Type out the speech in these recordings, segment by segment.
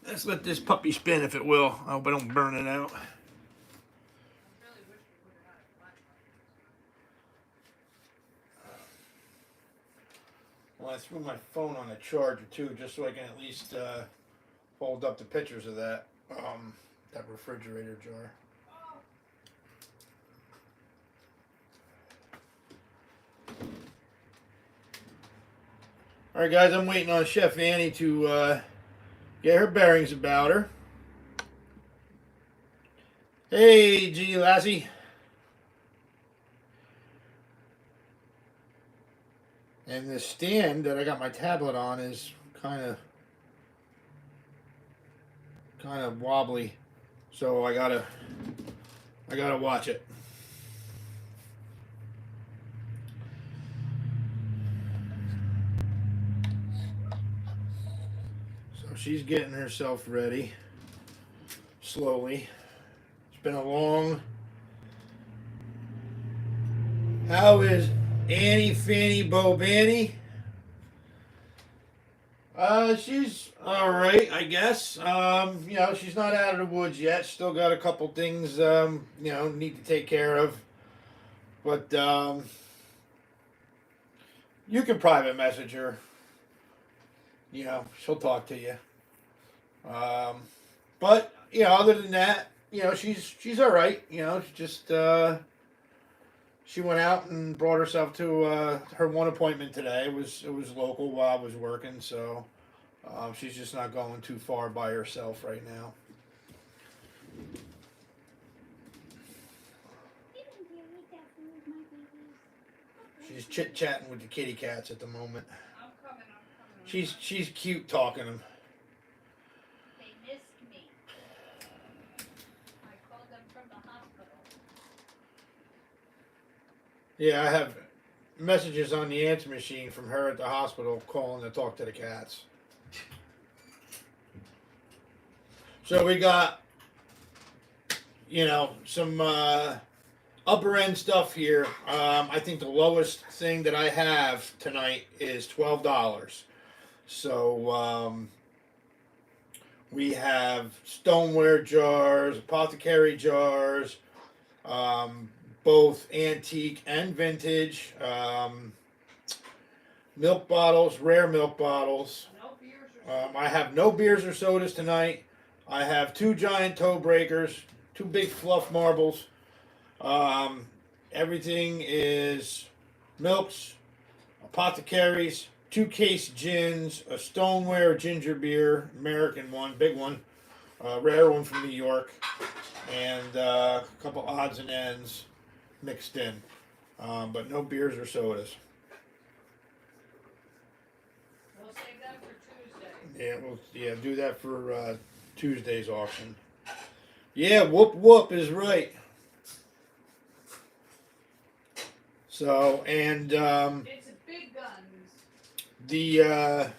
Let's let this puppy spin if it will. I hope I don't burn it out. Well, I threw my phone on a charger too, just so I can at least hold up the pictures of that refrigerator jar. All right, guys, I'm waiting on Chef Annie to get her bearings about her. Hey, G. Lassie. And the stand that I got my tablet on is kind of wobbly, so I gotta watch it. So she's getting herself ready slowly. It's been a long. How is Annie Fanny Bo Banny? She's all right, I guess. She's not out of the woods yet. Still got a couple things, need to take care of. But you can private message her. She'll talk to you. But other than that, she's all right. Just she went out and brought herself to her one appointment today. It was local while I was working, so she's just not going too far by herself right now. She's chit chatting with the kitty cats at the moment. I'm coming. She's cute talking them. They missed me. I called them from the hospital. Yeah, I have messages on the answer machine from her at the hospital calling to talk to the cats. So we got, some upper end stuff here. I think the lowest thing that I have tonight is $12. So we have stoneware jars, apothecary jars, both antique and vintage, milk bottles, rare milk bottles. No beers or I have no beers or sodas tonight. I have 2 giant toe breakers, 2 big fluff marbles. Everything is milks, apothecaries, 2 case gins, a stoneware ginger beer, American one, big one, rare one from New York, and a couple odds and ends mixed in, but no beers or sodas. We'll save that for Tuesday. Yeah, do that for Tuesday's auction. Yeah, whoop is right. So, and It's big guns. the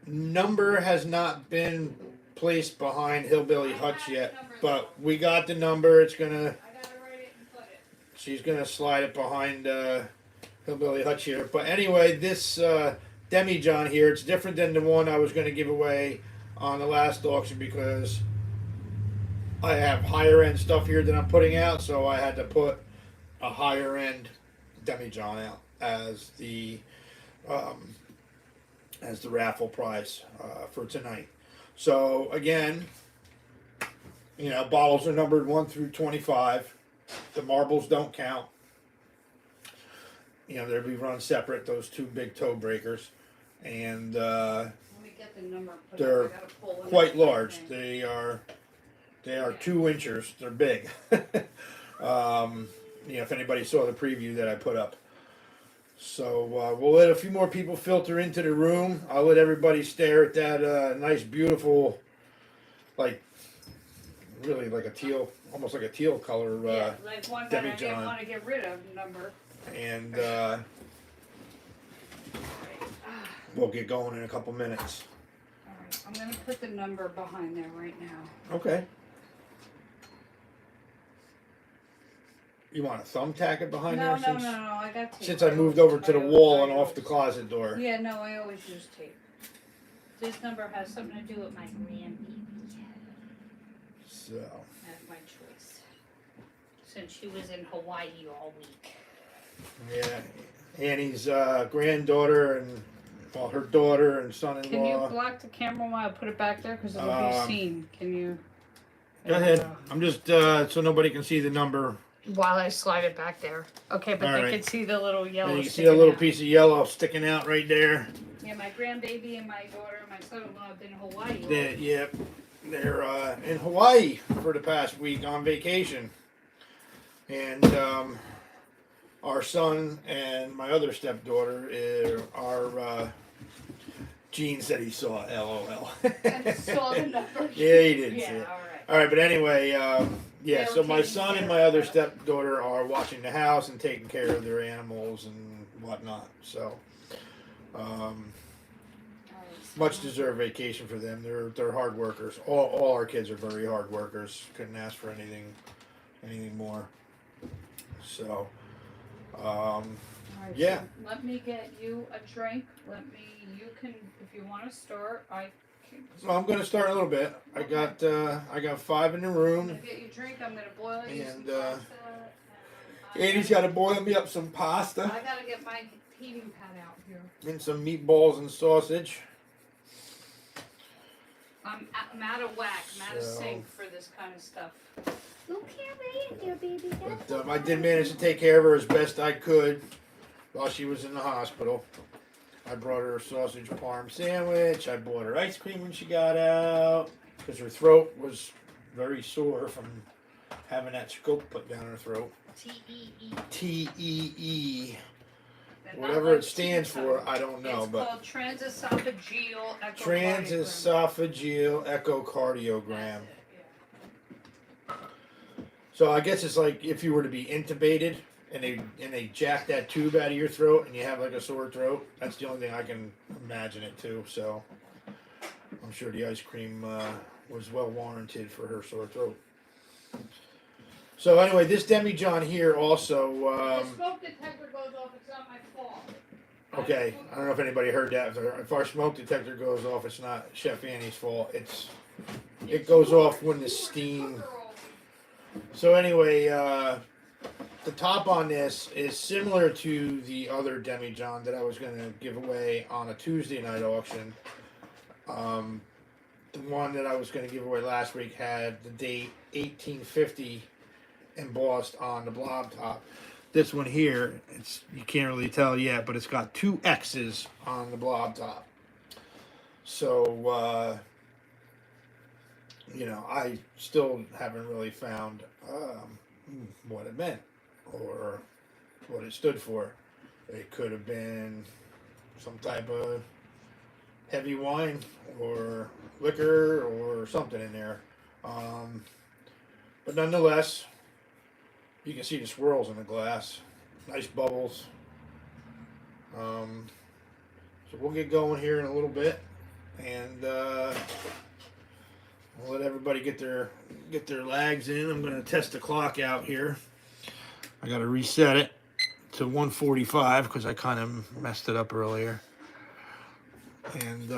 number has not been placed behind Hillbilly Hutch yet, but we got the number. It's gonna. I gotta write it and put it. She's gonna slide it behind Hillbilly Hutch here. But anyway, this Demijohn here, it's different than the one I was gonna give away on the last auction because I have higher end stuff here that I'm putting out, so I had to put a higher end Demijohn out as the raffle prize for tonight. So again, bottles are numbered 1 through 25. The marbles don't count. They'll be run separate. Those 2 big toe breakers, and Let me get the number. Put they're up. I gotta pull it quite up. large. Okay. They are 2 inchers. They're big. If anybody saw the preview that I put up. So we'll let a few more people filter into the room. I'll let everybody stare at that nice, beautiful, really like a teal, almost like a teal color. Yeah, like one that I Demijohn. didn't want to get rid of number. And we'll get going in a couple minutes. Alright, I'm gonna put the number behind there right now. Okay. You want to thumbtack it behind No, there? no, I got tape. Since I moved over to the wall and off the closet door. Yeah, no, I always use tape. this number has something to do with my grandbaby. So, That's my choice. Since she was in Hawaii all week. yeah, Annie's granddaughter and, well, her daughter and Can you son-in-law. block the camera while I put it back there? Because it'll be seen. Can you? Go ahead. I'm just, so nobody can see the number. While I slide it back there. Okay, but All they right. can see the little yellow And you can see sticking a little out. piece of yellow sticking out right there. Yeah, my grandbaby and my daughter and my son-in-law have been in Hawaii. Yep, they're in Hawaii for the past week on vacation. And our son and my other stepdaughter are Gene said he saw LOL. And saw the number. Yeah, he did see Yeah, it. all right. All right, but anyway, yeah. They So were my taking son care and of my other that. stepdaughter are watching the house and taking care of their animals and whatnot. So, much deserved vacation for them. They're hard workers. All our kids are very hard workers. Couldn't ask for anything more. So, All right, yeah. so let me get you a drink. You can, if you want to start, I can. So I'm gonna start a little bit. I got 5 in the I'm room. gonna get you a drink. I'm gonna boil you some And, pasta. Annie's got to boil me up some pasta I gotta get my heating pad out here. and some meatballs and sausage. I'm out of whack. I'm out of So- sync for this kind of stuff. You can't wait there, baby. But I did manage to take care of her as best I could while she was in the hospital. I brought her a sausage parm sandwich. I bought her ice cream when she got out because her throat was very sore from having that scope put down her throat. TEE. TEE. They're not Whatever like it stands teacup. for, I don't know, It's but called transesophageal echocardiogram. transesophageal echocardiogram. That's it, yeah. So I guess it's like if you were to be intubated and they jack that tube out of your throat and you have like a sore throat. That's the only thing I can imagine it too. So I'm sure the ice cream was well warranted for her sore throat. So anyway, this demijohn here also. The smoke detector goes off. It's not my fault. Okay, I don't know if anybody heard that. If our smoke detector goes off, it's not Chef Annie's fault. It goes off when the steam. So anyway, the top on this is similar to the other demijohn that I was going to give away on a Tuesday night auction. The one that I was going to give away last week had the date 1850 embossed on the blob top. This one here, you can't really tell yet, but it's got 2 X's on the blob top. So, I still haven't really found what it meant or what it stood for. It could have been some type of heavy wine or liquor or something in there. But nonetheless, you can see the swirls in the glass. Nice bubbles. So we'll get going here in a little bit, and we'll let everybody get their lags in. I'm going to test the clock out here. I got to reset it to 1:45 because I kind of messed it up earlier. And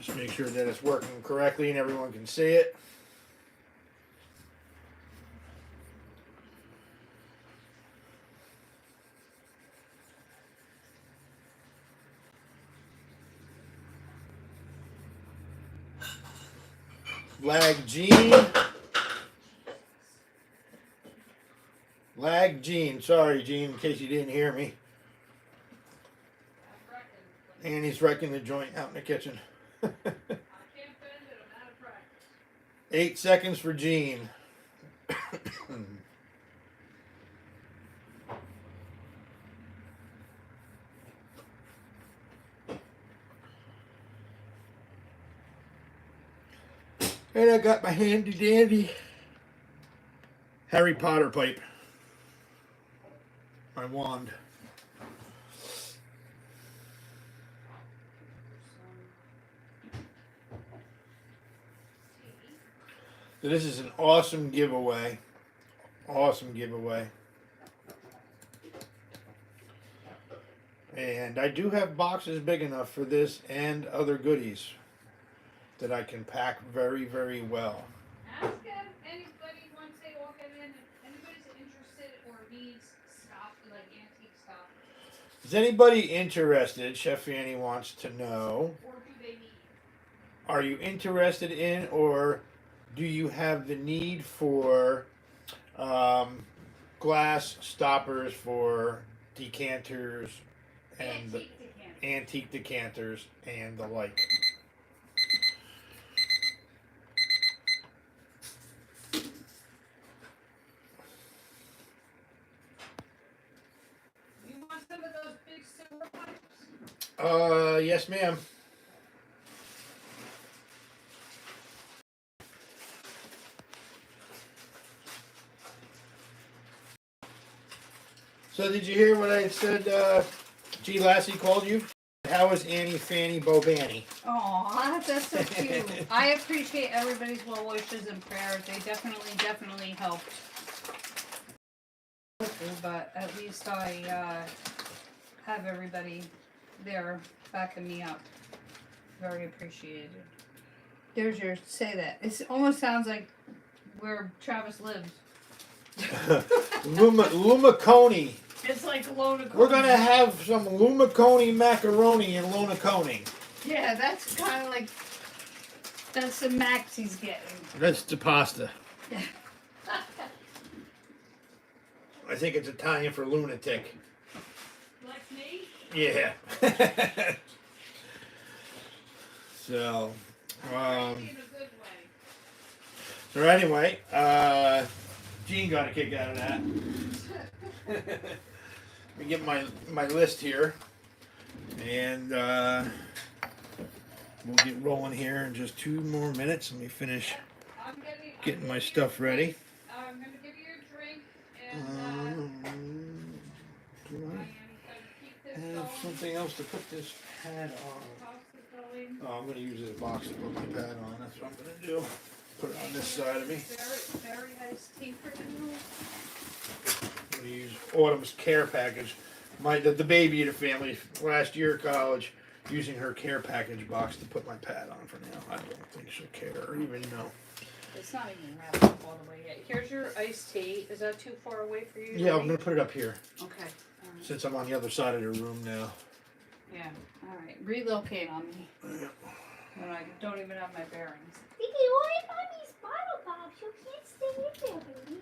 just make sure that it's working correctly and everyone can see it. Lag Gene. Sorry, Gene, in case you didn't hear me. And he's wrecking the joint out in the kitchen. I can't bend it. I'm out of practice. 8 seconds for Gene. And I got my handy dandy Harry Potter pipe. My wand. So this is an awesome giveaway. Awesome giveaway. And I do have boxes big enough for this and other goodies that I can pack very, very well. Ask if anybody, once they walk in, if anybody's interested or needs stuff, like antique stuff, Is anybody interested? Chef Annie wants to know. or do they need? Are you interested in, or do you have the need for glass stoppers for decanters and Antique decanters. antique decanters and the like? You want some of those big silver pipes? Yes, ma'am. So did you hear what I said? G. Lassie called you. How is Annie Fanny Bobanny? Oh, that's so cute. I appreciate everybody's well wishes and prayers. They definitely helped. But at least I have everybody there backing me up. Very appreciated. There's your say that. It almost sounds like where Travis lives. Lumaconi. It's like Lona. We're gonna have some Lumaconi macaroni in Lonaconi. Yeah, that's kind of like that's the max he's getting. That's the pasta. I think it's Italian for lunatic. Like me? Yeah. So, In a good way. so anyway, Gene got a kick out of that. Let me get my list here, and we'll get rolling here in just 2 more minutes. Let me finish getting my stuff ready. I'm gonna give you a drink Do and I keep this have going. something else to put this pad on? Toss it going. Oh, I'm going to use this box to put my pad on. That's what I'm going to do. Put it on this side of me. Very nice tea for you. I'm going to use Autumn's care package. The baby in the family last year at college, using her care package box to put my pad on for now. I don't think she'll care or even know. It's not even wrapped up all the way yet. Here's your iced tea. Is that too far away for you? Yeah, I'm going to put it up here Okay. All right. since I'm on the other side of the room now. Yeah. All right. Relocate on me Yeah. when I don't even have my bearings. Baby, what if mommy's bottle box? You can't stay in there, baby.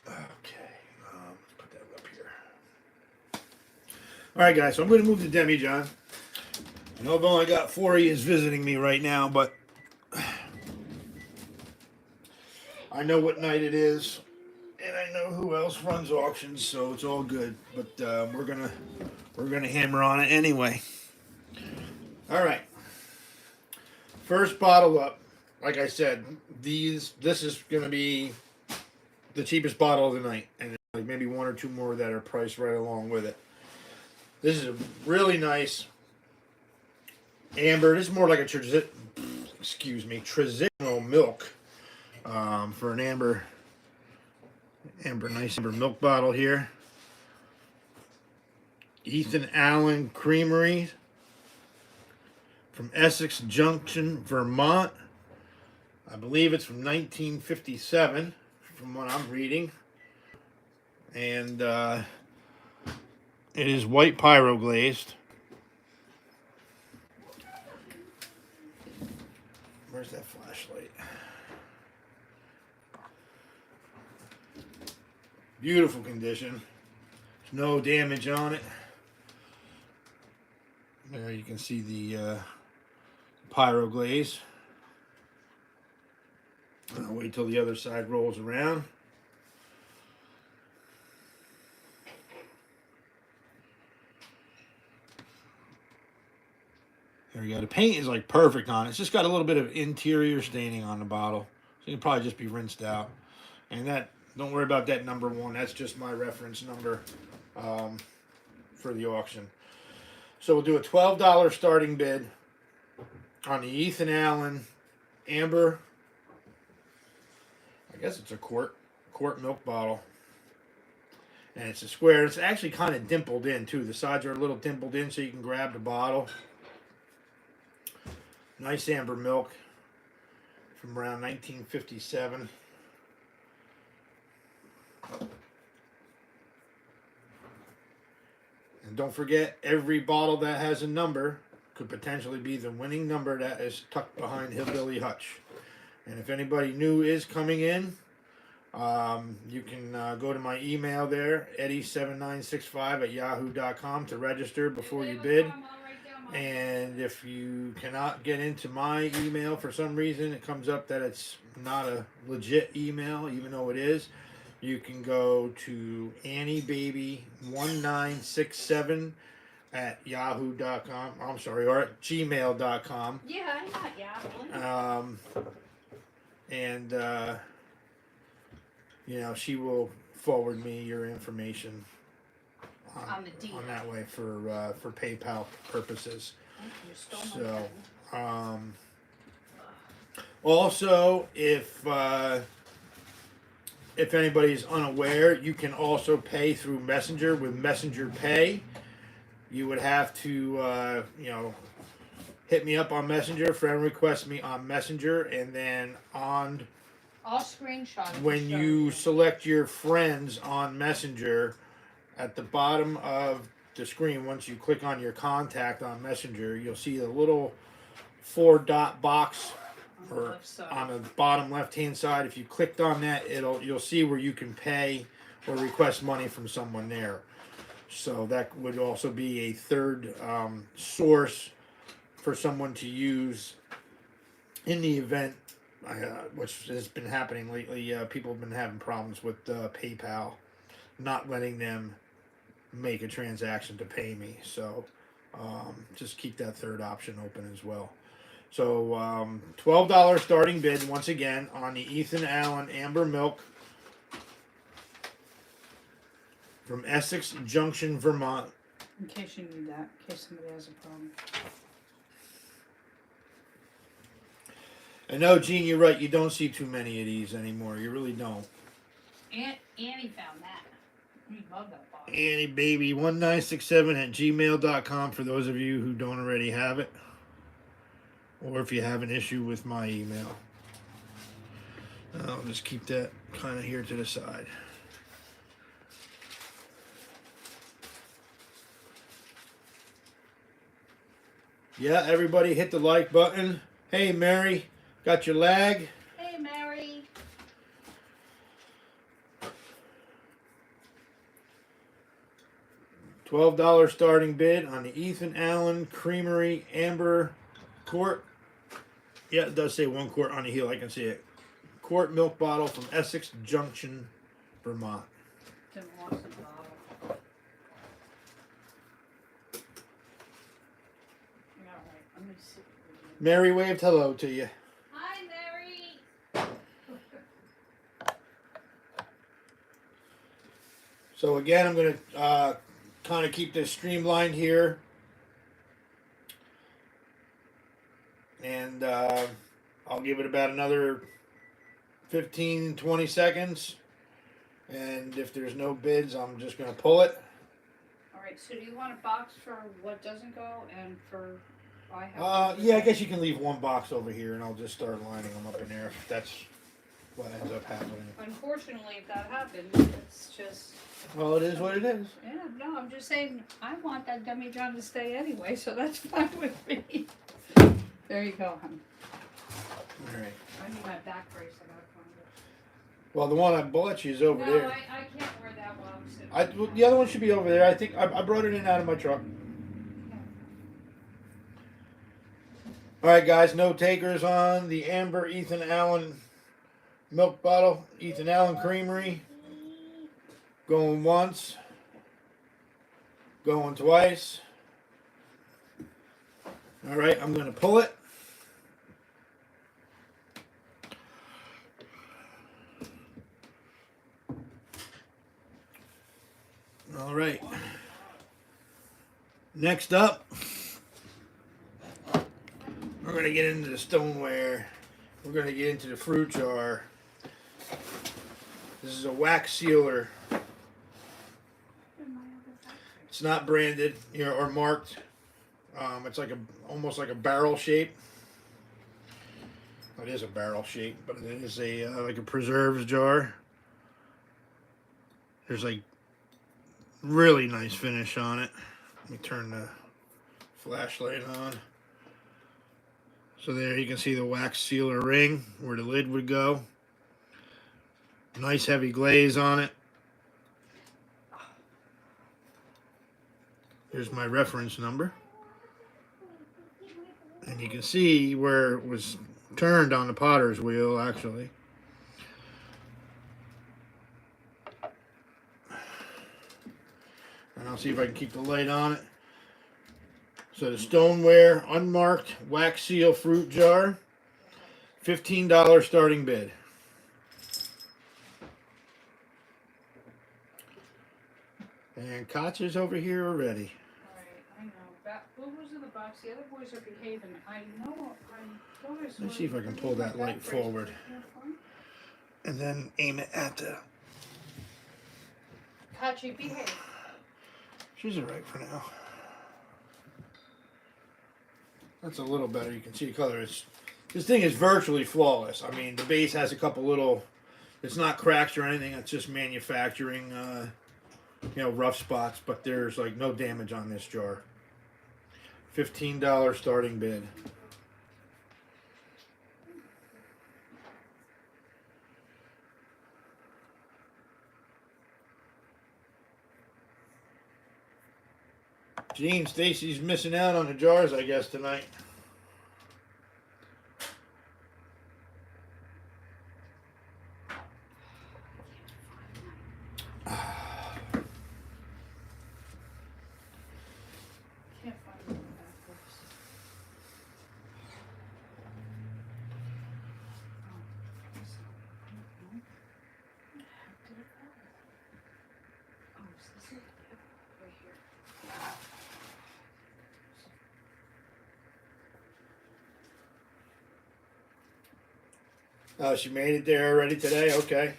Okay, let's put that up here. All right, guys, so I'm going to move to Demi-John. I know I've only got 4 of you visiting me right now, but I know what night it is, and I know who else runs auctions, so it's all good. But we're gonna hammer on it anyway. All right, first bottle up. Like I said, this is gonna be the cheapest bottle of the night, and like maybe 1 or 2 more that are priced right along with it. This is a really nice amber. This is more like a traditional milk for an nice amber milk bottle here. Ethan Allen Creamery from Essex Junction, Vermont. I believe it's from 1957, from what I'm reading. And it is white pyro glazed. Where's that flashlight? Beautiful condition. There's no damage on it. There you can see the pyro glaze. I'll wait till the other side rolls around. There we go. The paint is like perfect on it. It's just got a little bit of interior staining on the bottle. So it can probably just be rinsed out. And that, don't worry about that number 1. That's just my reference number for the auction. So we'll do a $12 starting bid on the Ethan Allen Amber. I guess it's a quart milk bottle. and it's a square. It's actually kind of dimpled in too. The sides are a little dimpled in, so you can grab the bottle. Nice amber milk from around 1957. And don't forget, every bottle that has a number could potentially be the winning number that is tucked behind Hillbilly Hutch. And if anybody new is coming in, you can go to my email there, eddie7965@yahoo.com, to register before you bid. And if you cannot get into my email for some reason, it comes up that it's not a legit email, even though it is, you can go to anniebaby1967 at yahoo.com. I'm sorry, or at gmail.com. Yeah, I got Yahoo. And you know, she will forward me your information On the deal. on that way for PayPal purposes. You stole my So, pen. Also, if anybody's unaware, you can also pay through Messenger with Messenger Pay. You would have to, hit me up on Messenger, friend request me on Messenger, and then on I'll screenshot it. when you select your friends on Messenger, at the bottom of the screen, once you click on your contact on Messenger, you'll see the little 4-dot box on the or left side. on the bottom left-hand side. If you clicked on that, you'll see where you can pay or request money from someone there. So that would also be a third source for someone to use in the event, which has been happening lately. People have been having problems with PayPal not letting them make a transaction to pay me. So just keep that third option open as well. So $12 starting bid once again on the Ethan Allen Amber Milk from Essex Junction, Vermont. In case you need that, in case somebody has a problem. I know, Gene, you're right. You don't see too many of these anymore. You really don't. Annie found that. We love that box. AnnieBaby1967@gmail.com for those of you who don't already have it, or if you have an issue with my email. I'll just keep that kind of here to the side. Yeah, everybody hit the like button. Hey, Mary, got your lag? Hey, Mary. $12 starting bid on the Ethan Allen Creamery Amber Quart. Yeah, it does say 1 quart on the heel. I can see it. Quart milk bottle from Essex Junction, Vermont. Didn't want the bottle. Alright, let me see. Mary waved hello to you. Hi, Mary. So again, I'm going to kind of keep this streamlined here. And I'll give it about another 15-20 seconds. And if there's no bids, I'm just going to pull it. Alright, so do you want a box for what doesn't go and for I have Yeah, I guess you can leave one box over here, and I'll just start lining them up in there if that's what ends up happening. Unfortunately, if that happens, it's just Well, it is what it is. yeah. No, I'm just saying I want that Dummy John to stay anyway, so that's fine with me. There you go, hon. All right. I need my back brace. I gotta find it. Well, the one I bought you is over No, there. I can't wear that while I'm sitting. Well, the other one should be over there. I think I brought it in out of my truck. All right, guys. No takers on the Amber Ethan Allen milk bottle. Ethan Allen Creamery. Going once. Going twice. All right, I'm going to pull it. All right. Next up, we're going to get into the stoneware. We're going to get into the fruit jar. This is a wax sealer It's not branded, you know, or marked. It's like almost like a barrel shape. It is a barrel shape, but it is a like a preserves jar. There's like really nice finish on it. Let me turn the flashlight on. So there you can see the wax sealer ring where the lid would go. Nice heavy glaze on it. Here's my reference number. And you can see where it was turned on the potter's wheel, actually. And I'll see if I can keep the light on it. So the stoneware, unmarked, wax seal fruit jar, $15 starting bid. And Koch is over here already. Alright, I know. What was in the box? The other boys are behaving. I know. I thought I saw. Let's see if I can pull that light forward. bracelet. And then aim it at the... Kachi, behave. She's alright for now. That's a little better. You can see the color. This thing is virtually flawless. I mean, the base has a couple little... It's not cracks or anything. It's just manufacturing, you know, rough spots. But there's like no damage on this jar. $15 starting bid. Gene, Stacy's missing out on the jars, I guess, tonight. Can't find them in the back books. Oh, is this it? Yep, right here. Oh, she made it there already today? Okay.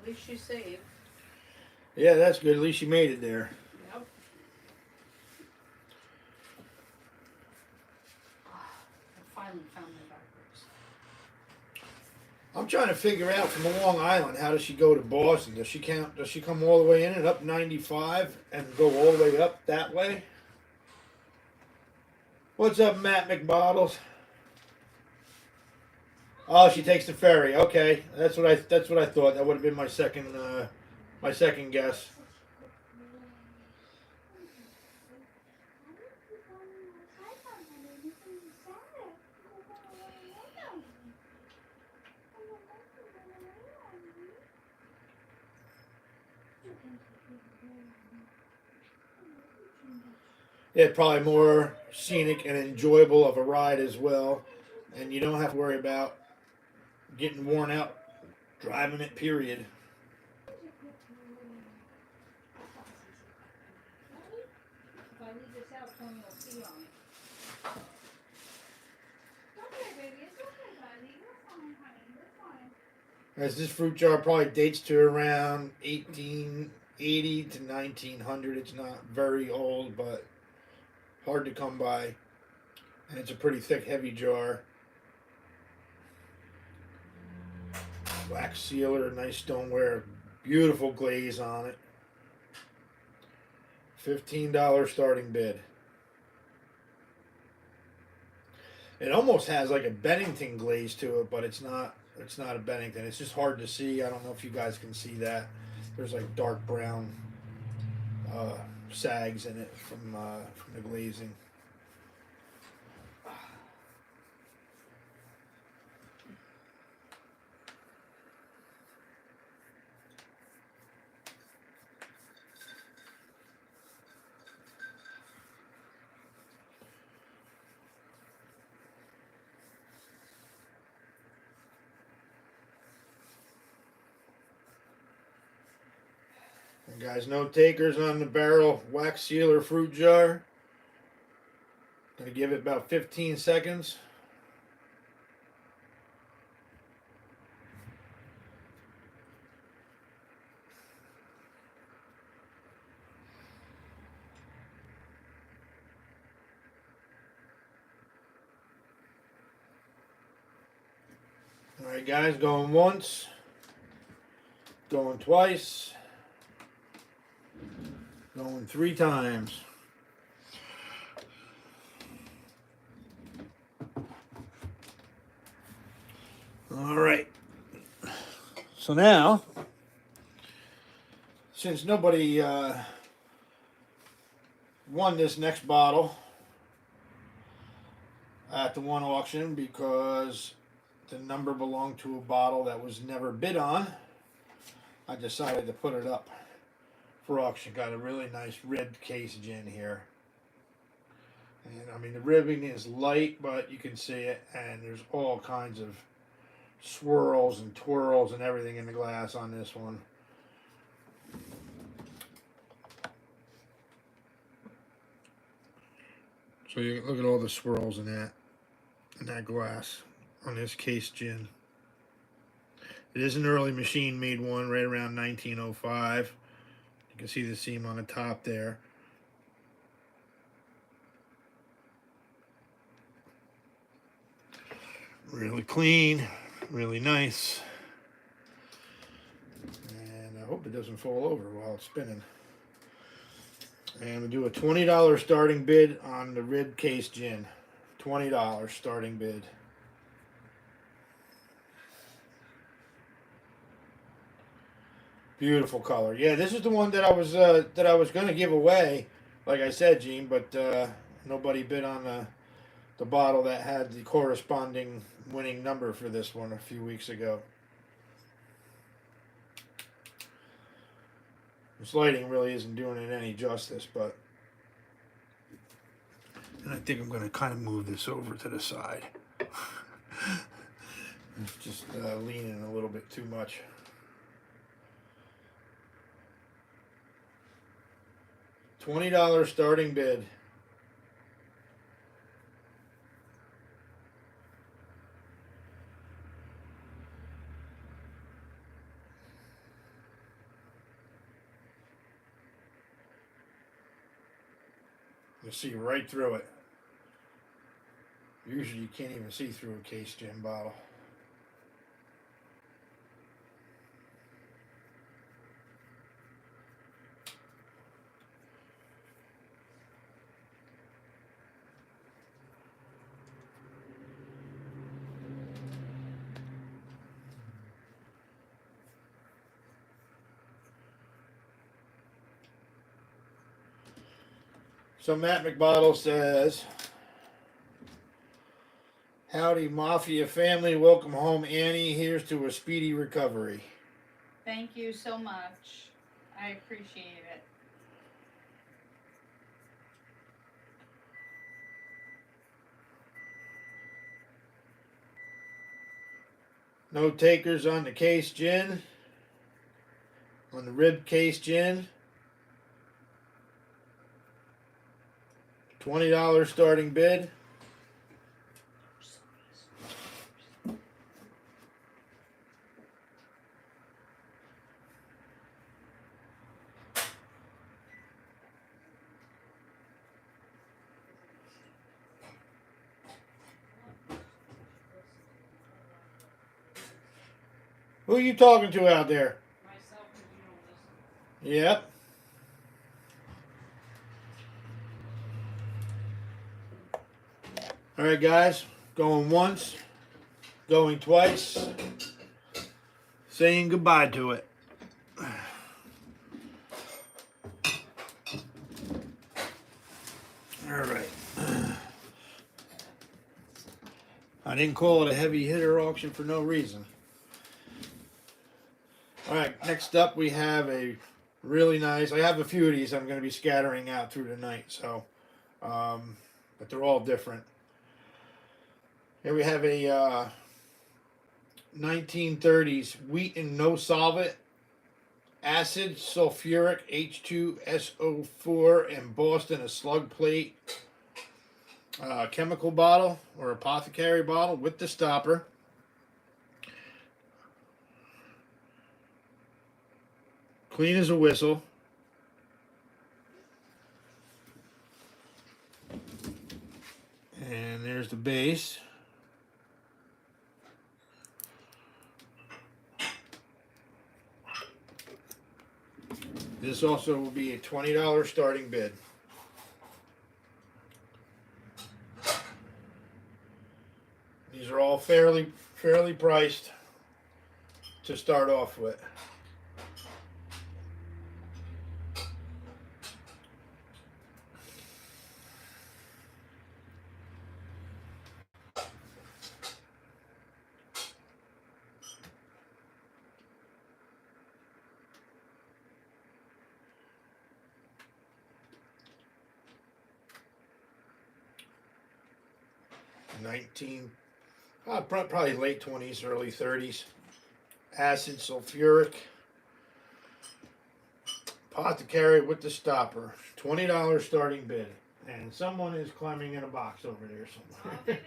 At least she's saved. Yeah, that's good. At least she made it there. Yep. I finally found my back books. I'm trying to figure out from Long Island, how does she go to Boston? Does she come all the way in and up 95 and go all the way up that way? What's up, Matt McBottles? Oh, she takes the ferry. Okay, that's what I thought. That would have been my second guess. Yeah, probably more scenic and enjoyable of a ride as well, and you don't have to worry about getting worn out driving it. Period. If I leave this out, Tony will pee on it. Okay, baby, it's okay, buddy. You're fine, honey. You're fine. As this fruit jar probably dates to around 1880 to 1900. It's not very old, but hard to come by. And it's a pretty thick, heavy jar. Wax sealer, nice stoneware, beautiful glaze on it. $15 starting bid. It almost has like a Bennington glaze to it, but it's not. It's not a Bennington. It's just hard to see. I don't know if you guys can see that. There's like dark brown sags in it from the glazing. And guys, no takers on the barrel wax sealer fruit jar. Gonna give it about 15 seconds. Alright guys, going once, going twice, going 3 times. Alright. So now, since nobody won this next bottle at the one auction because the number belonged to a bottle that was never bid on, I decided to put it up for auction. Got a really nice red case gin here. And I mean, the ribbing is light, but you can see it, and there's all kinds of swirls and twirls and everything in the glass on this one. So you look at all the swirls in that glass on this case gin. It is an early machine made one right around 1905. You can see the seam on the top there. Really clean, really nice. And I hope it doesn't fall over while it's spinning. And we'll do a $20 starting bid on the red case gin. $20 starting bid. Beautiful color. Yeah, this is the one that I was going to give away, like I said, Gene, but nobody bid on the bottle that had the corresponding winning number for this one a few weeks ago. This lighting really isn't doing it any justice, but... And I think I'm going to kind of move this over to the side. It's just leaning a little bit too much. $20 starting bid. You see right through it. Usually you can't even see through a case gin bottle. So Matt McBottle says, "Howdy, Mafia family. Welcome home, Annie. Here's to a speedy recovery." Thank you so much. I appreciate it. No takers on the case gin. On the rib case gin. $20 starting bid. Who are you talking to out there? Myself, if you don't listen. Yep. All right, guys. Going once, going twice, saying goodbye to it. All right. I didn't call it a heavy hitter auction for no reason. All right, next up we have a really nice, I have a few of these I'm going to be scattering out through the night, so, but they're all different. Here we have a 1930s Wheaton no solvent, acid sulfuric H2SO4 embossed in a slug plate chemical bottle or apothecary bottle with the stopper. Clean as a whistle. And there's the base. This also will be a $20 starting bid. These are all fairly priced to start off with. Probably late 20s, early 30s. Acid sulfuric. Pot to carry with the stopper. $20 starting bid. And someone is climbing in a box over there somewhere.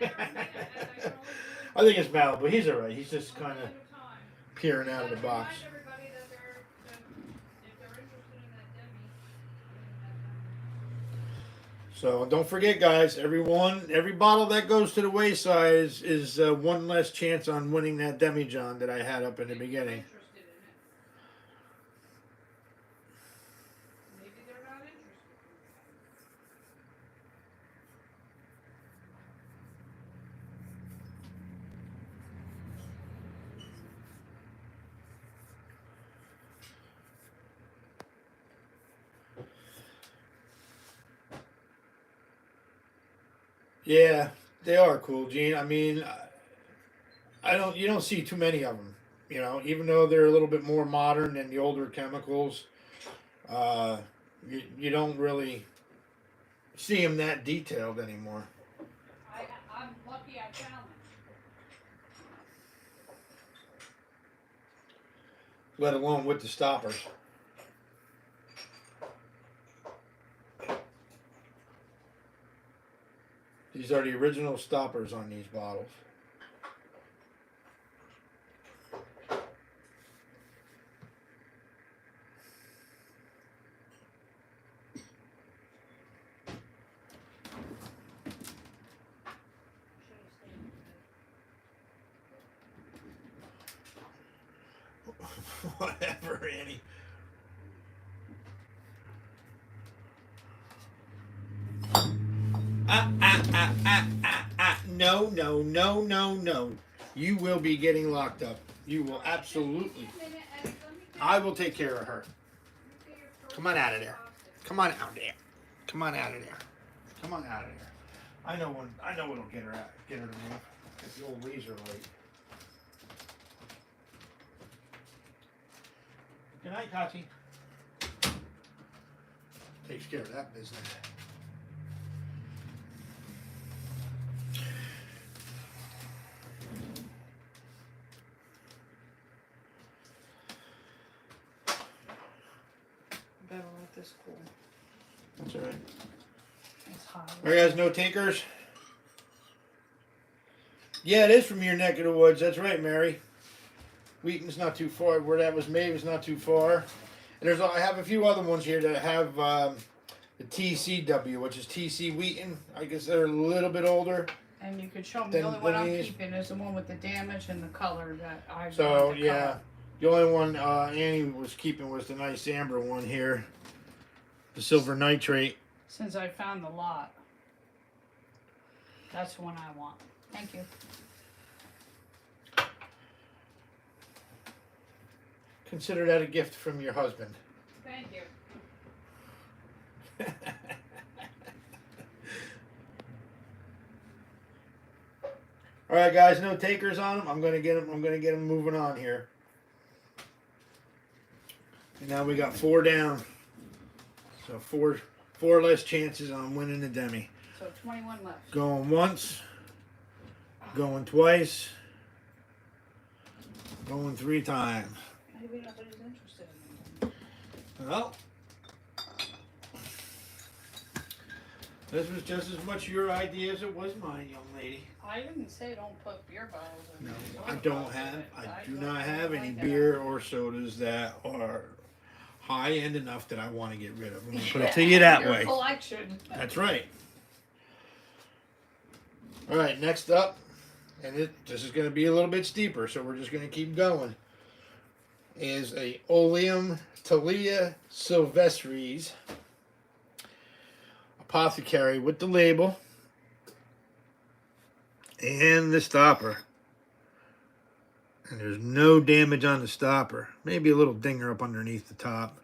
I think it's Malibu. He's alright. He's just kind of peering out of the box. So don't forget, guys. Every bottle that goes to the wayside is one less chance on winning that demijohn that I had up in the beginning. Maybe they're not interested. Yeah, they are cool, Gene. I mean, you don't see too many of them. You know, even though they're a little bit more modern than the older chemicals, you don't really see them that detailed anymore. I'm lucky I found them. Let alone with the stoppers. These are the original stoppers on these bottles. Whatever, Annie. No, no, no, no, no. You will be getting locked up. You will absolutely. I will take care of her. Come on out of there. Come on out there. Come on out of there. Come on out of there. I know what'll get her out. Get her to move. It's the old laser light. Good night, Tati. Takes care of that business. Better let this cool. That's all right. It's hot. All right, guys, no takers? Yeah, it is from your neck of the woods. That's right, Mary. Wheaton's not too far. Where that was made is not too far. And I have a few other ones here that have the TCW, which is TC Wheaton. I guess they're a little bit older. And you could show them. Then The only one I'm these- keeping is the one with the damage and the color that I So, want the yeah. color. The only one Annie was keeping was the nice amber one here. The silver nitrate. Since I found the lot. That's the one I want. Thank you. Consider that a gift from your husband. Thank you. All right, guys, no takers on them. I'm gonna get them moving on here. And now we got 4 down. So four less chances on winning the demi. So 21 left. Going once, going twice, going 3 times. Maybe nobody's interested in them. Well, this was just as much your idea as it was mine, young lady. I didn't say don't put beer bottles in No, there. I don't have. I do not have any like that. beer or sodas that are high end enough that I want to get rid of. I'm gonna put it to you that Your way. collection. That's right. All right, next up, and this is going to be a little bit steeper, so we're just going to keep going. is a Oleum Talia Silvestris Apothecary with the label and the stopper. And there's no damage on the stopper. Maybe a little dinger up underneath the top.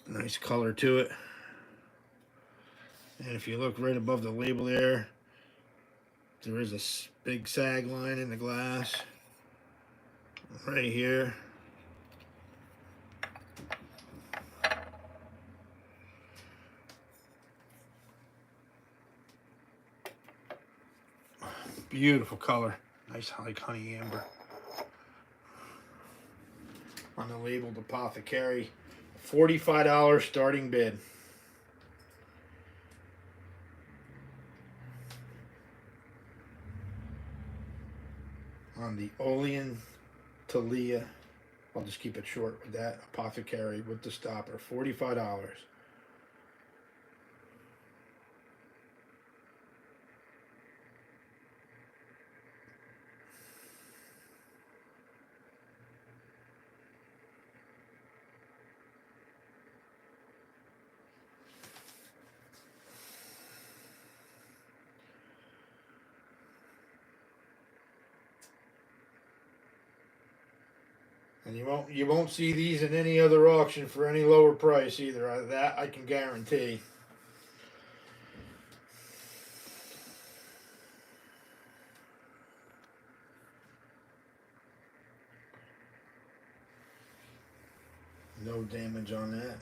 Nice color to it. And if you look right above the label there, there is a big sag line in the glass. Right here. Beautiful color. Nice like honey amber. On the labeled Apothecary. $45 starting bid. On the Oleum Talia. I'll just keep it short with that. Apothecary with the stopper. $45. And you won't see these in any other auction for any lower price either. That I can guarantee. No damage on that.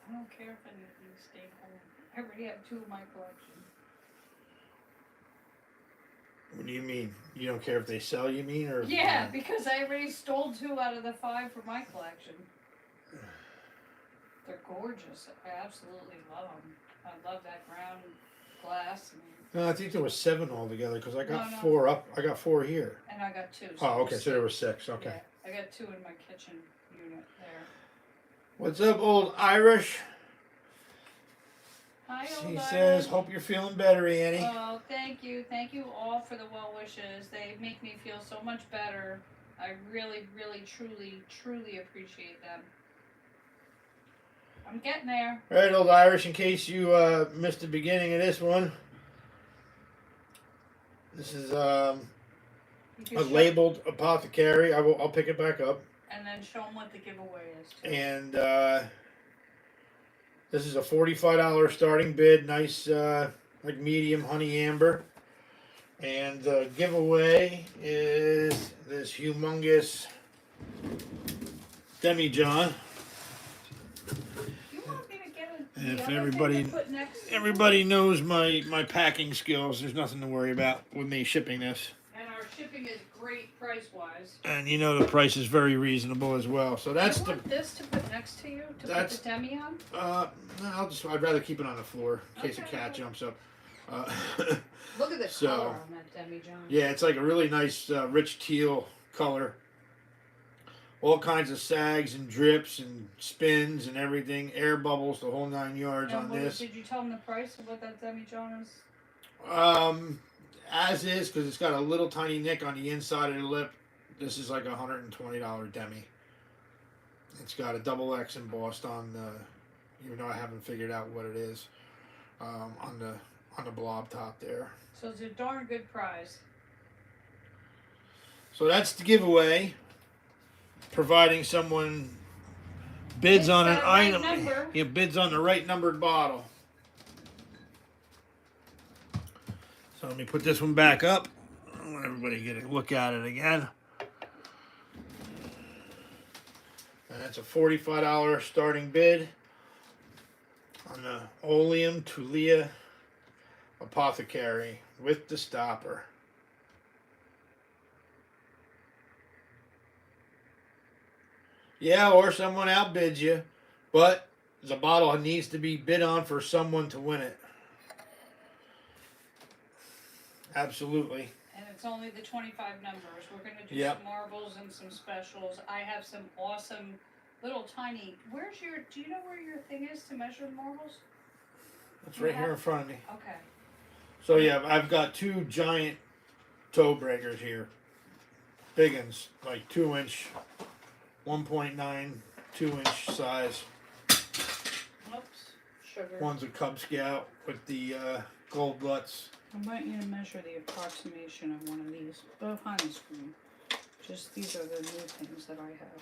I don't care if any of these stay home. I already have 2 in my collection. What do you mean? You don't care if they sell, you mean? Or Yeah, because I already stole 2 out of the 5 for my collection. They're gorgeous. I absolutely love them. I love that ground glass. No, I think there was 7 altogether because I got No. 4 up. I got 4 here. And I got 2. Oh, okay. So there was 6. Okay. Yeah, I got 2 in my kitchen unit there. What's up, old Irish? Hi, She old says, Irish. "Hope you're feeling better, Annie." Oh, thank you. Thank you all for the well wishes. They make me feel so much better. I really, really, truly, truly appreciate them. I'm getting there. All right, old Irish. In case you missed the beginning of this one, this is You can a labeled Apothecary. I'll pick it back up. And then show them what the giveaway is. Too. And this is a $45 starting bid. Nice, like medium honey amber. And the giveaway is this humongous Demi-John. You want me to get a, And the if other everybody- thing to put next to Everybody knows my packing skills. There's nothing to worry about with me shipping this. And our shipping is great price-wise. And you know the price is very reasonable as well. So that's you the. want this to put next to you to That's- put the demi on? No, I'd rather keep it on the floor in case a Okay. cat jumps up. Look at the So- color on that demi-john. Yeah, it's like a really nice, rich teal color. All kinds of sags and drips and spins and everything. Air bubbles, the whole 9 yards on this. Did you tell them the price of what that demi-john is? As is, because it's got a little tiny nick on the inside of the lip. This is like a $120 demi. It's got a double X embossed on the, even though I haven't figured out what it is, on the blob top there. So it's a darn good prize. So that's the giveaway. Providing someone bids It's on an that right item. number. Yeah, bids on the right numbered bottle. So let me put this one back up. I want everybody to get a look at it again. And that's a $45 starting bid on the Oleum Talia Apothecary with the stopper. Yeah, or someone outbids you, but the bottle needs to be bid on for someone to win it. Absolutely. And it's only the 25 numbers. We're going to do Yep. some marbles and some specials. I have some awesome little tiny. Do you know where your thing is to measure marbles? It's right here in front of me. Okay. So yeah, I've got two giant toe breakers here. Big ones, like 2 inch, 1.9, 2 inch size. Oops. Sugar. One's a Cub Scout with the gold guts. I want you to measure the approximation of one of these behind the screen. Just these are the new things that I have.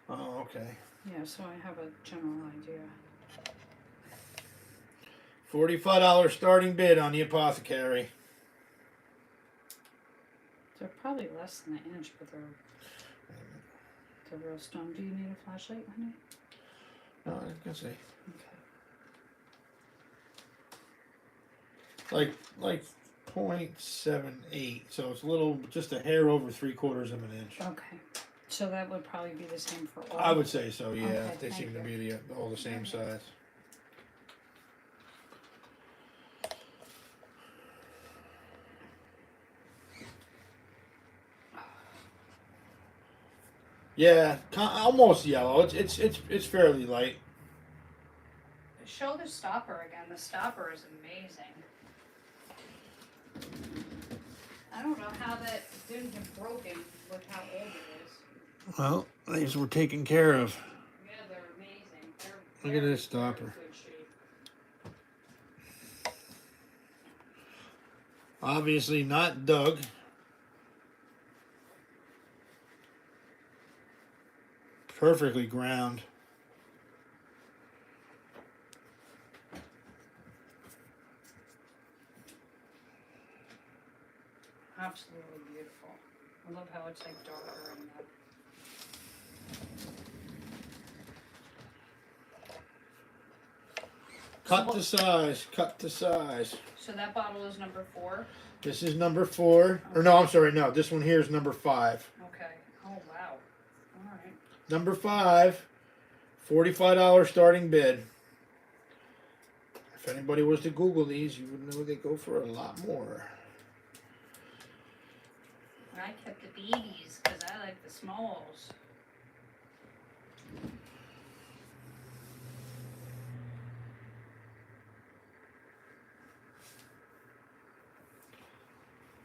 Oh, okay. Yeah, so I have a general idea. $45 starting bid on the Apothecary. They're probably less than an inch, but they're real stone. Do you need a flashlight, honey? Oh, I can see. Okay. Like 0.78, so it's a little, just a hair over 3/4 of an inch. Okay. So that would probably be the same for all. I would say so. Yeah, Okay, they thank seem to you. be all the same Okay. size. Yeah, almost yellow. It's fairly light. Show the stopper again. The stopper is amazing. I don't know how that didn't get broken with how old it is. Well, these were taken care of. Yeah, they're amazing. Look at this stopper. Good shape. Obviously not dug. Perfectly ground. Absolutely beautiful. I love how it's like darker and Cut to size. Cut to size. so that bottle is number 4. This is number 4. Or no, I'm sorry. No, this one here is number 5. Okay. Oh wow. All right. Number 5. $45 starting bid. If anybody was to Google these, you would know they go for a lot more. I kept the babies because I like the smalls.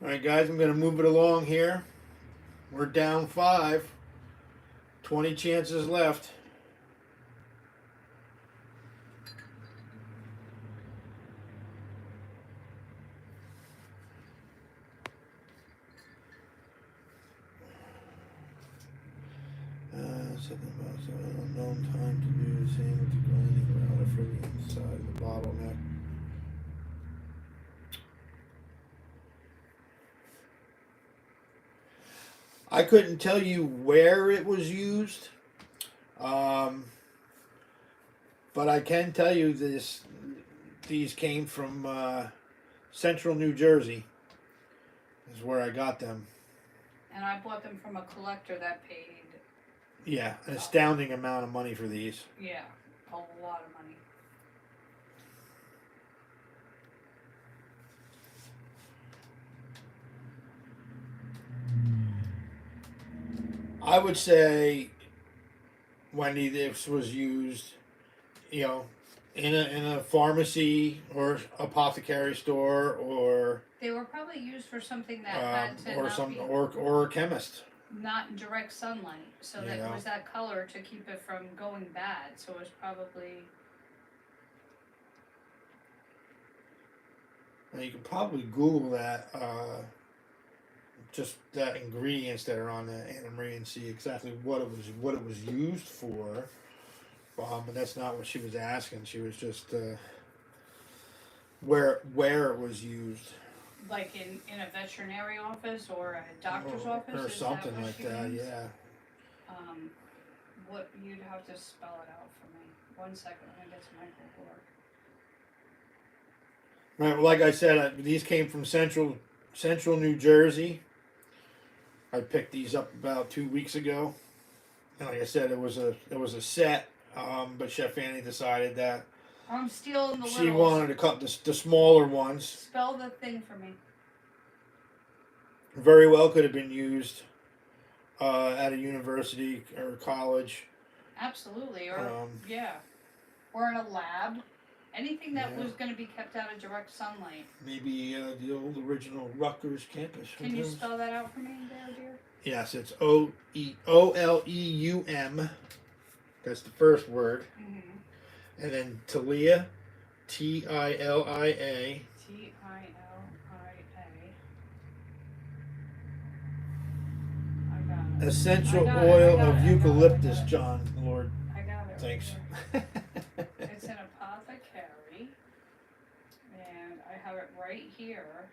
All right, guys, I'm going to move it along here. We're down 5. 20 chances left. Something about some unknown time to do the same with the grinding powder for the inside of the bottleneck. I couldn't tell you where it was used, but I can tell you this: these came from Central New Jersey. Is where I got them. And I bought them from a collector that paid, Yeah, an astounding amount of money for these. yeah, a lot of money. I would say, Wendy, this was used, you know, in a pharmacy or apothecary store or They were probably used for something that had to or not some be or a chemist. not in direct sunlight, so that Yeah. it was that color to keep it from going bad. So it was probably Now you can probably Google that, just the ingredients that are on the Anna Marie and see exactly what it was used for. But that's not what she was asking. She was just where it was used like in a veterinary office or a doctor's office or is something that what like she that. means? Yeah. What you'd have to spell it out for me. 1 second, I'm gonna get some paperwork. Right, well, like I said, these came from Central New Jersey. I picked these up about 2 weeks ago, and like I said, it was a set. But Chef Annie decided that I'm stealing the she littles. wanted to cut the smaller ones. Spell the thing for me. Very well could have been used at a university or college. Absolutely, or Um, yeah, or in a lab. Anything that Yeah. was going to be kept out of direct sunlight. Maybe the old original Rutgers campus. Who Can you knows? spell that out for me there, dear? Yes, it's Oleum. That's the first word. Mm-hmm. And then Talia, Tilia. Tilia. I got it. Essential I got it, oil I got of it, I got it, I eucalyptus, got it. John. Lord, I got it. thanks. Right here. It's an apothecary, and I have it right here.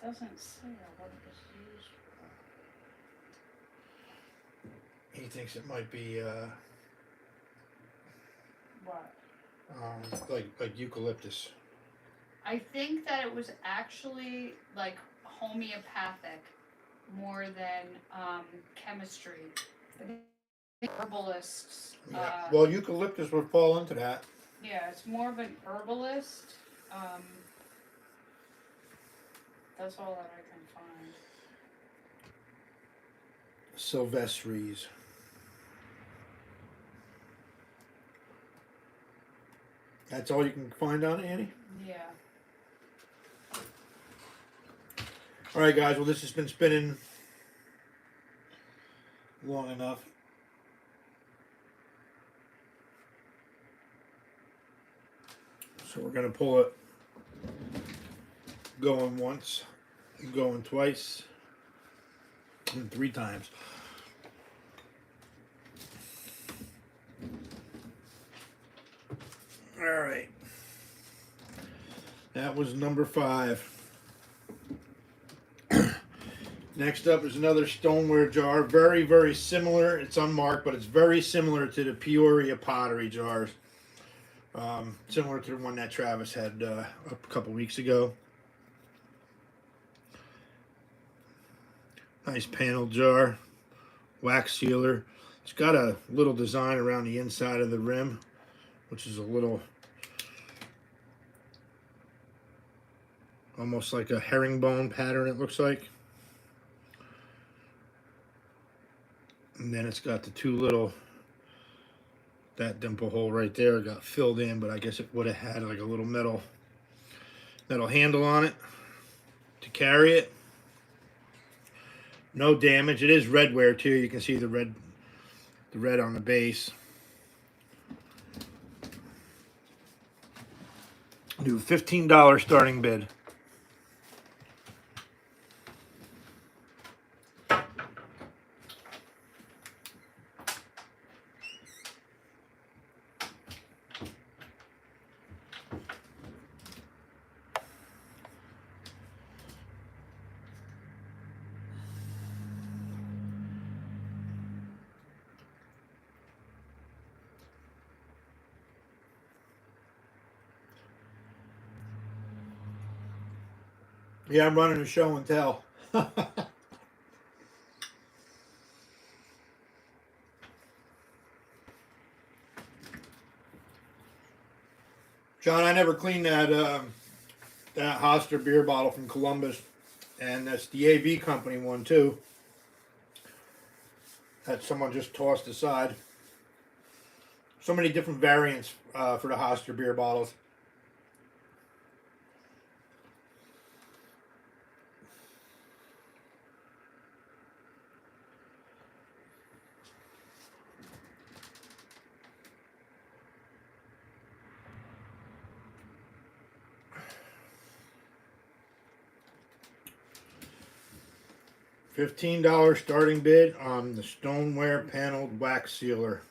It doesn't say what it was used for. He thinks it might be What? like eucalyptus. I think that it was actually like homeopathic more than chemistry. I think herbalists. Yeah. Well, eucalyptus would fall into that. Yeah, it's more of an herbalist. That's all that I can find. Sylvestris. That's all you can find on it, Annie? Yeah. All right, guys. Well, this has been spinning long enough. So we're going to pull it going once, going twice, and 3 times. All right. That was number 5. Next up is another stoneware jar. Very, very similar. It's unmarked, but it's very similar to the Peoria pottery jars. Similar to the one that Travis had a couple weeks ago. Nice panel jar. Wax sealer. It's got a little design around the inside of the rim, which is a little almost like a herringbone pattern, it looks like. And then it's got the 2 little, that dimple hole right there got filled in, but I guess it would have had like a little metal handle on it to carry it. No damage. It is redware too. You can see the red on the base. Do $15 starting bid. Yeah, I'm running a show and tell. John, I never cleaned that Hoster beer bottle from Columbus, and that's the AV company one too. That someone just tossed aside. So many different variants for the Hoster beer bottles. $15 starting bid on the stoneware paneled wax sealer.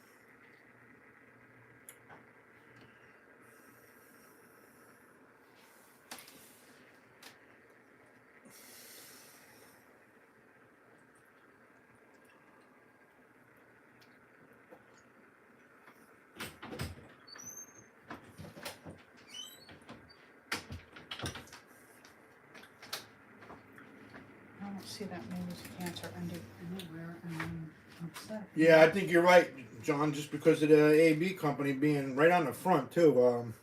I don't see that news cancer anywhere, and I'm upset. Yeah, I think you're right, John. Just because of the AB company being right on the front too.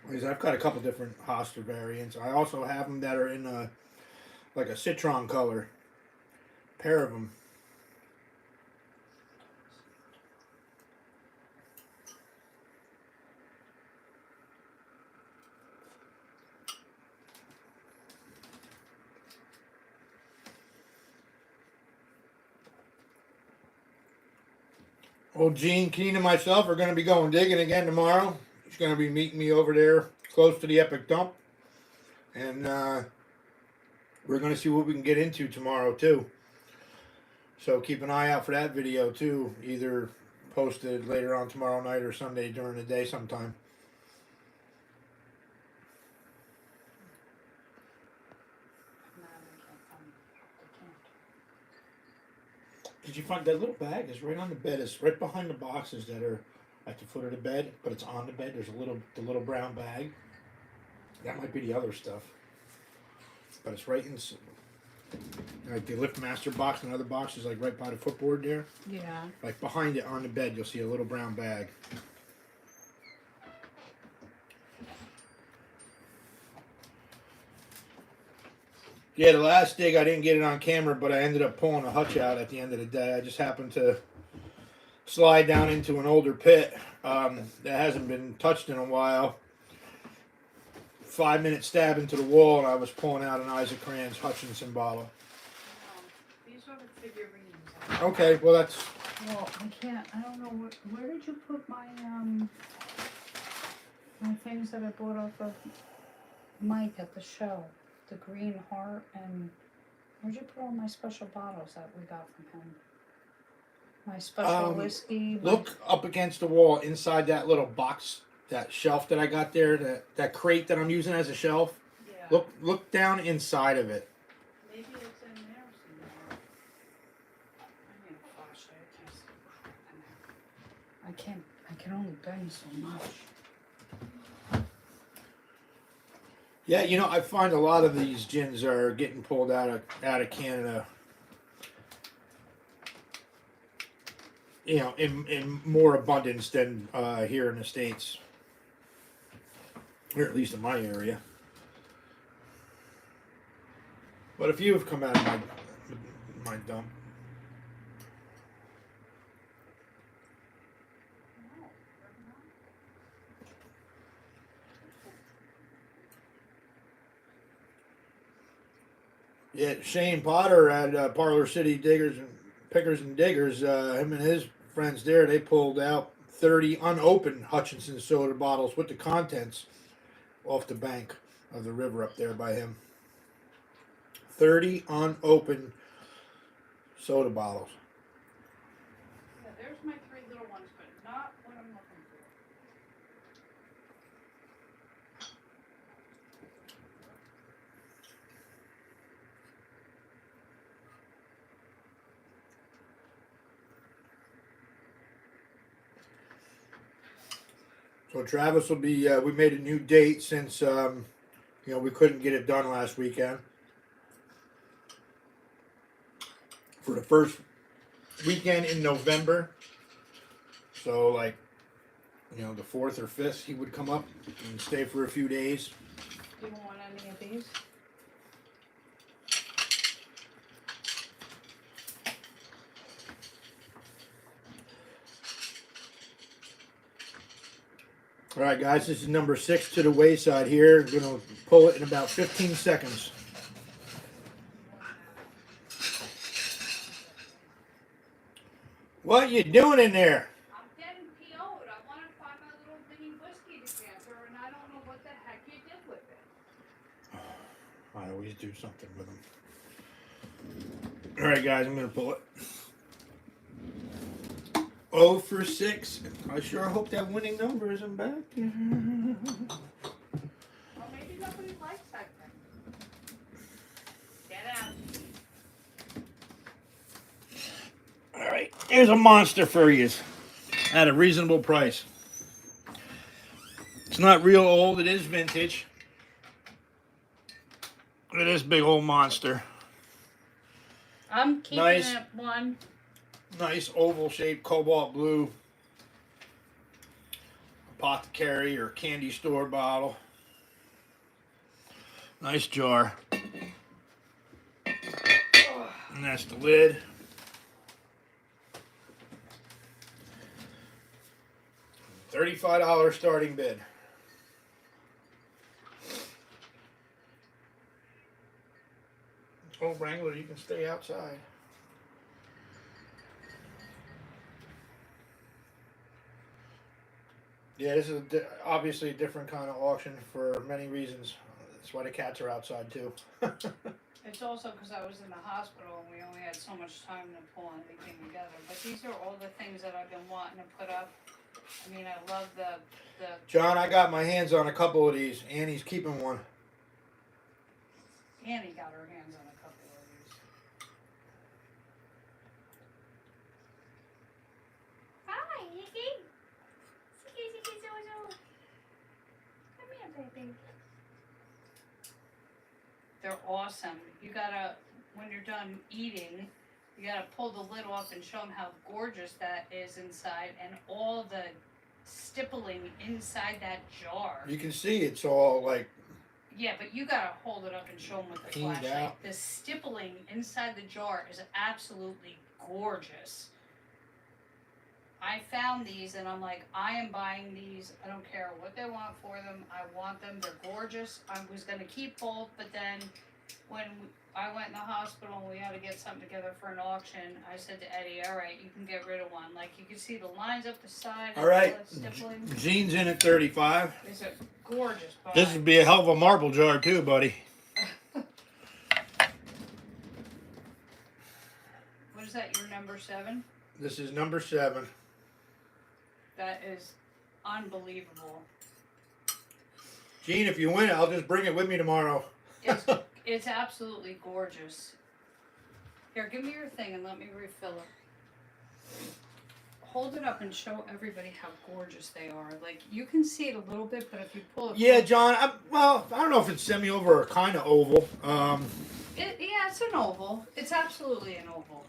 Because I've got a couple different Hoster variants. I also have them that are in like a citron color. Pair of them. Well, Gene, Keen, and myself are going to be going digging again tomorrow. He's going to be meeting me over there close to the Epic Dump. And we're going to see what we can get into tomorrow, too. So keep an eye out for that video, too. Either posted later on tomorrow night or Sunday during the day sometime. Did you find that little bag is right on the bed? It's right behind the boxes that are at the foot of the bed, but it's on the bed. There's the little brown bag. That might be the other stuff, but it's right in like the LiftMaster box and other boxes, like right by the footboard there. Yeah. Like behind it on the bed, you'll see a little brown bag. Yeah, the last dig I didn't get it on camera, but I ended up pulling a hutch out at the end of the day. I just happened to slide down into an older pit that hasn't been touched in a while. 5-minute stab into the wall, and I was pulling out an Isaac Rand's Hutchinson bottle. These are the figurines. Okay, well that's Well, I can't. I don't know where did you put my my things that I bought off of Mike at the show, the green heart, and where'd you put all my special bottles that we got from him? My special whiskey. look up against the wall inside that little box, that shelf that I got there, that crate that I'm using as a shelf. Yeah. Look down inside of it. Maybe it's in there somewhere. I need a flashlight. I can't see in there. I can only bend so much. Yeah, you know, I find a lot of these gins are getting pulled out of Canada. You know, in more abundance than here in the States, or at least in my area. But a few have come out of my dump. Yeah, Shane Potter at Parlor City Diggers and Pickers and Diggers, him and his friends there, they pulled out 30 unopened Hutchinson soda bottles with the contents off the bank of the river up there by him. 30 unopened soda bottles. Yeah, there's my 3 little ones, but not what I'm looking for. So Travis will be, we made a new date since, you know, we couldn't get it done last weekend. For the first weekend in November. So like, you know, the 4th or 5th, he would come up and stay for a few days. Do you want any of these? All right, guys, this is number 6 to the wayside here. I'm going to pull it in about 15 seconds. What you doing in there? I'm getting PO'd. I want to find my little mini whiskey decanter, and I don't know what the heck you did with it. I always do something with them. All right, guys, I'm going to pull it. 0 for 6. I sure hope that winning number isn't back. Well, maybe nobody likes that thing. Get out. All right, here's a monster for you at a reasonable price. It's not real old. It is vintage. Look at this big old monster. I'm keeping Nice. it one. Nice oval shaped cobalt blue apothecary or candy store bottle. Nice jar. And that's the lid. $35 starting bid. Oh, Wrangler, you can stay outside. Yeah, this is obviously a different kind of auction for many reasons. That's why the cats are outside too. It's also because I was in the hospital and we only had so much time to pull anything together. But these are all the things that I've been wanting to put up. I mean, I love the John, I got my hands on a couple of these. Annie's keeping one. Annie got her hands on a couple of these. Hi, Iggy. Siggy, Zozo. Come here, baby. They're awesome. You gotta, when you're done eating, you gotta pull the lid off and show them how gorgeous that is inside and all the stippling inside that jar. You can see it's all like Yeah, but you gotta hold it up and show them with the Cleaned flashlight. out. The stippling inside the jar is absolutely gorgeous. I found these and I'm like, I am buying these. I don't care what they want for them. I want them. They're gorgeous. I was gonna keep both, but then when I went in the hospital and we had to get something together for an auction, I said to Eddie, all right, you can get rid of one. Like you can see the lines up the side. all right. And all the stippling. Jean's in at 35. It's a gorgeous buy. This would be a hell of a marble jar too, buddy. What is that? Your number 7? This is number 7. That is unbelievable. Jean, if you win it, I'll just bring it with me tomorrow. It's absolutely gorgeous. Here, give me your thing and let me refill it. Hold it up and show everybody how gorgeous they are. Like, you can see it a little bit, but if you pull it... Yeah, John. I don't know if it's semi-oval or kind of oval. Yeah, it's an oval. It's absolutely an oval.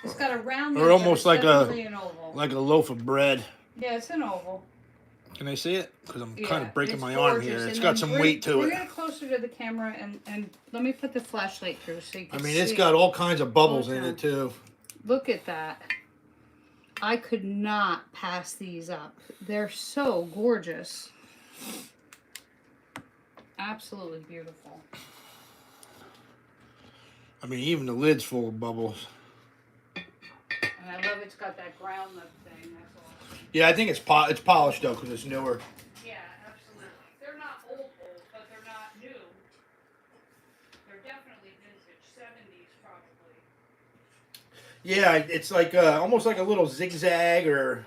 It's got a round... Or almost like an oval. like a loaf of bread. Yeah, it's an oval. Can I see it? Because I'm Yeah, kind of breaking it's my arm gorgeous. here. And It's then got some weight to bring it. it closer to the camera and let me put the flashlight through so you can I mean, see. it's got all kinds of bubbles in Okay. it too. Look at that. I could not pass these up. They're so gorgeous. Absolutely beautiful. I mean, even the lid's full of bubbles. And I love it's got that ground lip thing. That's awesome. Yeah, I think it's polished though because it's newer. Yeah, absolutely. They're not old, but they're not new. They're definitely vintage, 70s probably. Yeah, it's like almost like a little zigzag, or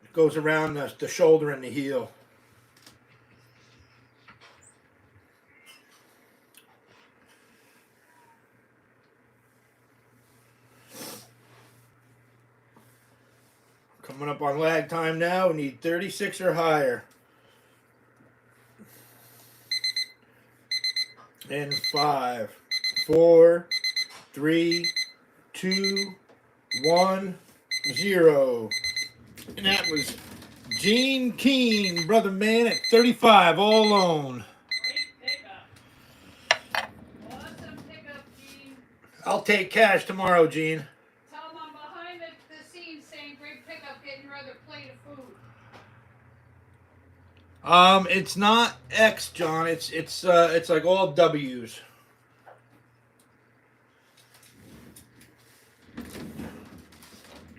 it goes around the shoulder and the heel. Coming up on lag time now. We need 36 or higher. And 5, 4, 3, 2, 1, 0. And that was Gene Keene, brother man, at 35, all alone. Great pickup. Awesome pickup, Gene. I'll take cash tomorrow, Gene. Tell them I'm behind the scenes saying great pickup, getting your other plate of food. It's not X, John. It's like all W's.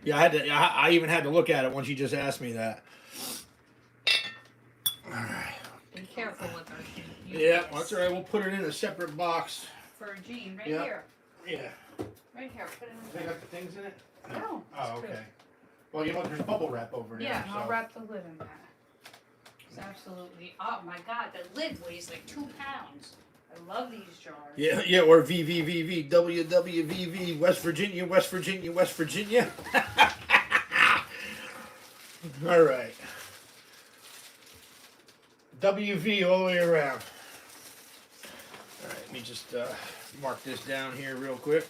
Yeah, I even had to look at it once you just asked me that. All right. Be careful with our shoes. Yeah, that's all right. We'll put it in a separate box. For Gene, right Yeah. here. Yeah. Right here. Put it in They there. got the things in it? No. Oh, it's good. okay. Well, you know, there's bubble wrap over there. Yeah, and I'll so- wrap the lid in that. It's absolutely. Oh my God, the lid weighs like 2 pounds. I love these jars. Yeah, or VVVV, WWVV, West Virginia, West Virginia, West Virginia. All right. WV all the way around. All right, let me just mark this down here real quick.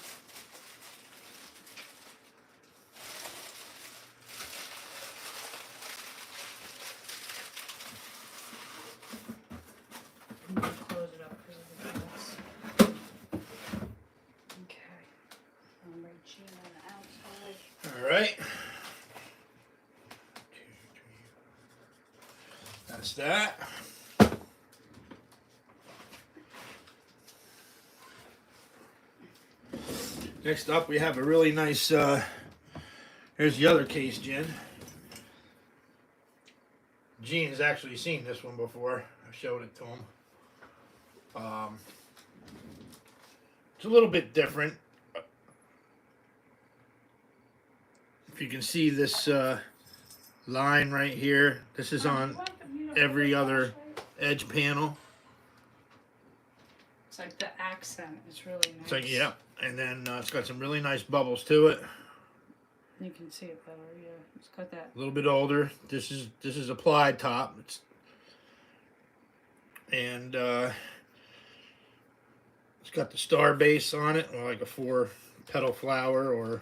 I'm gonna close it up because of the gas. Okay. I'm right Gene on the outside. All right. That's that. Next up, we have a really nice. Here's the other case, Jen. Gene has actually seen this one before. I showed it to him. It's a little bit different. If you can see this line right here, this is on every other edge panel. It's like the accent is really nice. It's like, yeah. And then it's got some really nice bubbles to it. You can see it better, yeah. It's got that. A little bit older. This is applied top. And it's got the star base on it, or like a 4-petal flower, or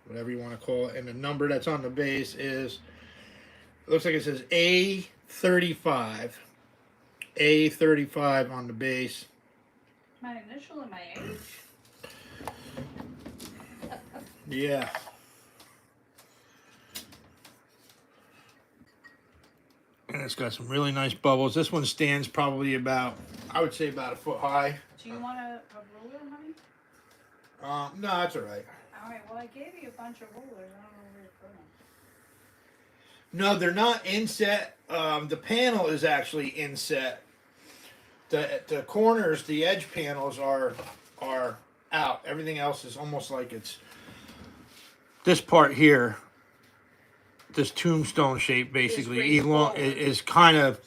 whatever you want to call it. And the number that's on the base is, it looks like it says A35. A35 on the base. My initial and my age. Yeah. And it's got some really nice bubbles. This one stands probably about, I would say about a foot high. Do you want a ruler, honey? No, that's all right. Alright, well I gave you a bunch of rulers. I don't know where to put them. No, they're not inset. The panel is actually inset. The corners, the edge panels are out. Everything else is almost like it's this part here. This tombstone shape, basically, is kind of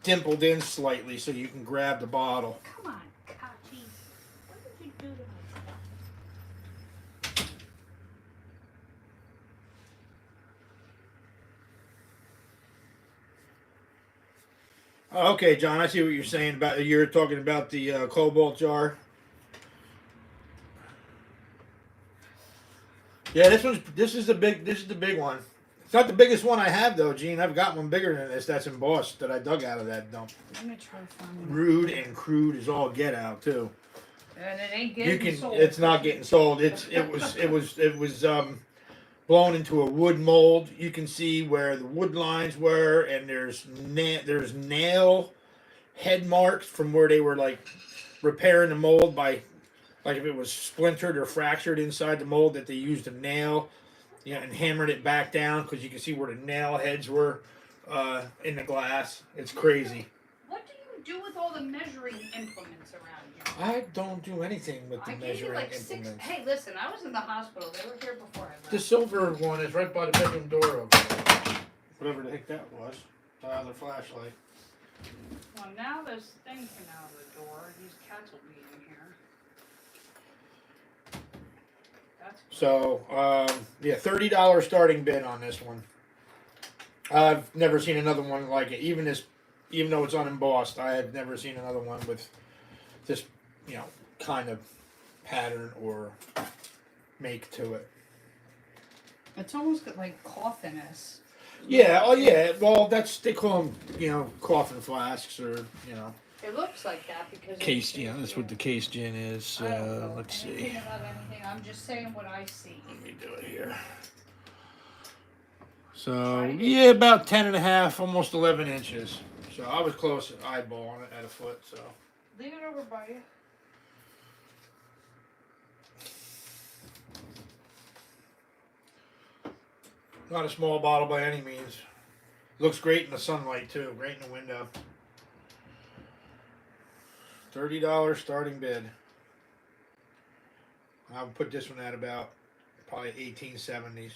dimpled in slightly, so you can grab the bottle. Come on, Kachi. What did you do to my stuff? Okay, John, I see what you're saying about. You're talking about the cobalt jar. Yeah, this is the big one. It's not the biggest one I have though, Gene. I've got one bigger than this that's embossed that I dug out of that dump. Let me try to find them. Rude and crude is all get out too. And it ain't You getting can. sold. It's not getting sold. It was blown into a wood mold. You can see where the wood lines were, and there's nail head marks from where they were like repairing the mold by, like if it was splintered or fractured inside the mold, that they used a nail, and hammered it back down, because you can see where the nail heads were in the glass. It's crazy. What do you do with all the measuring implements around here? I don't do anything with the I gave you measuring like 6. implements. Hey, listen, I was in the hospital. They were here before I left. The silver one is right by the bedroom door over there. Whatever the heck that was. The other flashlight. Well, now this thing came out of the door. These cats will be in here. That's good. So, yeah, $30 starting bid on this one. I've never seen another one like it. Even though it's unembossed, I have never seen another one with this, kind of pattern or make to it. It's almost got like coffiness. Yeah, oh yeah. Well, they call them, coffin flasks, or It looks like that because case. That's what the case gin is. I don't know Let's see. anything about anything. I'm just saying what I see. Let me do it here. So yeah, about 10.5, almost 11 inches. So I was close eyeballing it at a foot. So Leave it over by you. not a small bottle by any means. Looks great in the sunlight too. Great in the window. $30 starting bid. I would put this one at about probably 1870s.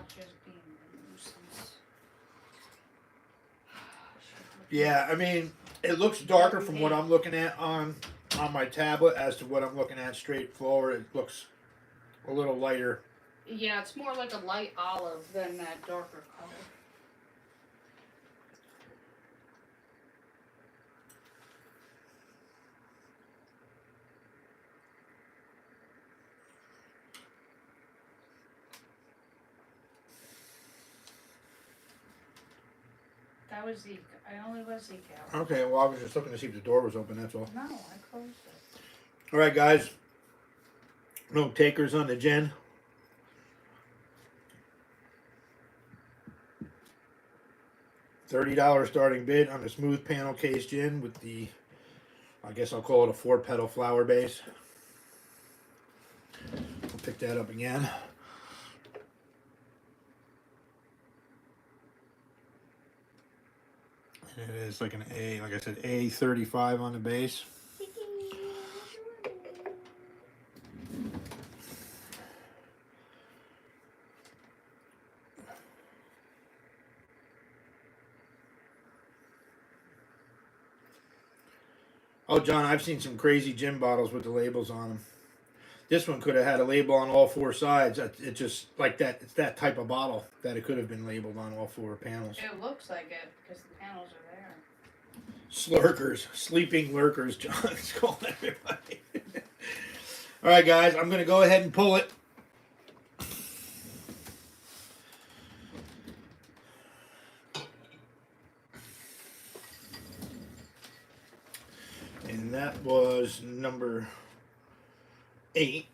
Just being a nuisance. Yeah, I mean, it looks darker from what I'm looking at on my tablet as to what I'm looking at straight forward. It looks a little lighter. Yeah, it's more like a light olive than that darker color. That was Zeke. I only let Zeke out. Okay, well, I was just looking to see if the door was open, that's all. No, I closed it. All right, guys. No takers on the gin. $30 starting bid on the smooth panel case gin with the, I guess I'll call it a 4-petal flower base. I'll pick that up again. And it is like an A, like I said, A35 on the base. Oh, John, I've seen some crazy gin bottles with the labels on them. This one could have had a label on all 4 sides. It just like that. It's that type of bottle that it could have been labeled on all 4 panels. It looks like it because the panels are there. Slurkers, sleeping lurkers. John's calling everybody. All right, guys, I'm gonna go ahead and pull it. And that was number 8.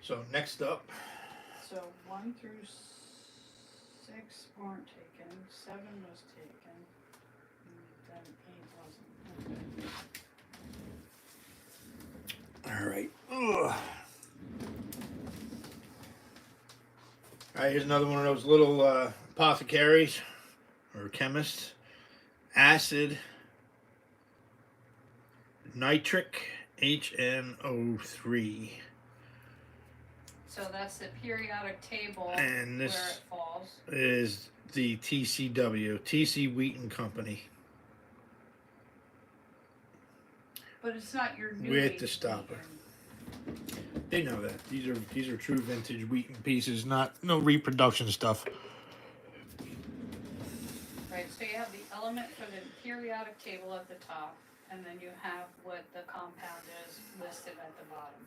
So next up, So 1 through 6 weren't taken. 7 was taken. And then 8 wasn't. Okay. all right. Ugh. All right, here's another one of those little apothecaries or chemists. Acid nitric HNO3. So that's the periodic table And where this it falls. is the TCW, TC Wheaton Company. But it's not your new With age the stopper. Wheaton. They know that. These are true vintage Wheaton pieces, not no reproduction stuff. Right, so you have the element for the periodic table at the top, and then you have what the compound is listed at the bottom.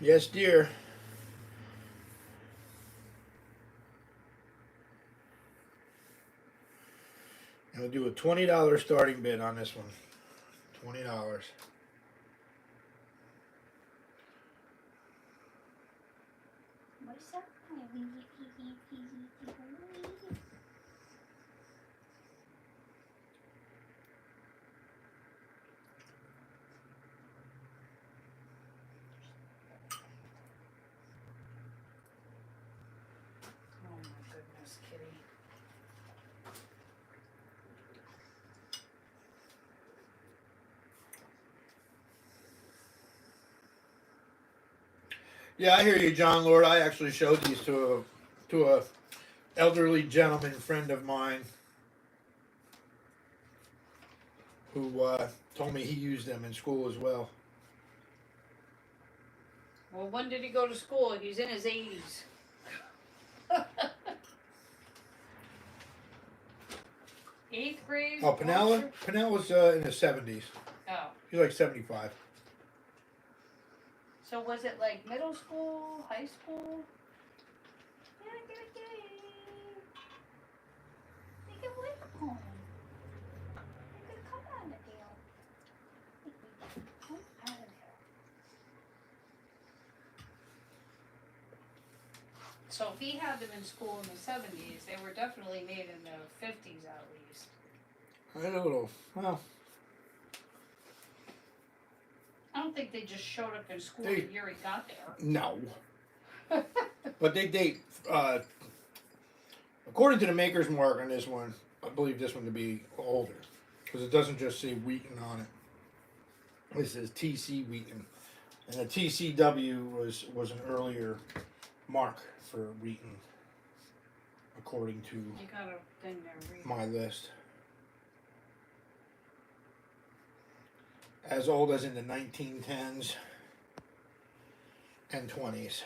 Yes, dear. And we'll do a $20 starting bid on this one. $20. What's up? Oh my goodness, Kitty. Yeah, I hear you, John Lord. I actually showed these to a elderly gentleman friend of mine who told me he used them in school as well. Well, when did he go to school? He's in his 80s. Eighth grade? Oh, Pinella? Pinella's in his 70s. Oh. He's like 75. So was it like middle school, high school? Make it wait upon him. Make it come out of there. Come out of there. So if he had them in school in the 70s, they were definitely made in the 50s at least. I don't know. Well, I don't think they just showed up in school They- the year he got there. no. But they date, according to the maker's mark on this one, I believe this one to be older. Because it doesn't just say Wheaton on it. It says TC Wheaton. And the TCW was an earlier mark for Wheaton, according to You got a thing there, read. my list. As old as in the 1910s and 20s.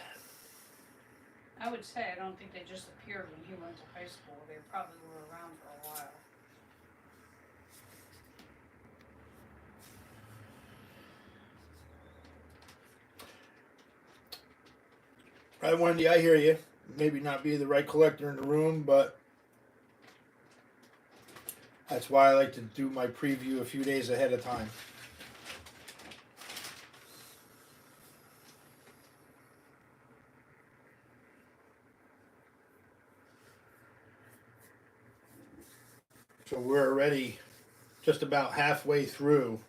I would say I don't think they just appeared when he went to high school. They probably were around for a while. Right, Wendy, I hear you. Maybe not be the right collector in the room, but that's why I like to do my preview a few days ahead of time. So we're already just about halfway through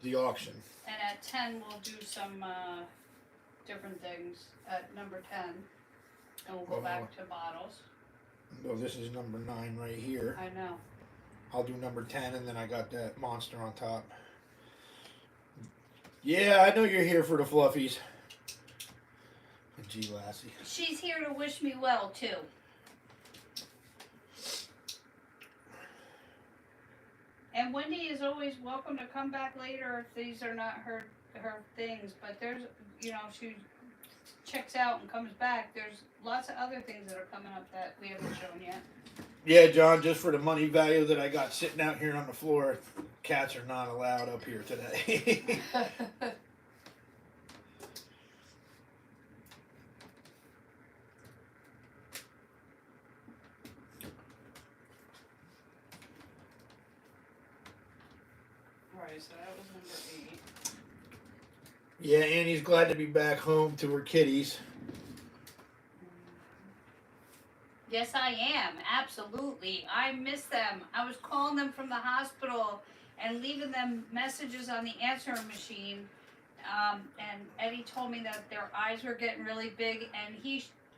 the auction. And at 10, we'll do some different things at number 10. And we'll go back to bottles. Well, this is number 9 right here. I know. I'll do number 10, and then I got that monster on top. Yeah, I know you're here for the fluffies. Gee, Lassie. She's here to wish me well, too. And Wendy is always welcome to come back later if these are not her things. But there's, you know, she checks out and comes back. There's lots of other things that are coming up that we haven't shown yet. Yeah, John, just for the money value that I got sitting out here on the floor, cats are not allowed up here today. Alright, so that was number 8. Yeah, Annie's glad to be back home to her kitties. Yes, I am. Absolutely. I miss them. I was calling them from the hospital and leaving them messages on the answering machine. And Eddie told me that their eyes were getting really big, and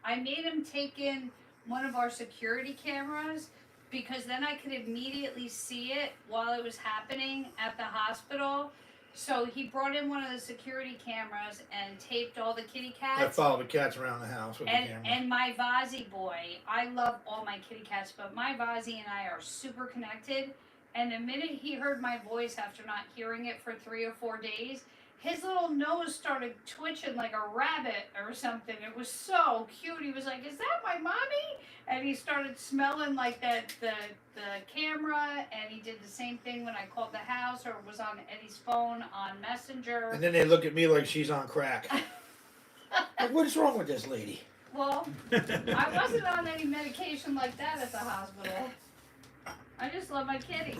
I made him take in one of our security cameras because then I could immediately see it while it was happening at the hospital. So he brought in one of the security cameras and taped all the kitty cats. I follow the cats around the house with the camera. And my Vazzy boy, I love all my kitty cats, but my Vazzy and I are super connected. And the minute he heard my voice after not hearing it for 3 or 4 days, his little nose started twitching like a rabbit or something. It was so cute. He was like, "Is that my mommy?" And he started smelling like the camera, and he did the same thing when I called the house or was on Eddie's phone on Messenger. And then they look at me like she's on crack. Like, what is wrong with this lady? Well, I wasn't on any medication like that at the hospital. I just love my kitty.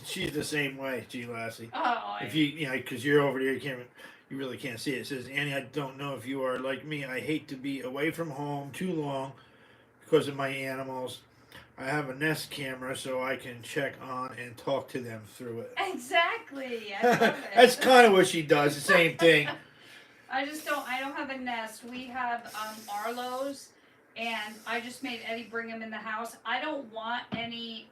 She's the same way, G Lassie. Oh, If you know, because you're over there, you really can't see it. It says, Annie, I don't know if you are like me. I hate to be away from home too long because of my animals. I have a Nest camera so I can check on and talk to them through it. exactly. I love it. That's kind of what she does. The same thing. I don't have a Nest. We have Arlo's, and I just made Eddie bring him in the house. I don't want any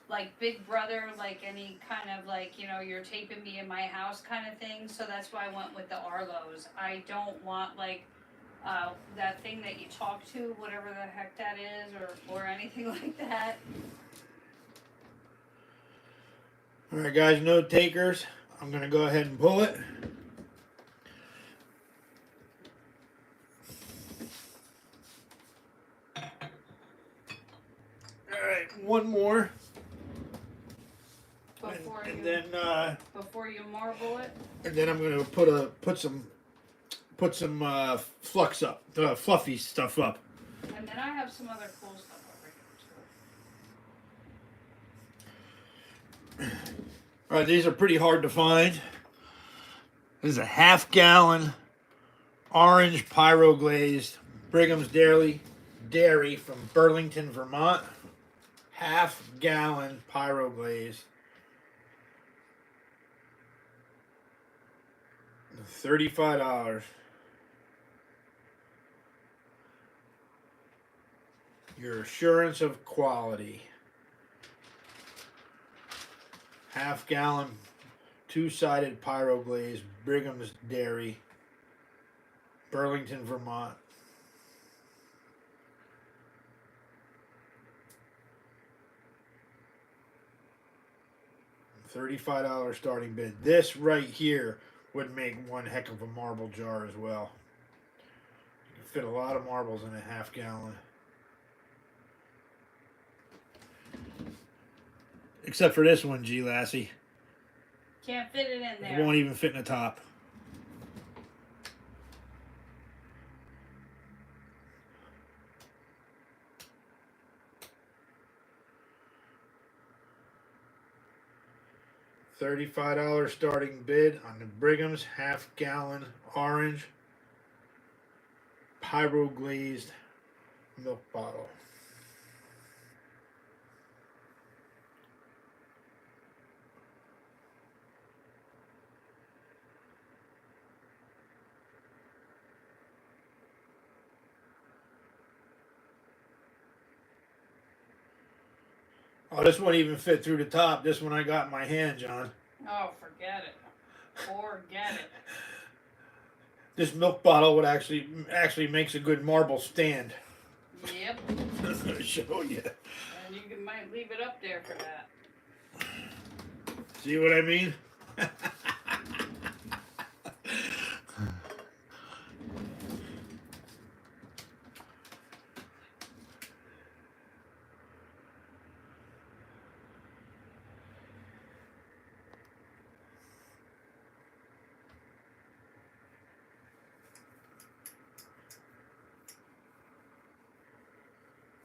like Big Brother, like any kind of like, you know, you're taping me in my house kind of thing. So that's why I went with the Arlo's. I don't want like that thing that you talk to, whatever the heck that is, or anything like that. All right, guys, note takers. I'm going to go ahead and pull it. All right, one more. Before you marble it. And then I'm gonna put some flux up, fluffy stuff up. And then I have some other cool stuff over here too. All right, these are pretty hard to find. This is a half-gallon orange pyro glazed Brigham's Dairy from Burlington, Vermont. Half-gallon pyro glazed. $35. Your assurance of quality. Half-gallon, two-sided pyro glaze, Brigham's Dairy, Burlington, Vermont. $35 starting bid. This right here would make one heck of a marble jar as well. You can fit a lot of marbles in a half-gallon. Except for this one, G Lassie. Can't fit it in It there. won't even fit in the top. $35 starting bid on the Brigham's half-gallon orange pyro glazed milk bottle. Oh, this won't even fit through the top. This one I got in my hand, John. Oh, forget it. Forget it. This milk bottle would actually makes a good marble stand. Yep. I'm gonna show you. And you might leave it up there for that. See what I mean?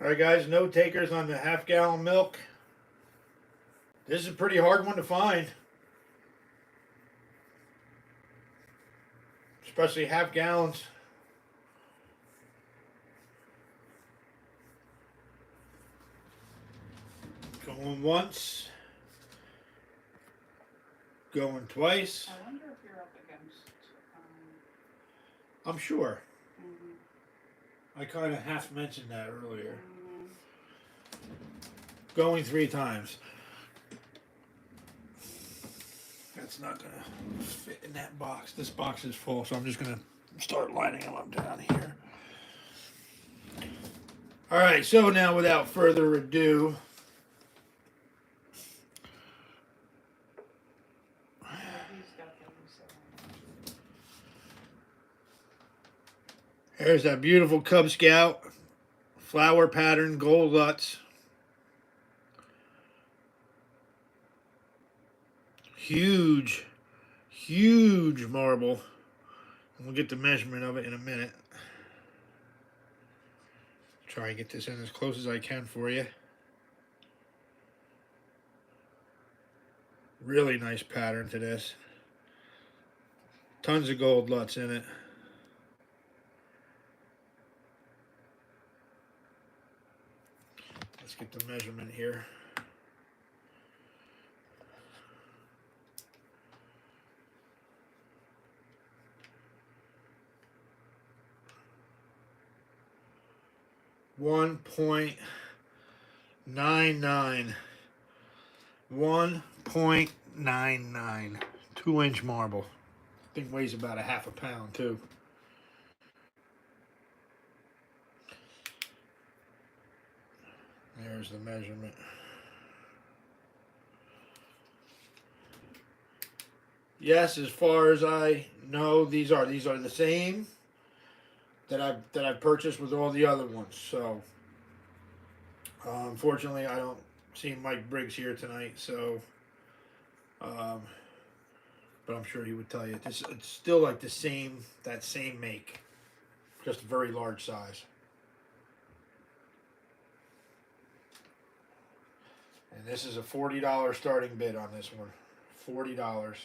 All right, guys, no takers on the half-gallon milk. This is a pretty hard one to find, especially half gallons. Going once, going twice. I wonder if you're up against. I'm sure. Mhm. I kind of half mentioned that earlier. Mhm. Going 3 times. That's not gonna fit in that box. This box is full, so I'm just gonna start lining them up down here. All right, so now without further ado, Yeah, he's got those, there's that beautiful Cub Scout flower pattern gold Lutz. Huge, huge marble. And we'll get the measurement of it in a minute. Try and get this in as close as I can for you. Really nice pattern to this. Tons of gold Lutz in it. Let's get the measurement here. .99. 1.99. 2-inch marble. Thing weighs about a half a pound too. There's the measurement. Yes, as far as I know, these are the same that I've purchased with all the other ones. So unfortunately, I don't see Mike Briggs here tonight. So, but I'm sure he would tell you it's still like that same make, just a very large size. And this is a $40 starting bid on this one. $40.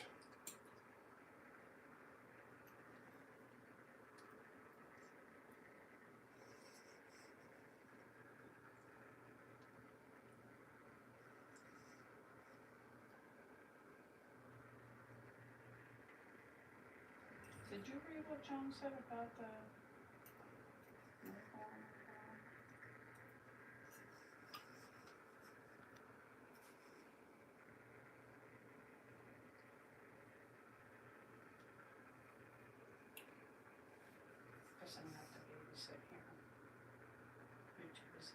Did you read what John said about the? Guess I'm gonna have to babysit here. You're too busy.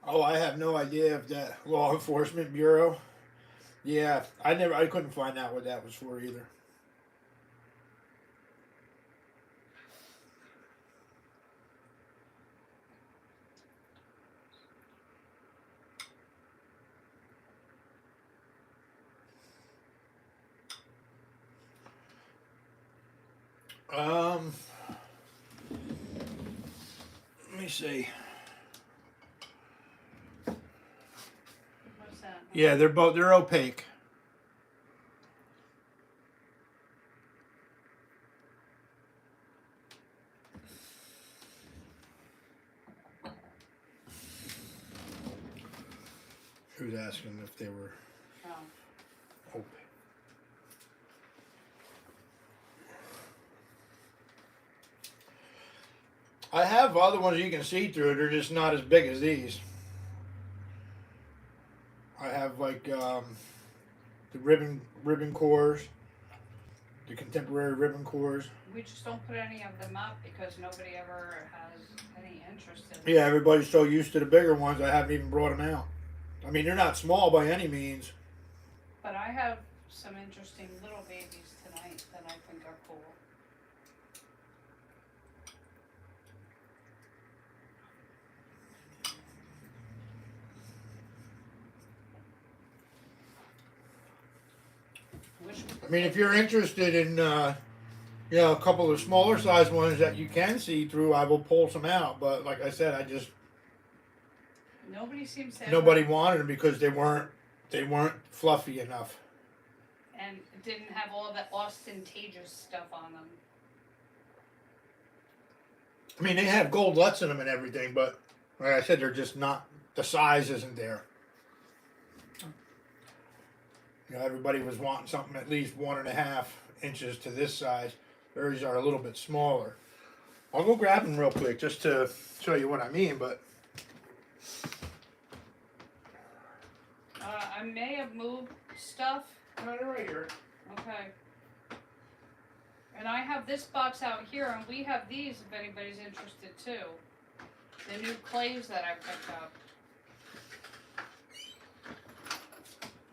Oh, I have no idea if that law enforcement bureau. Yeah, I couldn't find out what that was for either. Let me see. What's that? Yeah, they're opaque. Who's asking if they were Oh. opaque? I have other ones you can see through. They're just not as big as these. I have like the ribbon cores, the contemporary ribbon cores. We just don't put any of them up because nobody ever has any interest in them. Yeah, everybody's so used to the bigger ones. I haven't even brought them out. I mean, they're not small by any means. But I have some interesting little babies tonight that I think are cool. Wish I mean, if you're interested in, a couple of smaller size ones that you can see through, I will pull some out. But like I said, nobody seems to ever, nobody wanted them because they weren't fluffy enough. and didn't have all that ostentatious stuff on them. I mean, they have gold LUTs in them and everything, but like I said, they're just not, the size isn't there. Everybody was wanting something at least 1.5 inches to this size. Theirs are a little bit smaller. I'll go grab them real quick just to show you what I mean, but I may have moved stuff. no, they're right here. Okay. And I have this box out here, and we have these if anybody's interested too. The new clays that I picked up.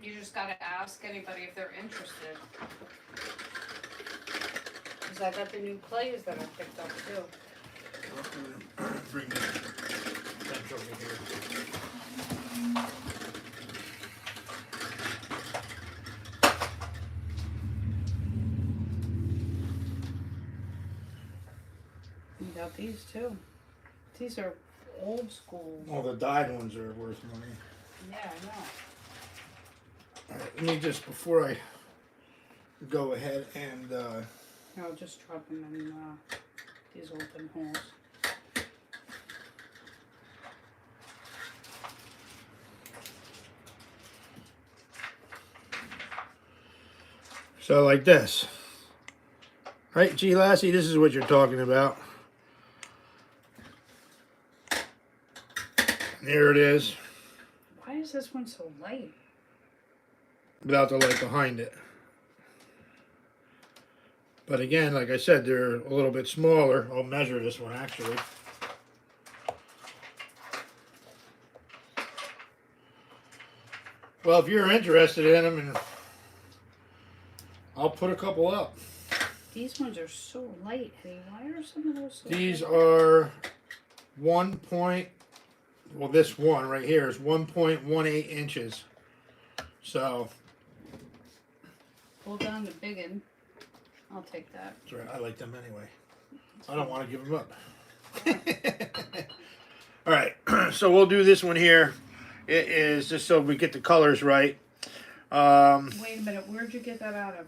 You just gotta ask anybody if they're interested. Cause I got the new clays that I picked up too. Bring this bench over here. You got these too. These are old school. All the dyed ones are worth money. Yeah, I know. All right, let me just, before I go ahead and I'll just drop them in these open holes. so like this. Right, G Lassie, this is what you're talking about. There it is, Why is this one so light? without the light behind it. But again, like I said, they're a little bit smaller. I'll measure this one actually. Well, if you're interested in them, and I'll put a couple up. These ones are so light, Eddie. Why are some of those so These light? are well, this one right here is 1.18 inches. So, Hold on the big one. I'll take that. that's right, I like them anyway. I don't want to give them up. All right, so we'll do this one here. It is just so we get the colors right. Wait a minute. Where'd you get that out of?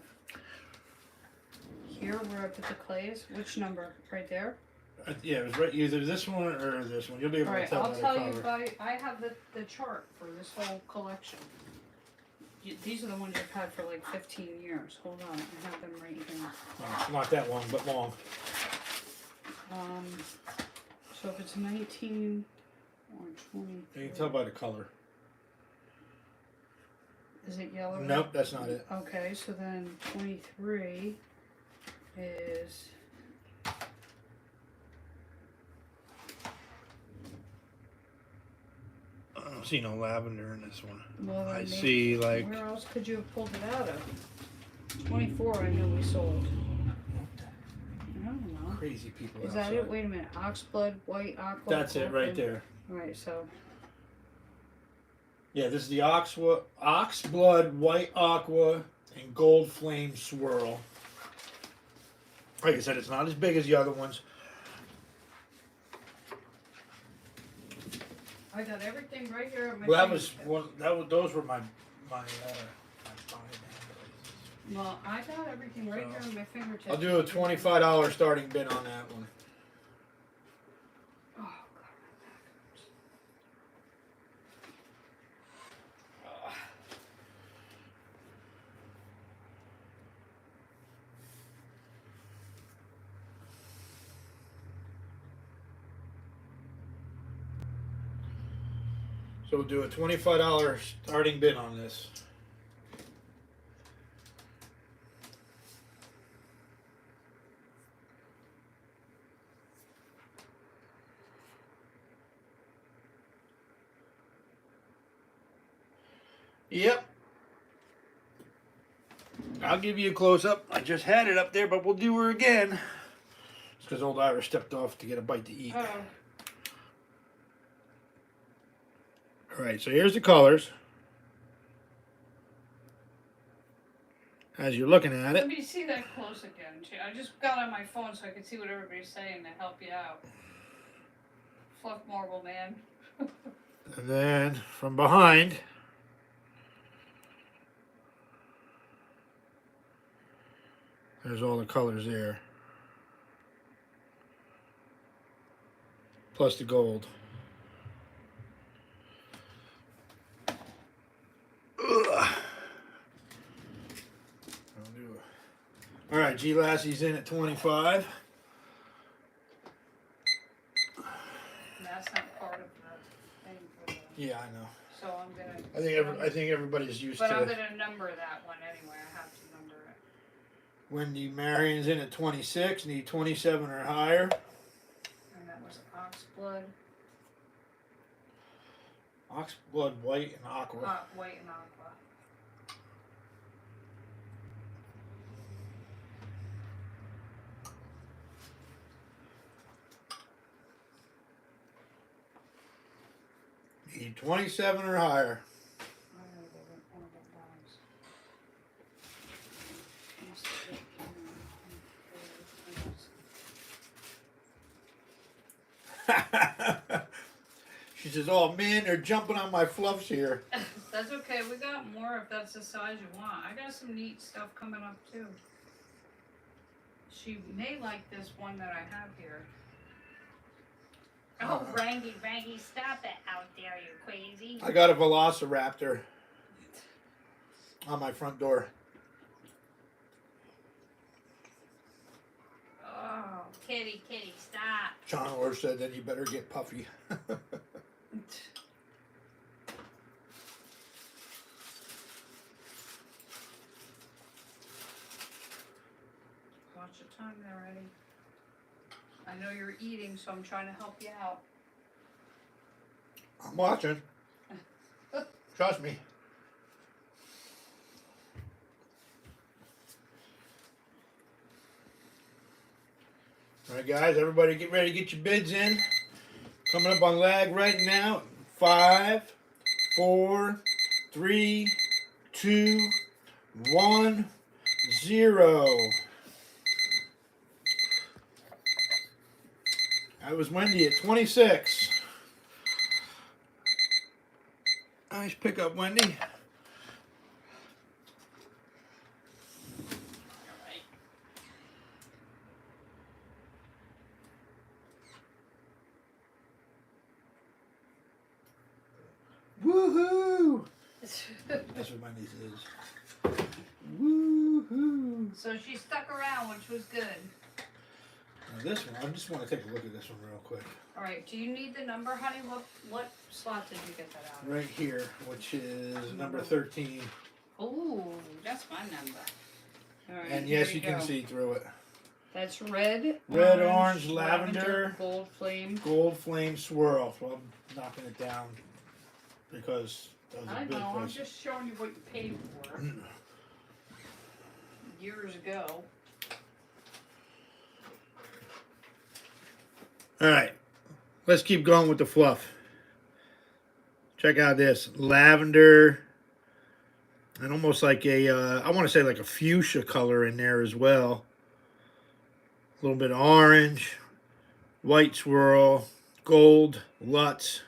Here, where I put the clays? Which number? Right there? Yeah, it was right, either this one or this one. You'll be able to Alright, tell I'll by the tell color. you I have the chart for this whole collection. These are the ones I've had for like 15 years. Hold on, I have them right here. Well, not that long, but long. So if it's 19 or 20. You can tell by the color. Is it yellow? Nope, that's not it. Okay, so then 23 is. I don't see no lavender in this one. Well, I then see like where else could you have pulled it out of? 24 I knew we sold. I don't know. crazy people Is outside. that it? Wait a minute. Oxblood, white aqua. That's it right orphan. there. Alright, so Yeah, this is the Oxblood, White Aqua, and Gold Flame Swirl. Like I said, it's not as big as the other ones. I got everything right here at my Well, that was fingertips. one. Those were my my Well, I got everything right here at my fingertips. I'll do a $25 starting bid on that one. Oh, God. So we'll do a $25 starting bid on this. Yep. I'll give you a close up. I just had it up there, but we'll do her again. It's because old Ira stepped off to get a bite to eat. Oh, All right, so here's the colors. As you're looking at let it. me see that close again. I just got on my phone so I could see what everybody's saying to help you out. Fluff marble man. And then from behind. There's all the colors there. Plus the gold. Ugh. All right, G Lassie's in at 25. That's not part of the thing for the. Yeah, I know. So I'm gonna. I think everybody's used But I'm to. gonna number that one anyway. I have to number it. Wendy Marion's in at 26. Need 27 or higher. And that was oxblood, Oxblood white and aqua. white and aqua. Need 27 or higher. I'm gonna go with one of the bombs. She says, "Oh man, they're jumping on my fluffs here." That's okay. We got more if that's the size you want. I got some neat stuff coming up too. She may like this one that I have here. Oh, Rangy, Rangy, stop it out there, you crazy. I got a Velociraptor on my front door. Oh. Kitty, kitty, stop. John Orr said, "Then you better get Puffy." Watch your time there, Eddie. I know you're eating, so I'm trying to help you out. I'm watching. Trust me. All right, guys, everybody get ready to get your bids in. Coming up on lag right now. 5, 4, 3, 2, 1, 0. That was Wendy at 26. Nice pickup, Wendy. Woohoo! That's what Wendy says. Woohoo! So she stuck around, which was good. Now this one, I just want to take a look at this one real quick. All right, do you need the number, honey? What slot did you get that out of? Right here, which is number 13. Ooh, that's my number. All right, And here yes, we you can go. see through it. That's red, Red, orange, lavender. gold flame. Gold flame swirl. So I'm knocking it down because that was I a big know, I'm price. just showing you what you paid for years ago. All right, let's keep going with the fluff. Check out this lavender and almost like a, I want to say like a fuchsia color in there as well. A little bit of orange, white swirl, gold, Lutz.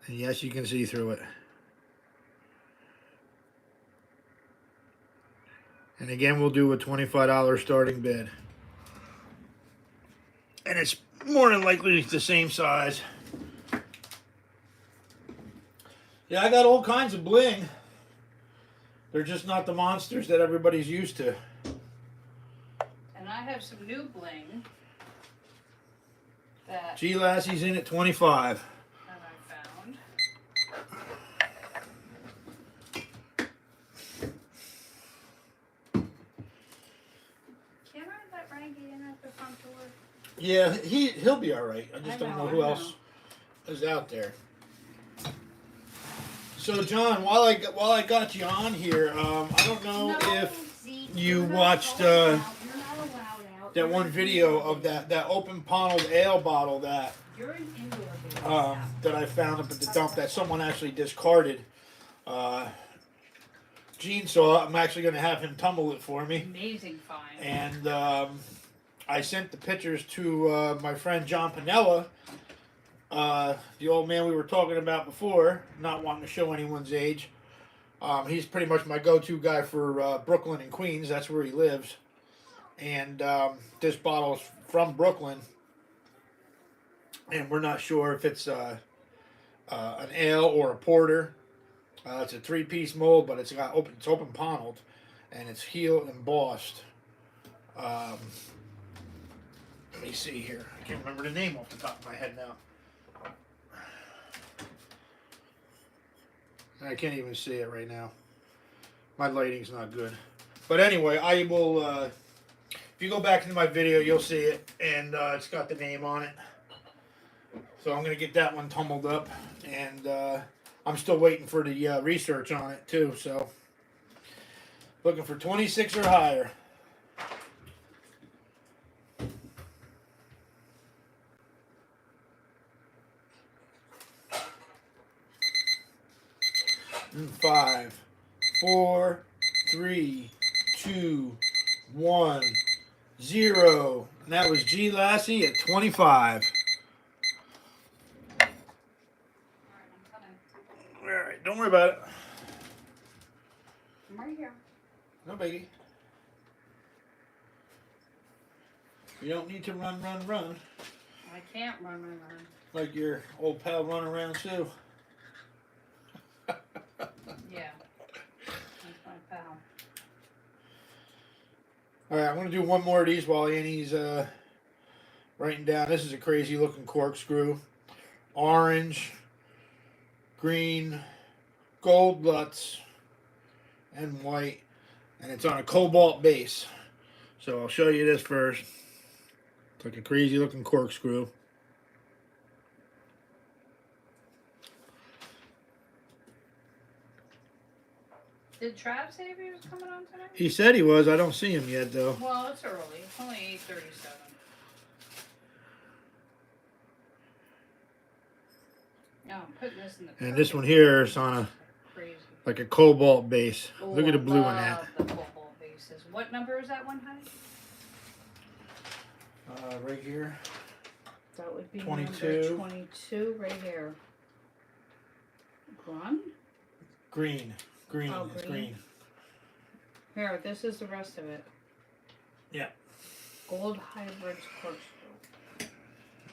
And yes, you can see through it. And again, we'll do a $25 starting bid. And it's more than likely the same size. Yeah, I got all kinds of bling. They're just not the monsters that everybody's used to. And I have some new bling that G Lassie's in at 25. I found. Can I let Ryan get in at the front door? Yeah, he'll be all right. I just don't know who I else is out there. So John, while I got you on here, I don't know if Zeke, you you're not watched, allowed out. You're not allowed out. that You're one an video indoor of baby. that open bottled ale bottle that You're an indoor baby. that I found up at the dump that someone actually discarded. Gene saw it. I'm actually going to have him tumble it for me. Amazing find. And I sent the pictures to my friend John Pinella, the old man we were talking about before, not wanting to show anyone's age. He's pretty much my go-to guy for Brooklyn and Queens. That's where he lives. And this bottle's from Brooklyn. And we're not sure if it's an ale or a porter. It's a 3-piece mold, but it's open paneled, and it's heel embossed. Let me see here. I can't remember the name off the top of my head now. I can't even see it right now. My lighting's not good. But anyway, I will. If you go back into my video, you'll see it, and it's got the name on it. So I'm gonna get that one tumbled up, and I'm still waiting for the research on it too. So looking for 26 or higher. In 5, 4, 3, 2, 1, 0. And that was G Lassie at 25. Alright, I'm coming. Alright, don't worry about it. I'm right here. No biggie. You don't need to run I can't run. like your old pal running around Sue. Yeah. That's my pal. Alright, I'm going to do one more of these while Annie's writing down. This is a crazy looking corkscrew. Orange, green, gold Lutz, and white. And it's on a cobalt base. So I'll show you this first. It's like a crazy looking corkscrew. Did Trav say he was coming on tonight? He said he was. I don't see him yet though. Well, it's early. It's only 8:37. No, I'm putting this in the. And this one here is on a Crazy. like a cobalt base. Oh, Look at the I blue in love that. the cobalt bases. What number is that one, honey? Right here. That would be 22. number 22 right here. Grun? Green. Green. Oh, It's green. green. Here, this is the rest of it. Yeah. Gold hybrids corkscrew.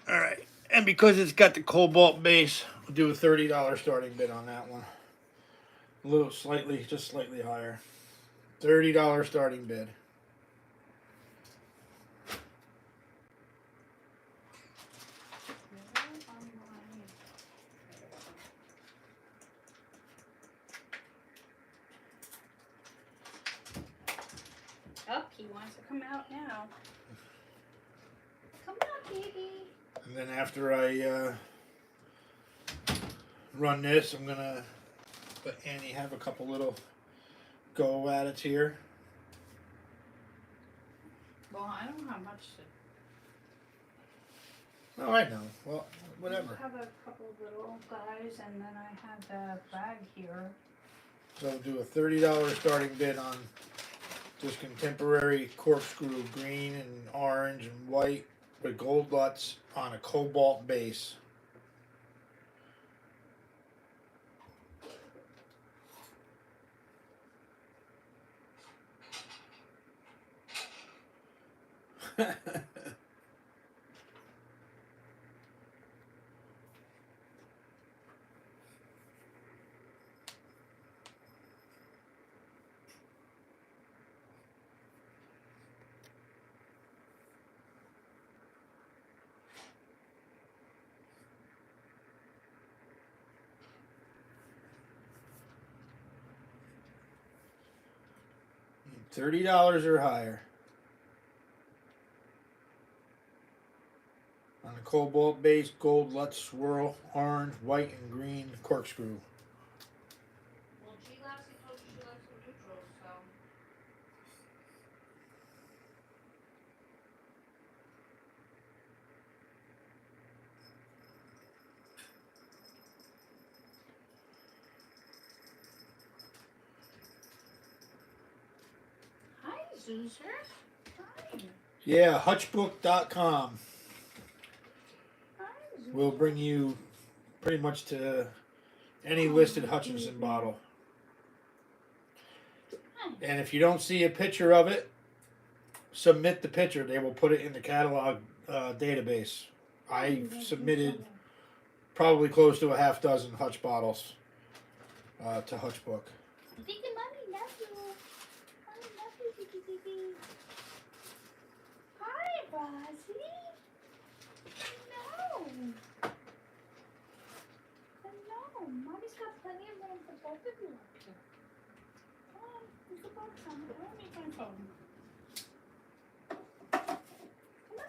Alright. And because it's got the cobalt base, we'll do a $30 starting bid on that one. A little just slightly higher. $30 starting bid. Oh, he wants to come out now. Come on, baby. And then after I run this, I'm going to let Annie have a couple little go at it here. Well, I don't have much to. Oh, I know. Well, whatever. I have a couple little guys, and then I have the bag here. So we'll do a $30 starting bid on Just contemporary corkscrew green and orange and white with gold LUTs on a cobalt base. $30 or higher. On a cobalt base, gold LUT swirl, orange, white, and green corkscrew. Well, G Lassie told you she likes the neutrals, so. Hi, Zoozer. Hi. Yeah, hutchbook.com Hi, Zoozer. will bring you pretty much to any listed Hutchinson bottle. And if you don't see a picture of it, submit the picture. They will put it in the catalog database. I submitted probably close to a half dozen Hutch bottles to Hutchbook. I think the mommy loves you. Mommy loves you, baby. Hi, Rosie. Hello. Hello. Mommy's got plenty of room for both of you up here. Come on, you can both come. Let me my phone. Come on,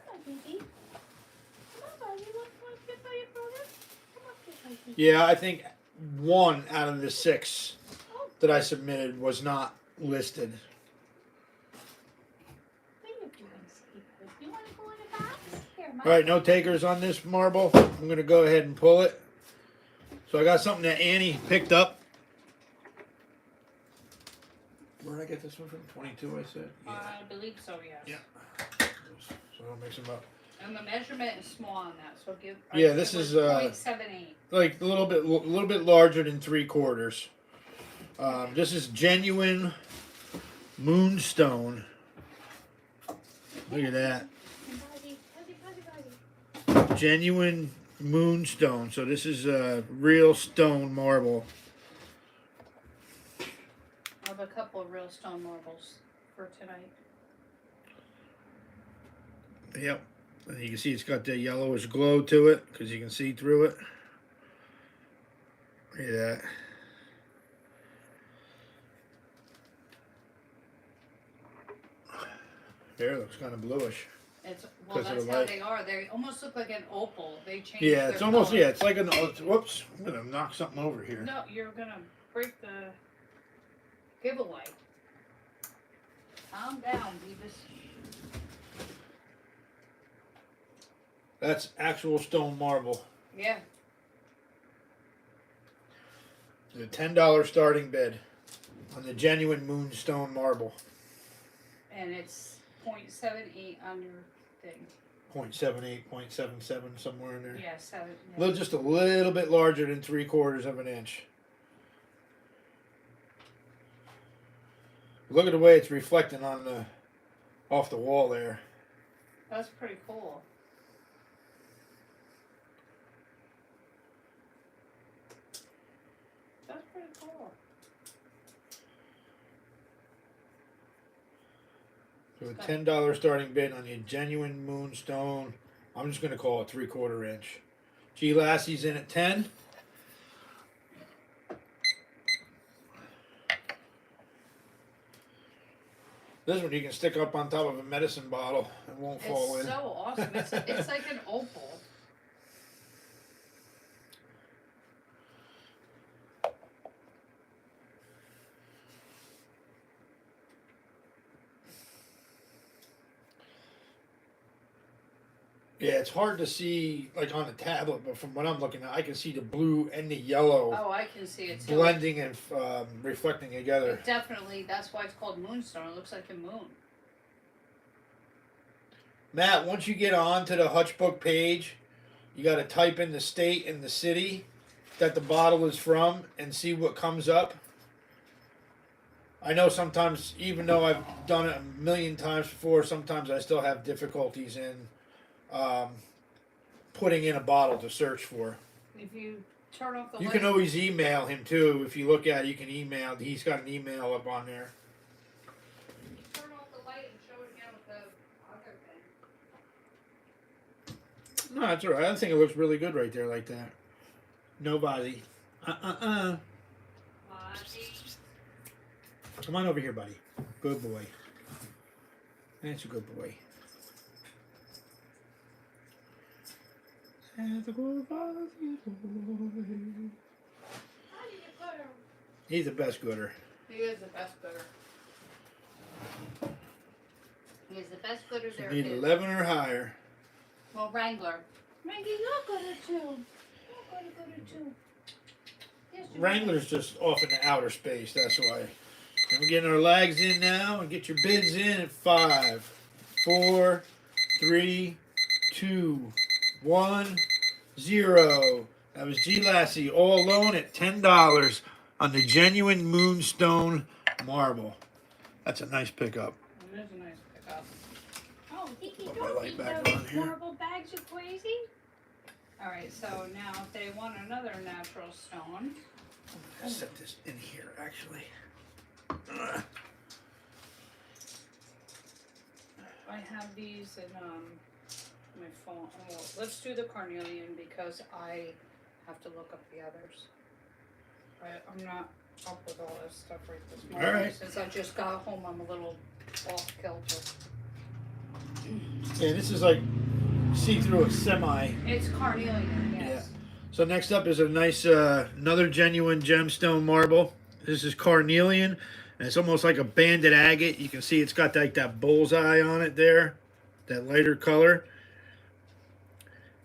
my baby. Come on, Rosie. Want to sit by your brother? Come on, sit by your Yeah, I think one out of the 6 that I submitted was not listed. What are you doing, Sleepers? You want to go in the box? Here, All right, no takers on this marble. I'm going to go ahead and pull it. So I got something that Annie picked up. Where did I get this one from? 22, I said? I believe so, yes. Yeah. So I'll mix them up. And the measurement is small on that, so give. Yeah, this is, 0.78. Like a little bit larger than 3/4. This is genuine moonstone. Look at that. Genuine moonstone. So this is real stone marble. I have a couple of real stone marbles for tonight. Yep. And you can see it's got that yellowish glow to it because you can see through it. Look at that. There, it looks kind of bluish. It's well, 'Cause of that's the how light. they are. They almost look like an opal. They change. Yeah, it's their almost, color. yeah, it's like an, whoops, I'm going to knock something over here. No, you're gonna break the giveaway. Calm down, Beavis. That's actual stone marble. Yeah. The $10 starting bid on the genuine moonstone marble. And it's 0.78 on your thing. 0.78, 0.77, somewhere in there. Yeah, 7. Just a little bit larger than 3/4 of an inch. Look at the way it's reflecting on the off the wall there. That's pretty cool. That's pretty cool. So a $10 starting bid on your genuine moonstone. I'm just gonna call it 3/4 inch. G Lassie's in at 10. This one you can stick up on top of a medicine bottle. It won't fall It's in. so awesome. It's like an opal. Yeah, it's hard to see like on the tablet, but from what I'm looking at, I can see the blue and the yellow Oh, I can see it too. blending and reflecting together. It definitely, that's why it's called moonstone. It looks like a moon. Matt, once you get onto the Hutchbook page, you got to type in the state and the city that the bottle is from and see what comes up. I know sometimes, even though I've done it a million times before, sometimes I still have difficulties in putting in a bottle to search for. If you turn off the You light. can always email him too. If you look at it, you can email. He's got an email up on there. Turn off the light and show it again with the other thing. No, that's all right. I think it looks really good right there, like that. Nobody. Monty. Come on over here, buddy. Good boy. That's a good boy. That's a good boy. How do you put her? He's the best gooder. He is the best gooder. He is the best gooder there You need is. 11 or higher. Well, Wrangler. Maggie, you're good at two. You're good at two. Yes, you Wrangler's just off in the outer space. That's why. And we're getting our lags in now. And get your bids in at 5, 4, 3, 2, 1, 0. That was G. Lassie all alone at $10 on the genuine Moonstone marble. That's a nice pickup. It is a nice pickup. Oh, Dicky, Put my don't light eat back those on here. marble bags, you crazy? Alright, so now if they want another natural stone, I'll set this in here, actually. I have these in my phone. Well, let's do the carnelian because I have to look up the others. I'm not up with all this stuff right this morning. Alright. Since I just got home, I'm a little off kilter. Yeah, this is like see-through a semi. It's carnelian, yes. So next up is a nice, another genuine gemstone marble. This is carnelian, and it's almost like a banded agate. You can see it's got like that bullseye on it there, that lighter color.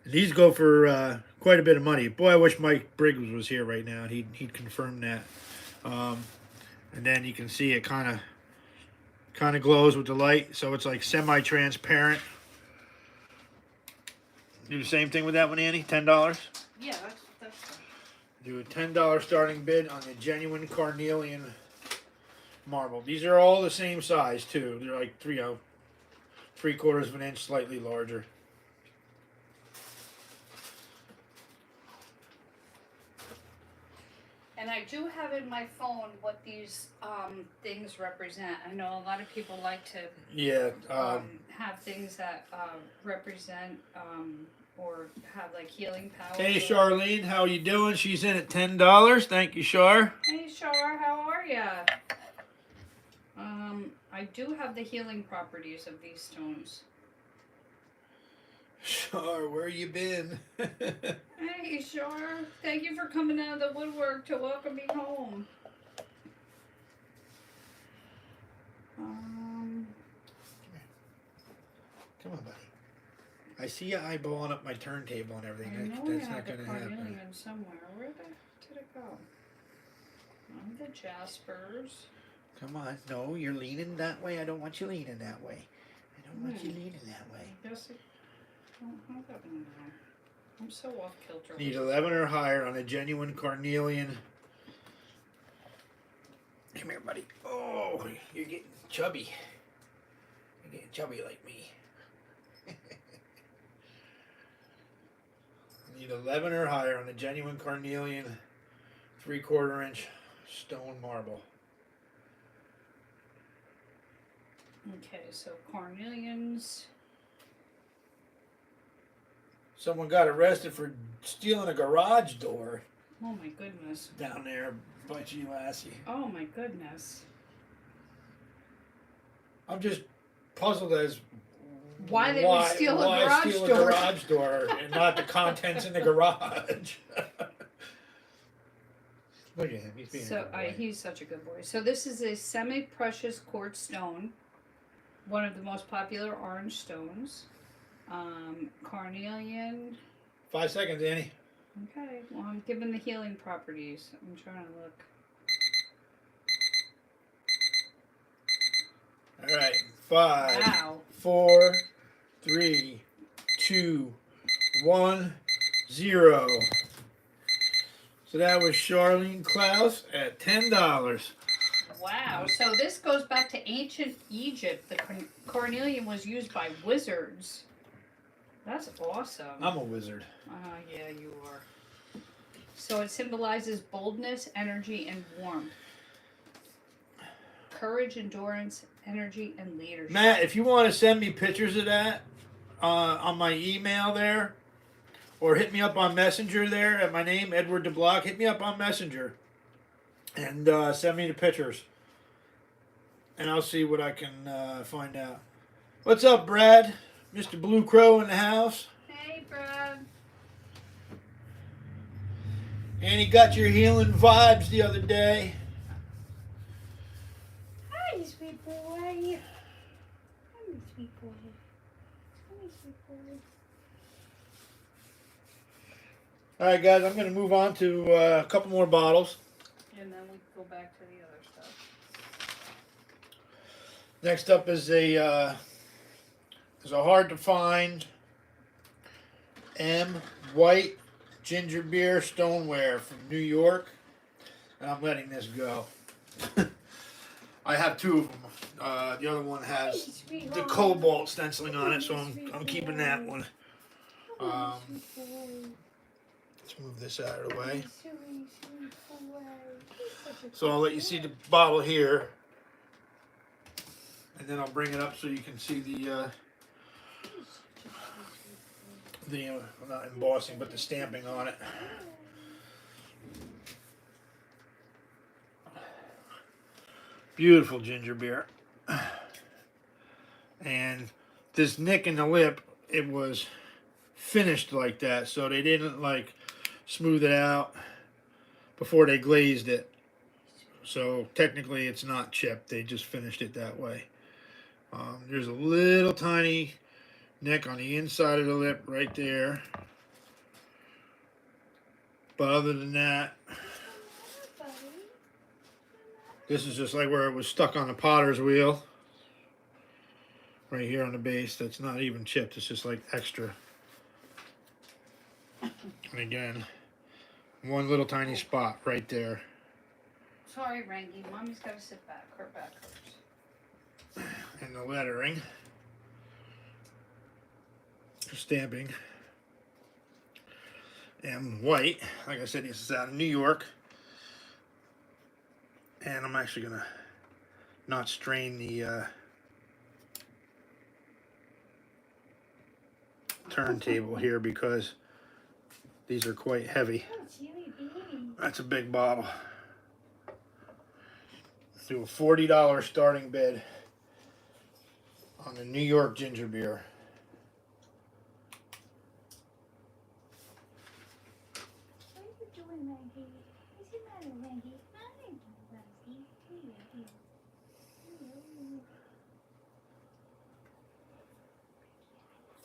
And these go for quite a bit of money. Boy, I wish Mike Briggs was here right now. He'd confirm that. And then you can see it kind of glows with the light, so it's like semi-transparent. Do the same thing with that one, Annie. $10. Yeah, that's Do a $10 starting bid on the genuine carnelian marble. These are all the same size too. They're like 3/4 of an inch, slightly larger. And I do have in my phone what these things represent. I know a lot of people like to Yeah. have things that represent or have like healing powers. Hey, or- Charlene, how you doing? She's in at $10. Thank you, Char. Hey, Shar, how are ya? I do have the healing properties of these stones. Char, where you been? Hey, Shar, thank you for coming out of the woodwork to welcome me home. Come on, buddy. I see you eyeballing up my turntable and I everything. know That's I not have the going to happen. carnelian somewhere. Where did it go? The jaspers. Come on. No, you're leaning that way. I don't want you leaning that way. I don't want you leaning that way. I guess it don't have that one now. I'm so off kilter. Need 11 or higher on a genuine carnelian. Come here, buddy. Oh, you're getting chubby. You're getting chubby like me. Need 11 or higher on a genuine carnelian 3/4 inch stone marble. Okay, so carnelians. Someone got arrested for stealing a garage door Oh my goodness. down there by G. Lassie. Oh my goodness. I'm just puzzled as Why they would steal a why garage steal door. a garage door and not the contents in the garage. Look at him, he's being a So good boy. he's such a good boy. So this is a semi-precious quartz stone, one of the most popular orange stones. Carnelian. 5 seconds, Annie. Okay, well, I'm given the healing properties. I'm trying to look. All right. 5, Wow. 4, 3, 2, 1, 0. So that was Charlene Klaus at $10. Wow. So this goes back to ancient Egypt. The carnelian was used by wizards. That's awesome. I'm a wizard. Yeah, you are. So it symbolizes boldness, energy, and warmth. Courage, endurance, energy, and leadership. Matt, if you want to send me pictures of that on my email there, or hit me up on Messenger there at my name, Edward DeBlock, hit me up on Messenger and send me the pictures. And I'll see what I can find out. What's up, Brad? Mr. Blue Crow in the house. Hey, Brad. And he got your healing vibes the other day. Hi, sweet boy. Hi, sweet boy. Hi, sweet boy. All right, guys, I'm going to move on to a couple more bottles. And then we go back to the other stuff. Next up is a hard to find M White Ginger Beer Stoneware from New York, and I'm letting this go. I have two of them. The other one has the cobalt stenciling on it, so I'm keeping that one. Let's move this out of the way. So I'll let you see the bottle here, and then I'll bring it up so you can see the not embossing, but the stamping on it. Beautiful ginger beer. And this nick in the lip, it was finished like that, so they didn't like smooth it out before they glazed it. So technically it's not chipped, they just finished it that way. There's a little tiny nick on the inside of the lip right there. But other than that, this is just like where it was stuck on the potter's wheel. Right here on the base, that's not even chipped, it's just like extra. And again, one little tiny spot right there. Sorry, Rangy. Mommy's got to sit back. Her back hurts. And the lettering. Stamping. And white. Like I said, this is out of New York. And I'm actually going to not strain the turntable here because these are quite heavy. That's a big bottle. Do a $40 starting bid on the New York ginger beer. What are you doing, Maggie? What's the matter, Maggie? Nothing, Maggie. Here.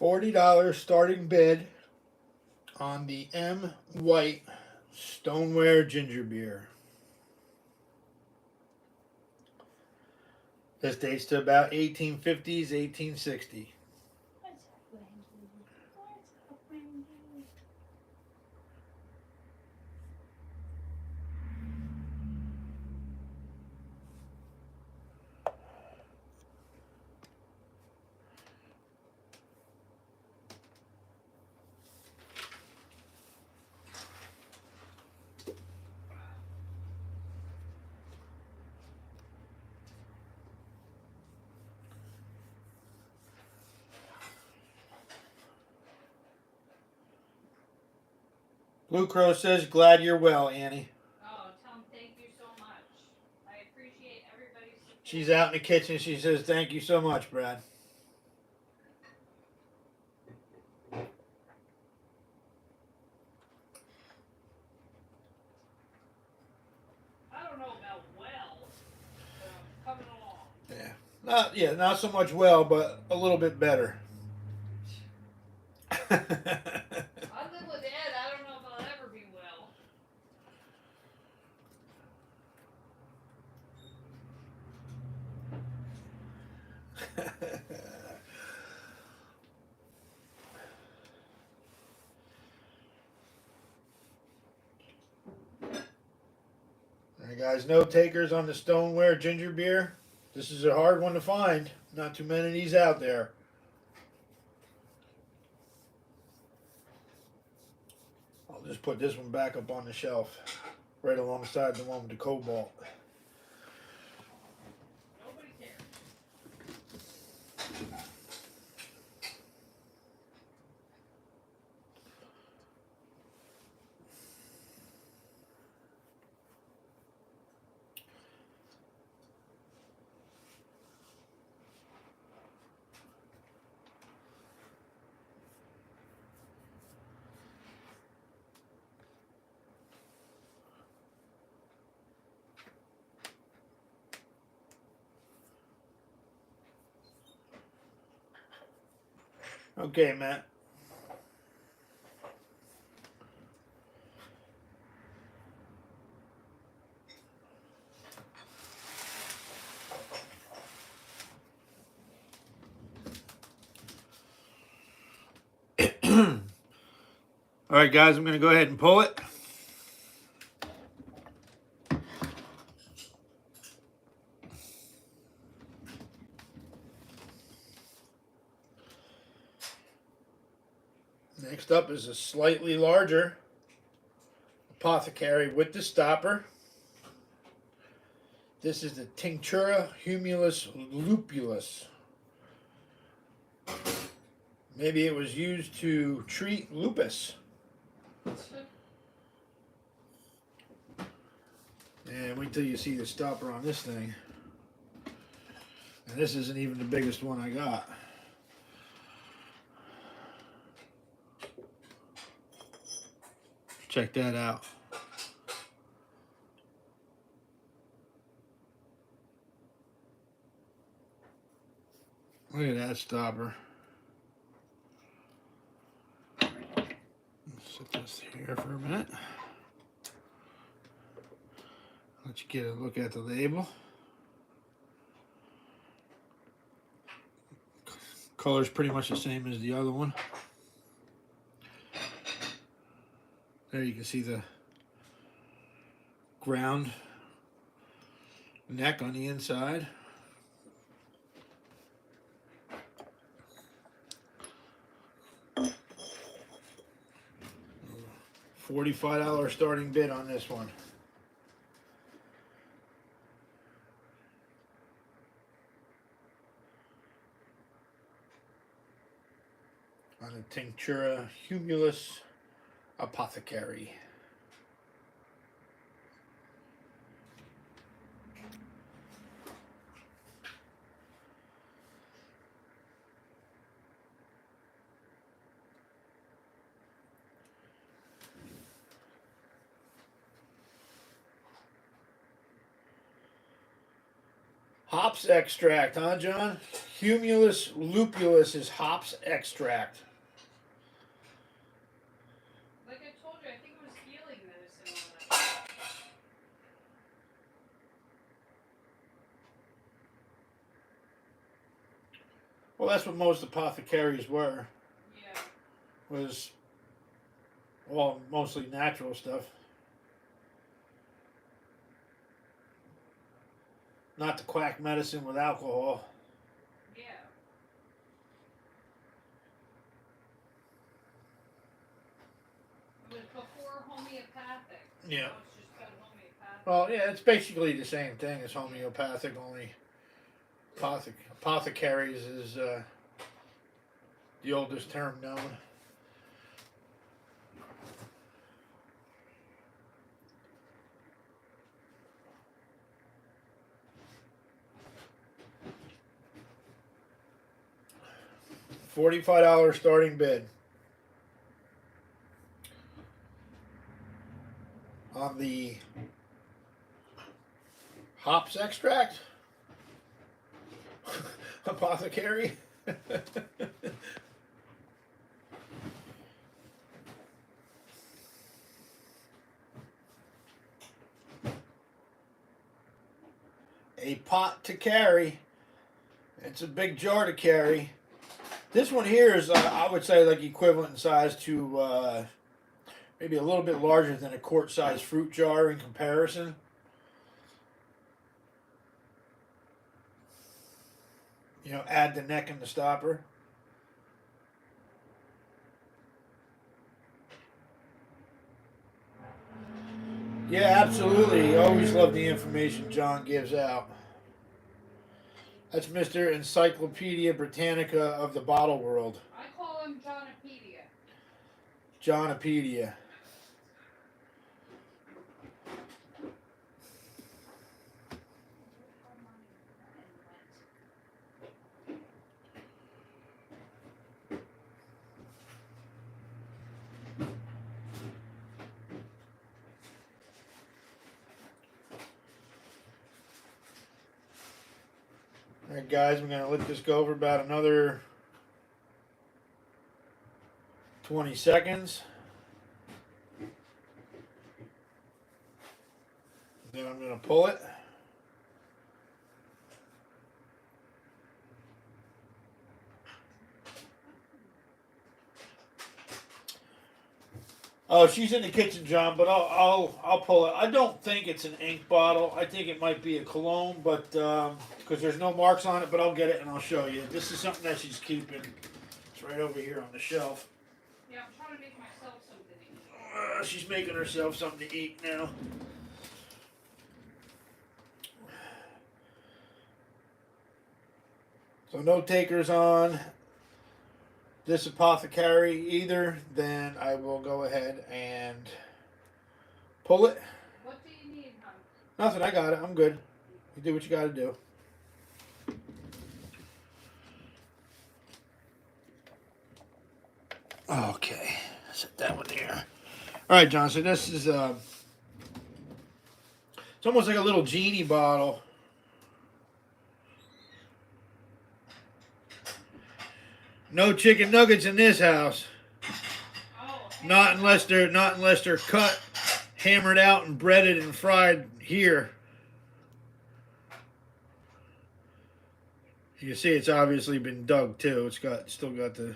$40 starting bid on the M White Stoneware ginger beer. This dates to about 1850s, 1860. What's up, Maggie? What's up, Maggie? Blue Crow says, glad you're well, Annie. Oh, tell him thank you so much. I appreciate everybody's support. She's out in the kitchen. She says, thank you so much, Brad. I don't know about well, but I'm coming along. Not so much well, but a little bit better. I live with Ed. I don't know if I'll ever be well. Alright guys, no takers on the stoneware ginger beer. This is a hard one to find. Not too many of these out there. I'll just put this one back up on the shelf. Right alongside the one with the cobalt. Nobody cares. Okay, Matt. All right, guys, I'm going to go ahead and pull it. Next up is a slightly larger Apothecary with the stopper. This is the Tinctura Humulus Lupulus. Maybe it was used to treat lupus. And wait till you see the stopper on this thing. And this isn't even the biggest one I got. Check that out. Look at that stopper. Set this here for a minute. Let you get a look at the label. Color's pretty much the same as the other one. There you can see the ground neck on the inside. $45 starting bid on this one. On the Tinctura Humulus Apothecary. Hops extract, huh, John? Humulus lupulus is hops extract. Like I told you, I think it was healing medicine on that. Well, that's what most apothecaries were. Yeah. Was, well, mostly natural stuff. Not the quack medicine with alcohol. Yeah. It was before homeopathic. Yeah. Now it's just got homeopathic. Well, yeah, it's basically the same thing as homeopathic, only apothecaries is the oldest term known. $45 starting bid on the hops extract. Apothecary. pot to carry. It's a big jar to carry. This one here is, I would say, like equivalent in size to maybe a little bit larger than a quart-sized fruit jar in comparison. You know, add the neck and the stopper. Yeah, absolutely. Always love the information John gives out. That's Mr. Encyclopedia Britannica of the bottle world. I call him Johnopedia. Johnopedia. Alright guys, we're going to let this go for about another 20 seconds. Then I'm going to pull it. Oh, she's in the kitchen, John, but I'll pull it. I don't think it's an ink bottle. I think it might be a cologne, but because there's no marks on it. But I'll get it and I'll show you. This is something that she's keeping. It's right over here on the shelf. Yeah, I'm trying to make myself something to eat. She's making herself something to eat now. So no takers on this apothecary either. Then I will go ahead and pull it. What do you need, hon? Nothing, I got it. I'm good. You do what you got to do. Okay, set that one there. All right, John. So this is it's almost like a little genie bottle. No chicken nuggets in this house. Oh, Not unless they're cut, hammered out, and breaded and fried here. You can see it's obviously been dug too. It's still got the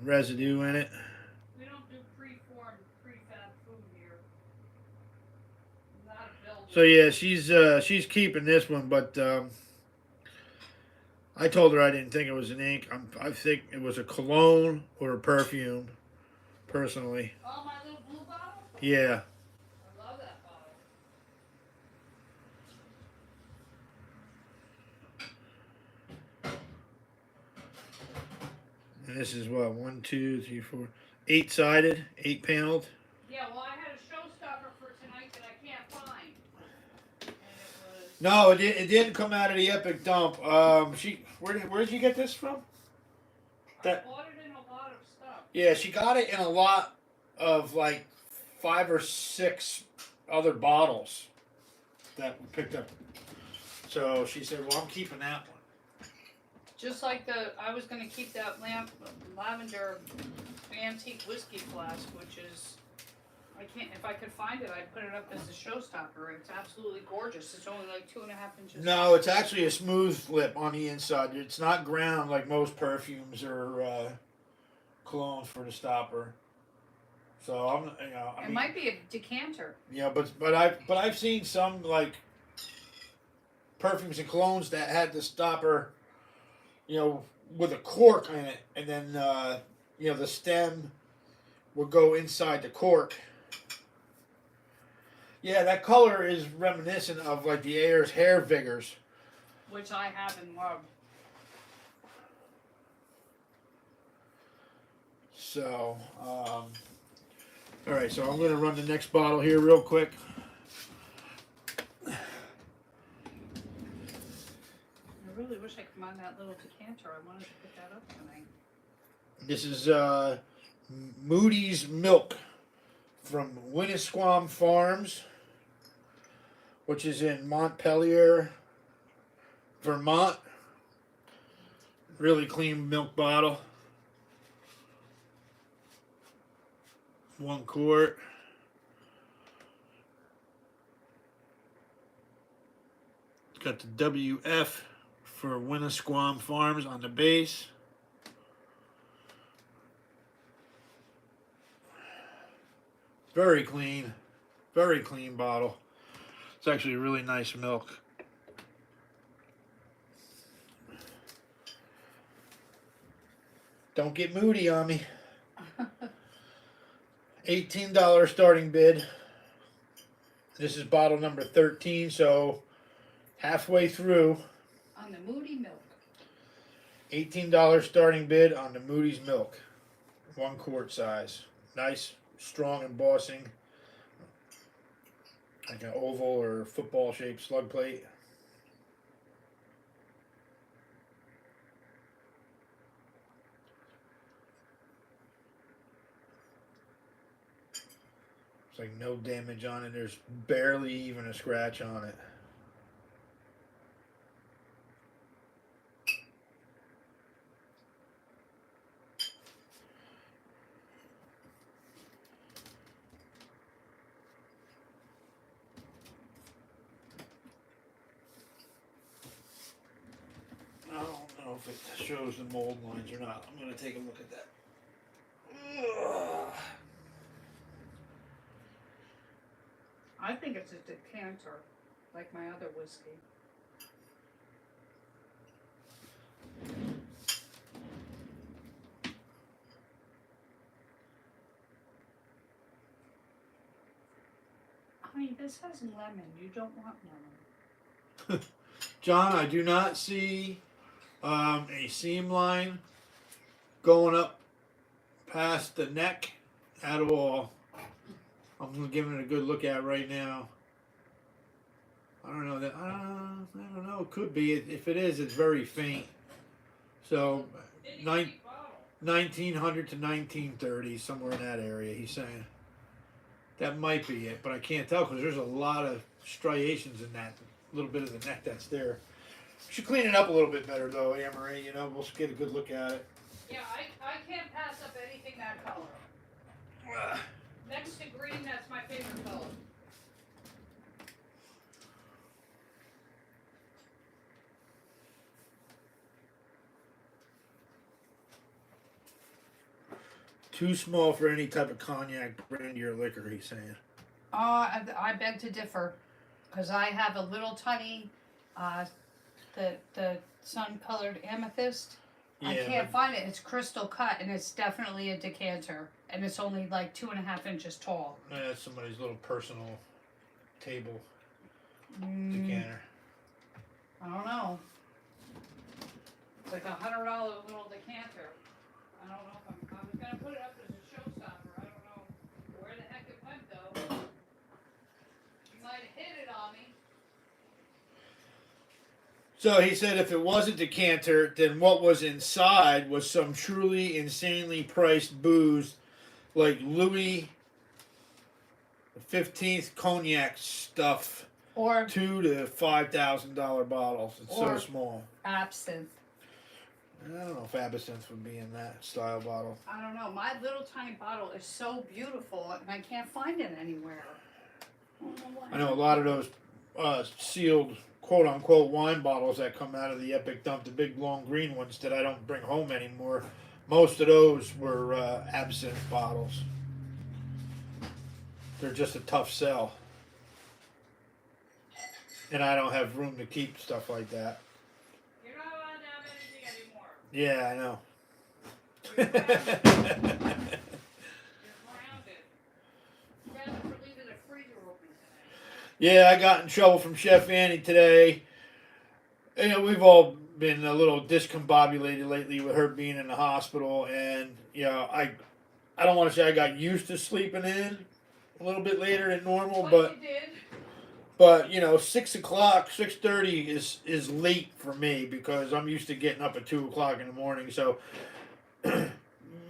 residue in it. we don't do pre-formed, prefab food here. Not a building. So yeah, she's keeping this one, but I told her I didn't think it was an ink. I think it was a cologne or a perfume, personally. Oh, my little blue bottle? Yeah. I love that bottle. And this is what, 1, 2, 3, 4, 8-sided, 8-paneled. Yeah, well, I had a showstopper for tonight that I can't find. And it was... No, it didn't come out of the Epic Dump. Where did you get this from? That- I bought it in a lot of stuff. Yeah, she got it in a lot of like 5 or 6 other bottles that we picked up. So she said, "Well, I'm keeping that one." Just like I was gonna keep that lavender antique whiskey flask, which is, if I could find it, I'd put it up as a showstopper. It's absolutely gorgeous. It's only like 2.5 inches. No, it's actually a smooth lip on the inside. It's not ground like most perfumes or cologne for the stopper. So I'm, I It mean, might be a decanter. yeah, but I've seen some like perfumes and colognes that had the stopper, with a cork in it, and then the stem would go inside the cork. Yeah, that color is reminiscent of like the Ayers Hair Vigors. Which I have and love. So, all right. So I'm going to run the next bottle here real quick. I really wish I could find that little decanter. I wanted to put that up tonight. This is Moody's Milk from Winnisquam Farms, which is in Montpelier, Vermont. Really clean milk bottle. 1 quart. Got the WF for Winnisquam Farms on the base. Very clean bottle. It's actually really nice milk. Don't get moody on me. $18 starting bid. This is bottle number 13, so halfway through. On the Moody milk. $18 starting bid on the Moody's milk. 1 quart size. Nice, strong embossing. Like an oval or football shaped slug plate. It's like no damage on it. There's barely even a scratch on it. I don't know if it shows the mold lines or not. I'm going to take a look at that. Ugh. I think it's a decanter, like my other whiskey. I mean, this has lemon. You don't want lemon. John, I do not see a seam line going up past the neck at all. I'm giving it a good look at right now. I don't know that. I don't know. It could be. If it is, it's very faint. So, 1900 to 1930, somewhere in that area. He's saying that might be it, but I can't tell because there's a lot of striations in that little bit of the neck that's there. Should clean it up a little bit better though, Anne-Marie. You know, we'll get a good look at it. Yeah, I can't pass up anything that color. Next to green, that's my favorite color. Too small for any type of cognac, brandy, or liquor. He's saying. I beg to differ, because I have a little tiny, the sun-colored amethyst. I can't find it. It's crystal cut, and it's definitely a decanter, and it's only like 2.5 inches tall. That's somebody's little personal table decanter. I don't know. It's like $100 little decanter. I don't know if I was gonna put it up as a showstopper. I don't know where the heck it went though. You might have hit it on me. So he said if it was a decanter, then what was inside was some truly insanely priced booze like Louis XV cognac stuff. Or $2,000 to $5,000 bottles. It's so Or- small. absinthe. I don't know if absinthe would be in that style bottle. I don't know. My little tiny bottle is so beautiful, and I can't find it anywhere. I don't know why. I know a lot of those sealed quote unquote wine bottles that come out of the Epic Dump, the big long green ones that I don't bring home anymore. Most of those were absinthe bottles. They're just a tough sell. And I don't have room to keep stuff like that. You're not allowed to have anything anymore. Yeah, I know. You're grounded. You guys are leaving the freezer open today. Yeah, I got in trouble from Chef Annie today. You know, we've all been a little discombobulated lately with her being in the hospital, and you know, I don't want to say I got used to sleeping in a little bit later than normal, What you did. but you know, 6 o'clock, 6:30 is late for me because I'm used to getting up at 2 o'clock in the morning. So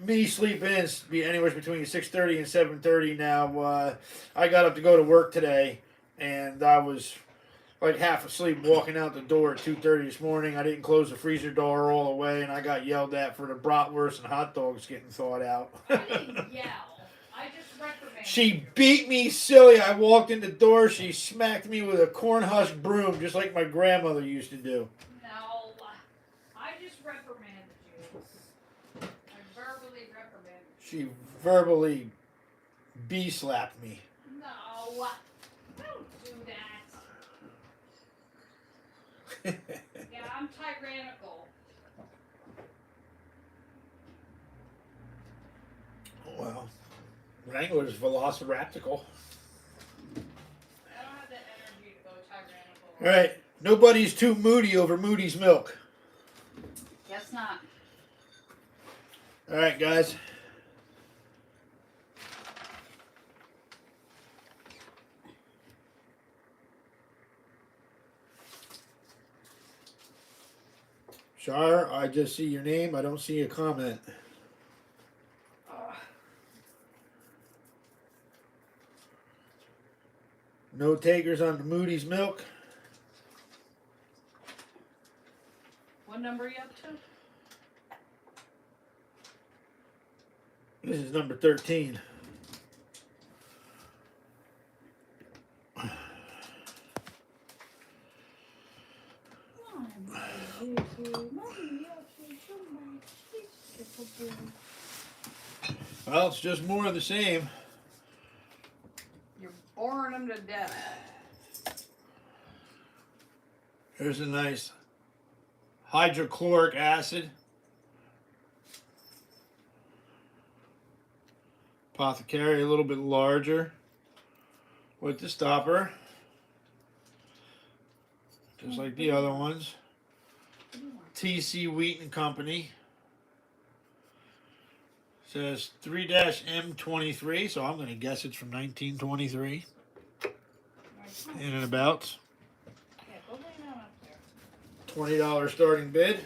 me sleep in be anywhere between 6:30 and 7:30 now. I got up to go to work today, and I was like half asleep walking out the door at 2:30 this morning. I didn't close the freezer door all the way, and I got yelled at for the bratwurst and hot dogs getting thawed out. I didn't yell. I I just reprimanded She you. beat me silly. I walked in the door. She smacked me with a corn husk broom, just like my grandmother used to do. No, I just reprimanded you. I verbally reprimanded you. She verbally slapped me. No, don't do that. Yeah, I'm tyrannical. Well, Wrangler's velociraptical. I don't have the energy to go tyrannical. All right. Nobody's too moody over Moody's milk. Guess not. All right, guys. Shar, I just see your name. I don't see a comment. No takers on the Moody's milk. What number are you up to? This is number 13. Well, it's just more of the same. You're boring them to death. Here's a nice hydrochloric acid. Apothecary, a little bit larger with the stopper, just like the other ones. TC Wheat and Company. Says 3-M23, so I'm going to guess it's from 1923. In and about. Yeah, go lay down up there. $20 starting bid.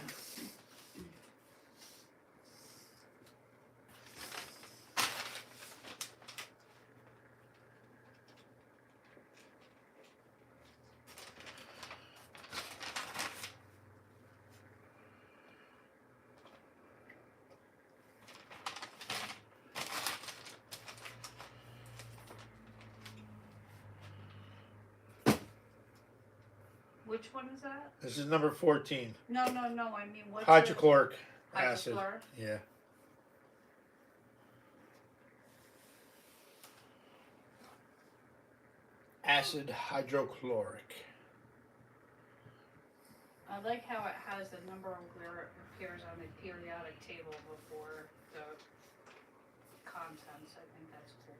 Which one is that? This is number 14. No. I mean, what's Hydrochloric the acid. hydrochloric? Yeah. Acid hydrochloric. I like how it has the number of where it appears on the periodic table before the contents. I think that's cool.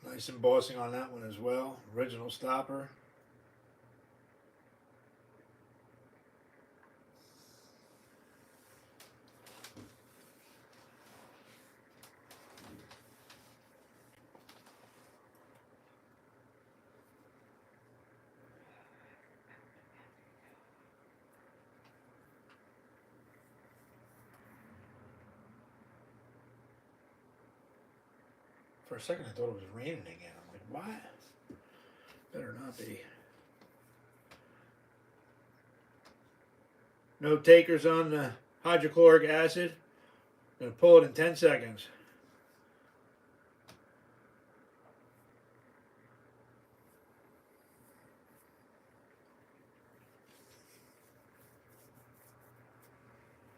Nice embossing on that one as well. Original stopper. For a second, I thought it was raining again. I'm like, what? Better not be. No takers on the hydrochloric acid. Gonna pull it in 10 seconds.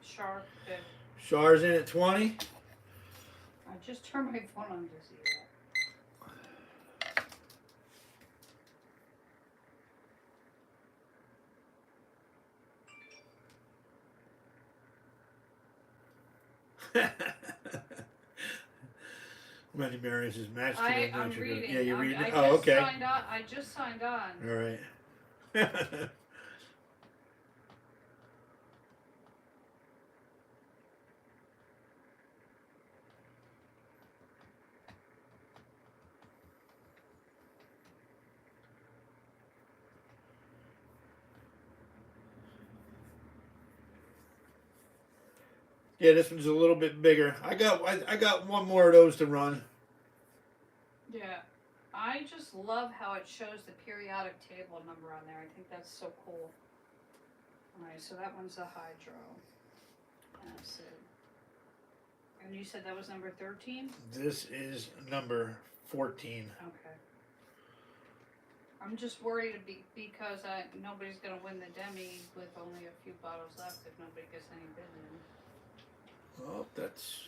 Sharp. Good. Shar's in at 20. I just turned my phone on to see Many Marius is matched to that. the I'm nature. reading. Yeah, you're I'm- reading. I Oh, just okay. Signed on. I just signed on. All right. Yeah, this one's a little bit bigger. I got one more of those to run. Yeah. I just love how it shows the periodic table number on there. I think that's so cool. Alright, so that one's a hydro acid. And you said that was number 13? This is number 14. Okay. I'm just worried because nobody's gonna win the Demi with only a few bottles left if nobody gets any bid in. Well, that's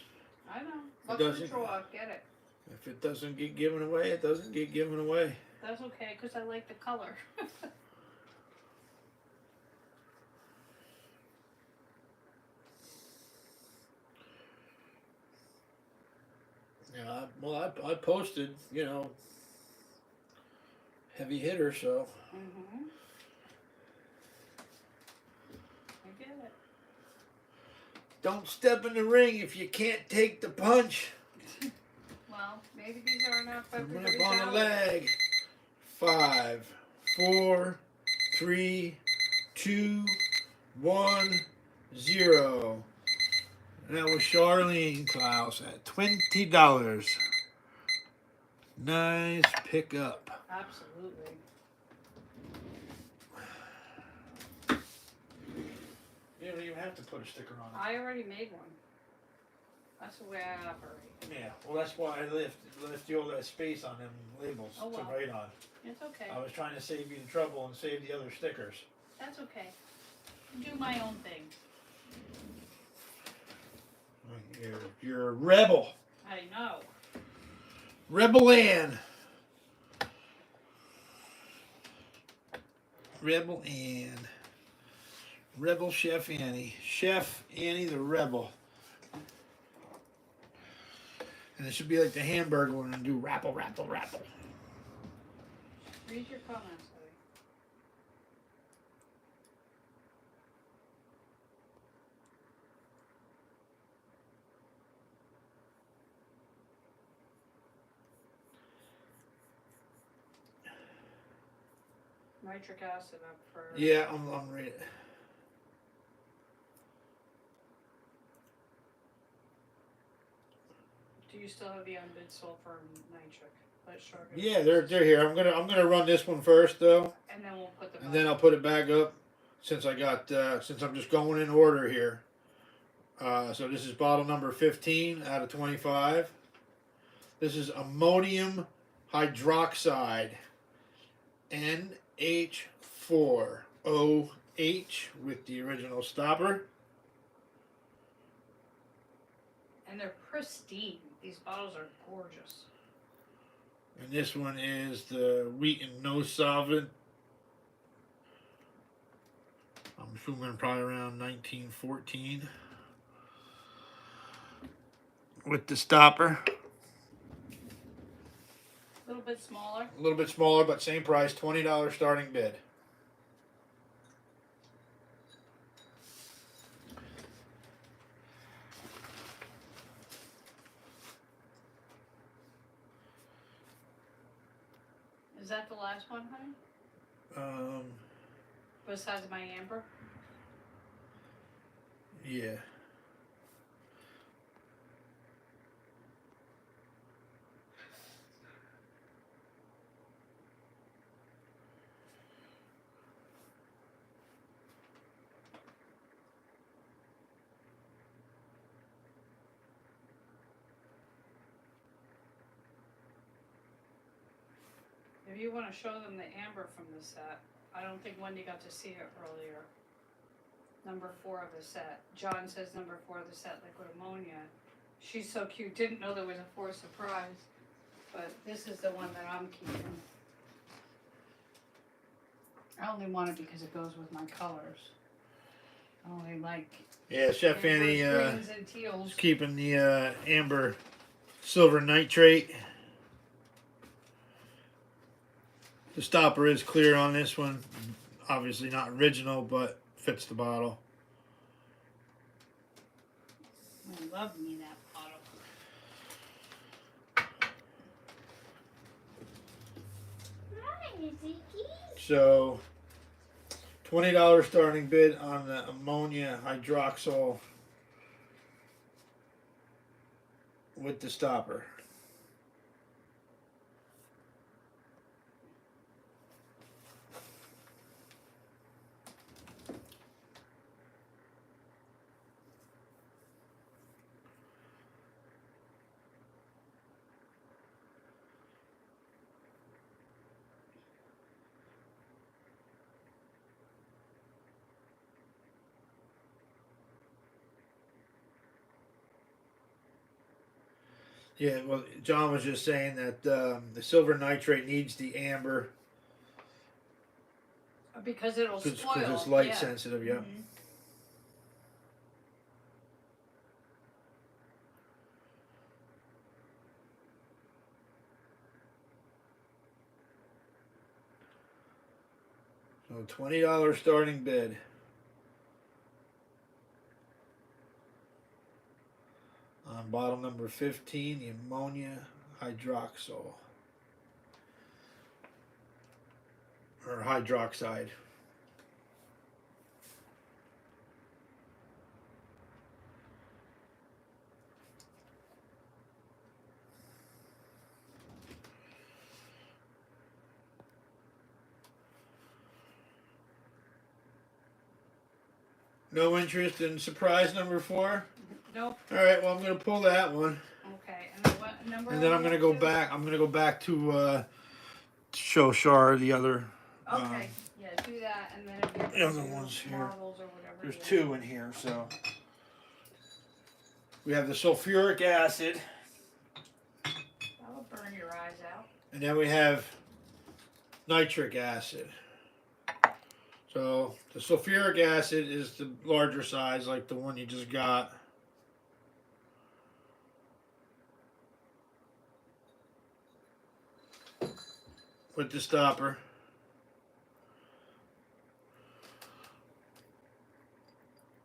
I know. Luck of the doesn't- draw, get it. if it doesn't get given away, it doesn't get given away. That's okay, because I like the color. Yeah, I posted, you know, heavy hitter, so Mm-hmm. I get it. don't step in the ring if you can't take the punch. Well, maybe these are enough for Rip everybody's on the out. leg. 5, 4, 3, 2, 1, 0. And that was Charlene Klaus at $20. Nice pickup. Absolutely. You don't even have to put a sticker on I already made one. That's the way I operate. Yeah, well, that's why I left all that space on them labels Oh, to well. write on. It's okay. I was trying to save you the trouble and save the other stickers. That's okay. Do my own thing. You're a rebel. I know. Rebel Ann. Rebel Ann. Rebel Chef Annie. Chef Annie the Rebel. And it should be like the hamburger one and do rapple, rapple, rapple. Read your comments, Louie. Nitric acid up for. Yeah, I'm ready. Do you still have the unbid sulfur and nitric? Let Shark. Yeah, they're here. I'm gonna run this one first though. And then we'll put the. And then I'll put it back up since I got since I'm just going in order here. So this is bottle number 15 out of 25. This is ammonium hydroxide, NH4OH with the original stopper. And they're pristine. These bottles are gorgeous. And this one is the Wheaton no solvent. I'm assuming probably around 1914. With the stopper. A little bit smaller. A little bit smaller, but same price, $20 starting bid. Is that the last one, honey? Besides my amber? Yeah. If you want to show them the amber from the set, I don't think Wendy got to see it earlier. Number 4 of the set. John says number 4 of the set, liquid ammonia. She's so cute, didn't know there was a 4th surprise. But this is the one that I'm keeping. I only want it because it goes with my colors. I only like Yeah, Chef Annie greens and teals. is keeping the amber silver nitrate. The stopper is clear on this one. Obviously not original, but fits the bottle. I love me that bottle. Hi, Ziki. So, $20 starting bid on the ammonia hydroxyl with the stopper. Yeah, well, John was just saying that the silver nitrate needs the amber Because it'll because spoil. it's light Yeah. sensitive. Yeah. Mhm. So $20 starting bid. On bottle number 15, the ammonia hydroxyl or hydroxide. No interest in surprise number 4. Nope. All right, well I'm gonna pull that one, Okay. And then what number? and then are I'm we gonna up go to? back. I'm gonna go back to show Shar the other. Okay. Yeah. Do that, and then if you're The gonna other do ones here. marbles or whatever. There's you 2 in here, so we have the sulfuric acid, That'll burn your eyes out. and then we have nitric acid. So the sulfuric acid is the larger size, like the one you just got. With the stopper.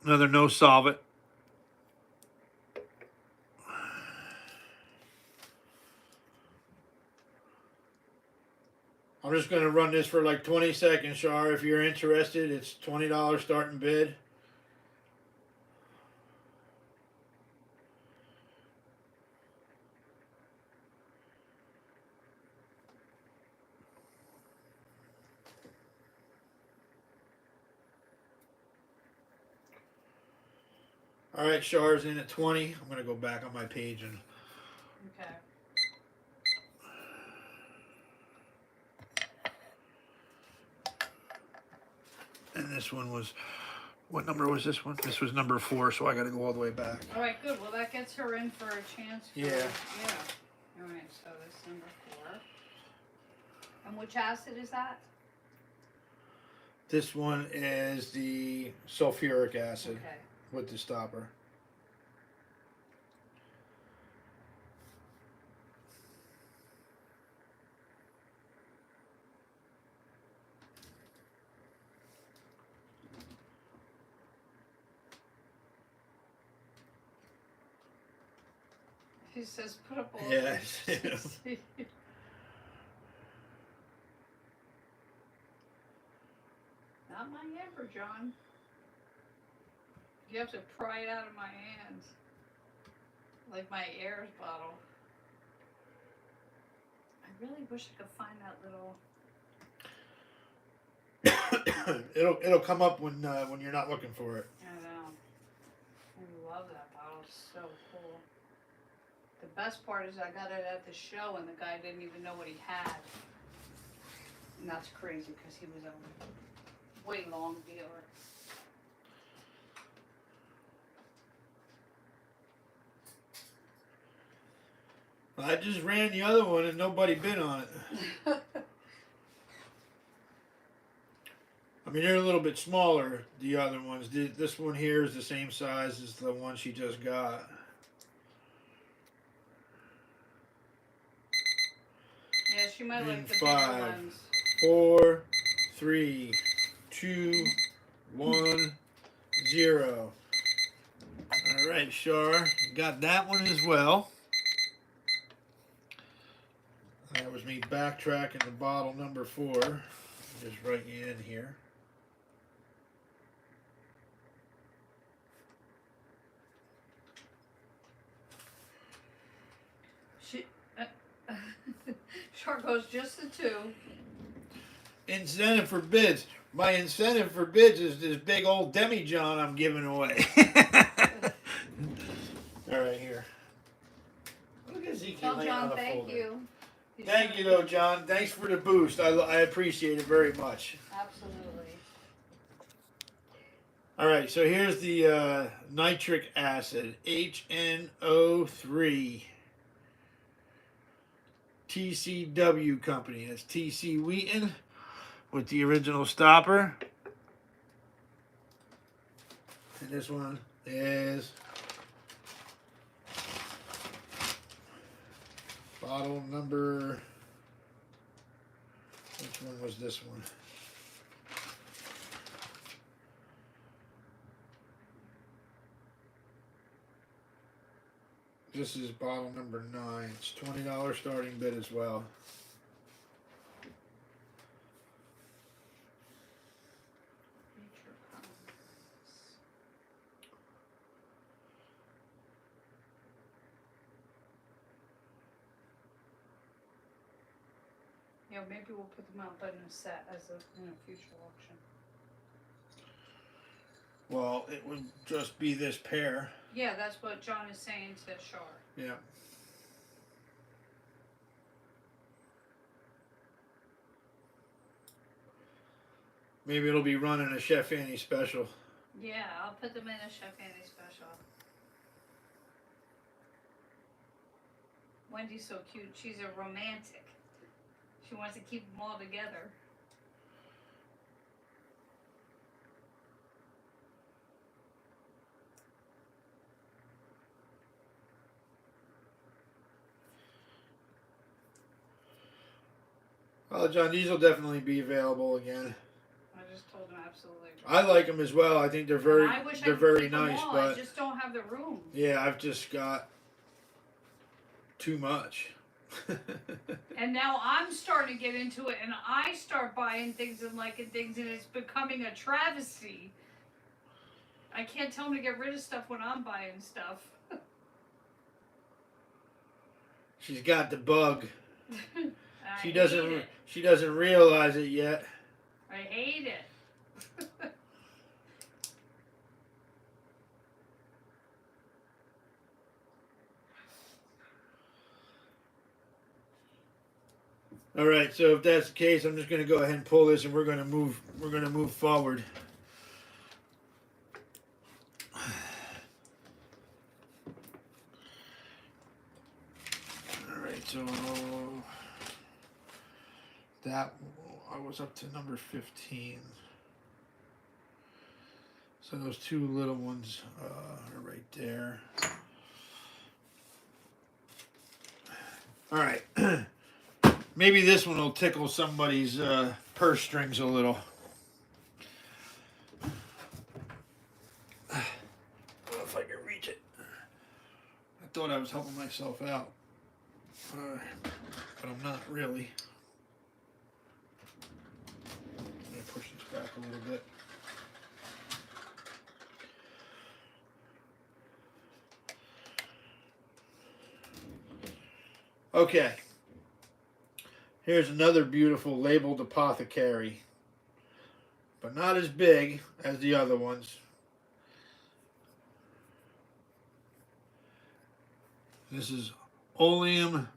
Another no solvent. I'm just going to run this for like 20 seconds, Shar. If you're interested, it's $20 starting bid. All right, Shar's in at 20. I'm going to go back on my page and Okay. this one was, what number was this one? This was number 4, so I got to go all the way back. All right. Good. Well, that gets her in for a chance. For, Yeah. Yeah. All right. So that's number 4. And which acid is that? This one is the sulfuric acid Okay. with the stopper. He says put up all. Yes. Not my amber, John. You have to pry it out of my hands. Like my Airs bottle. I really wish I could find that little. it'll come up when you're not looking for it. I know. I love that bottle. It's so cool. The best part is I got it at the show and the guy didn't even know what he had. And that's crazy because he was a way long dealer. I just ran the other one and nobody bid on it. I mean, they're a little bit smaller, the other ones. This one here is the same size as the one she just got. Yeah, she might like And the bigger 5, ones. 4, 3, 2, 1, 0. All right, Shar, got that one as well. That was me backtracking to bottle number 4. Just write you in here. She, Shark goes just the 2. Incentive for bids. My incentive for bids is this big old demijohn I'm giving away. All right, here. Look at Ezekiel Tell laying on John the thank folder. you. He's Thank you, though, John. Thanks for the boost. I appreciate it very much. Absolutely. All right, so here's the nitric acid, HNO3. TCW company. That's TC Wheaton with the original stopper. And this one is bottle number. Which one was this one? This is bottle number 9. It's $20 starting bid as well. Future Comics. Yeah, maybe we'll put them out in a set in a future auction. Well, it would just be this pair. Yeah, that's what John is saying to Shar. Yeah. Maybe it'll be running a Chef Annie special. Yeah, I'll put them in a Chef Annie special. Wendy's so cute. She's a romantic. She wants to keep them all together. Well, John, these will definitely be available again. I just told him absolutely. I like them as well. I think they're very, I wish I they're could very keep them nice. all. But I just don't have the room. yeah, I've just got too much. And now I'm starting to get into it, and I start buying things and liking things, and it's becoming a travesty. I can't tell him to get rid of stuff when I'm buying stuff. She's got the bug. I She hate doesn't. it. She doesn't realize it yet. I hate it. All right. So if that's the case, I'm just going to go ahead and pull this, and we're going to move. We're going to move forward. All right. So that I was up to number 15. So those two little ones are right there. All right. Maybe this one will tickle somebody's purse strings a little. I don't know if I can reach it. I thought I was helping myself out. But I'm not really. I'm going to push this back a little bit. Okay. Here's another beautiful labeled apothecary. But not as big as the other ones. This is Oleum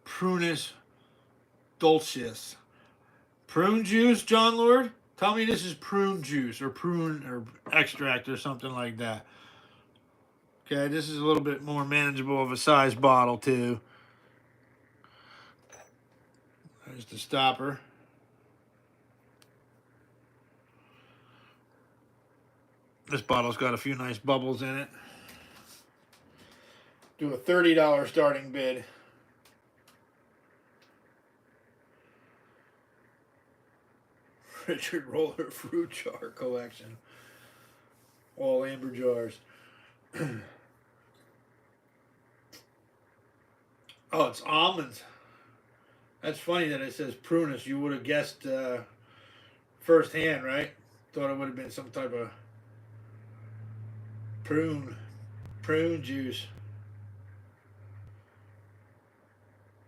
prunus dulcis. Prune juice, John Lord? Tell me this is prune juice or prune or extract or something like that. Okay, this is a little bit more manageable of a size bottle too. There's the stopper. This bottle's got a few nice bubbles in it. Do a $30 starting bid. Richard Roller Fruit Jar Collection. All amber jars. Oh, it's almonds. That's funny that it says prunus. You would have guessed firsthand, right? Thought it would have been some type of prune juice.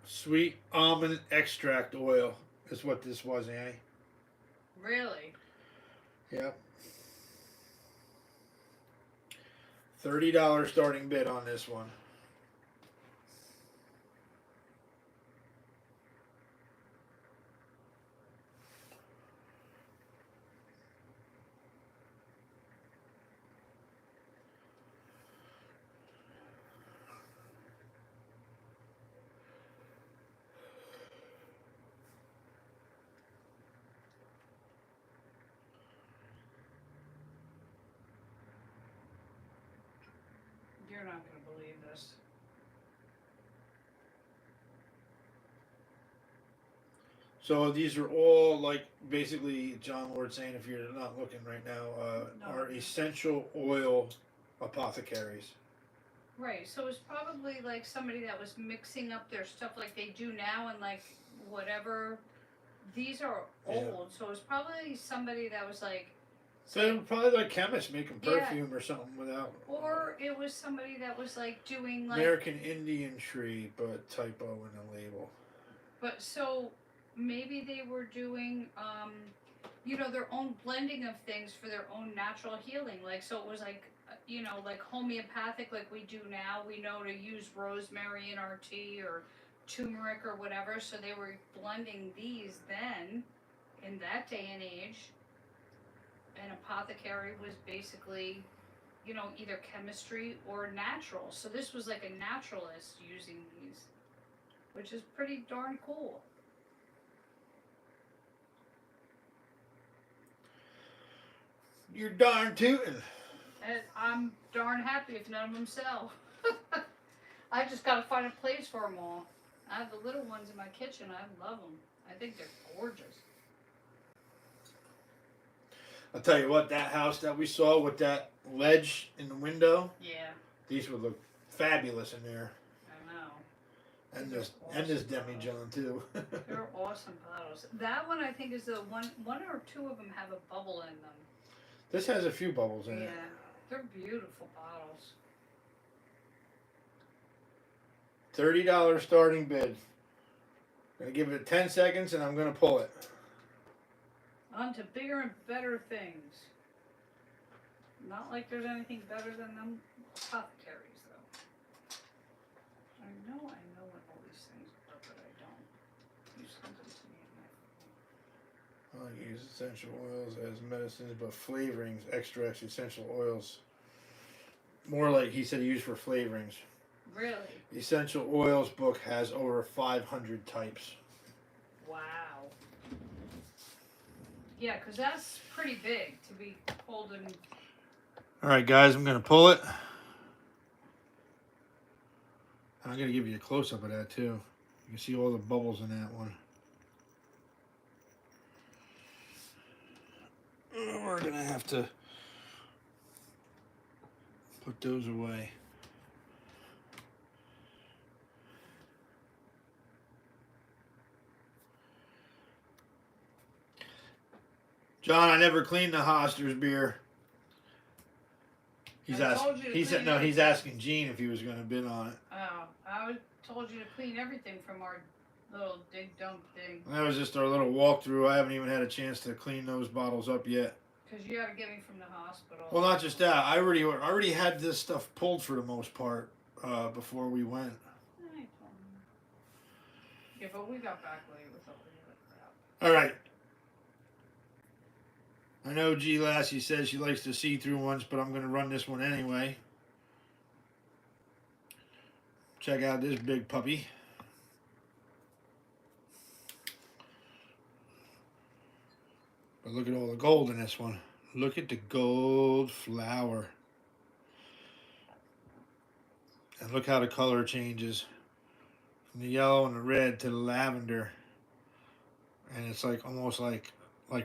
Sweet almond extract oil is what this was, Annie. Really? Yep. $30 starting bid on this one. You're not gonna believe this. So these are all like basically John Lord saying, if you're not looking right now, No. are essential oil apothecaries. Right, so it's probably like somebody that was mixing up their stuff like they do now and like whatever. These are Yeah. old, so it's probably somebody that was like, So they're probably like chemists making Yeah. perfume or something without. or it was somebody that was like doing like, American Indian tree, but typo in the label. but so maybe they were doing, their own blending of things for their own natural healing. Like, so it was like, like homeopathic, like we do now. We know to use rosemary in our tea or turmeric or whatever. So they were blending these then, in that day and age. An apothecary was basically, either chemistry or natural. So this was like a naturalist using these, which is pretty darn cool. You're darn tootin'. And I'm darn happy if none of them sell. I just gotta find a place for them all. I have the little ones in my kitchen. I love them. I think they're gorgeous. I'll tell you what, that house that we saw with that ledge in the window, Yeah, these would look fabulous in there. I know. And These this are and this awesome demijohn too. They're awesome bottles. That one I think is the one or two of them have a bubble in them. This has a few bubbles in Yeah, it. they're beautiful bottles. $30 starting bid. Gonna give it 10 seconds and I'm gonna pull it. On to bigger and better things. Not like there's anything better than them apothecaries, though. I know what all these things are, but I don't. You sent them to me in my phone. I like use essential oils as medicines, but flavorings, extracts, essential oils. More like he said, used for flavorings. Really? Essential Oils book has over 500 types. Wow. Yeah, because that's pretty big to be holding. All right, guys, I'm gonna pull it. I'm gonna give you a close up of that too. You can see all the bubbles in that one. We're gonna have to put those away. John, I never cleaned the Hoster's beer. He's I asking. told you to He said clean no. He's everything. asking Gene if he was gonna bid on it. Oh, told you to clean everything from our little dig dump thing. That was just our little walkthrough. I haven't even had a chance to clean those bottles up yet. Because you got to get me from the hospital. Well, not just that. I already had this stuff pulled for the most part before we went. Yeah, but we got back late with all the crap. All right. I know G Lassie says she likes the see-through ones, but I'm going to run this one anyway. Check out this big puppy. But look at all the gold in this one. Look at the gold flower. And look how the color changes. From the yellow and the red to the lavender. And it's like almost like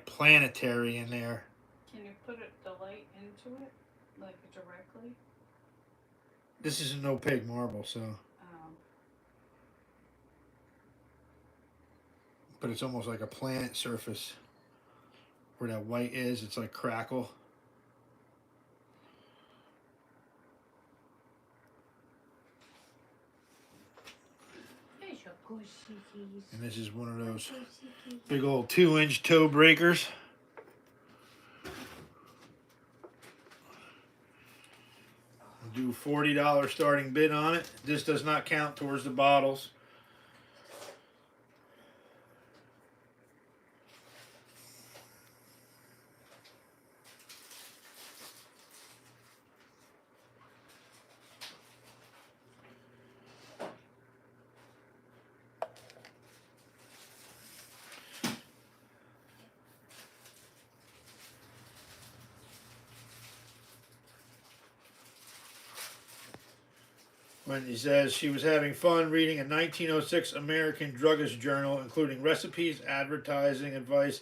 planetary in there. Can you put the light into it? Like directly? This is an opaque marble, so. But it's almost like a planet surface. Where that white is, it's like crackle. There's your pussy's. And this is one of those big old 2-inch toe breakers. I'll do $40 starting bid on it. This does not count towards the bottles. when he says she was having fun reading a 1906 American Druggist Journal, including recipes, advertising advice,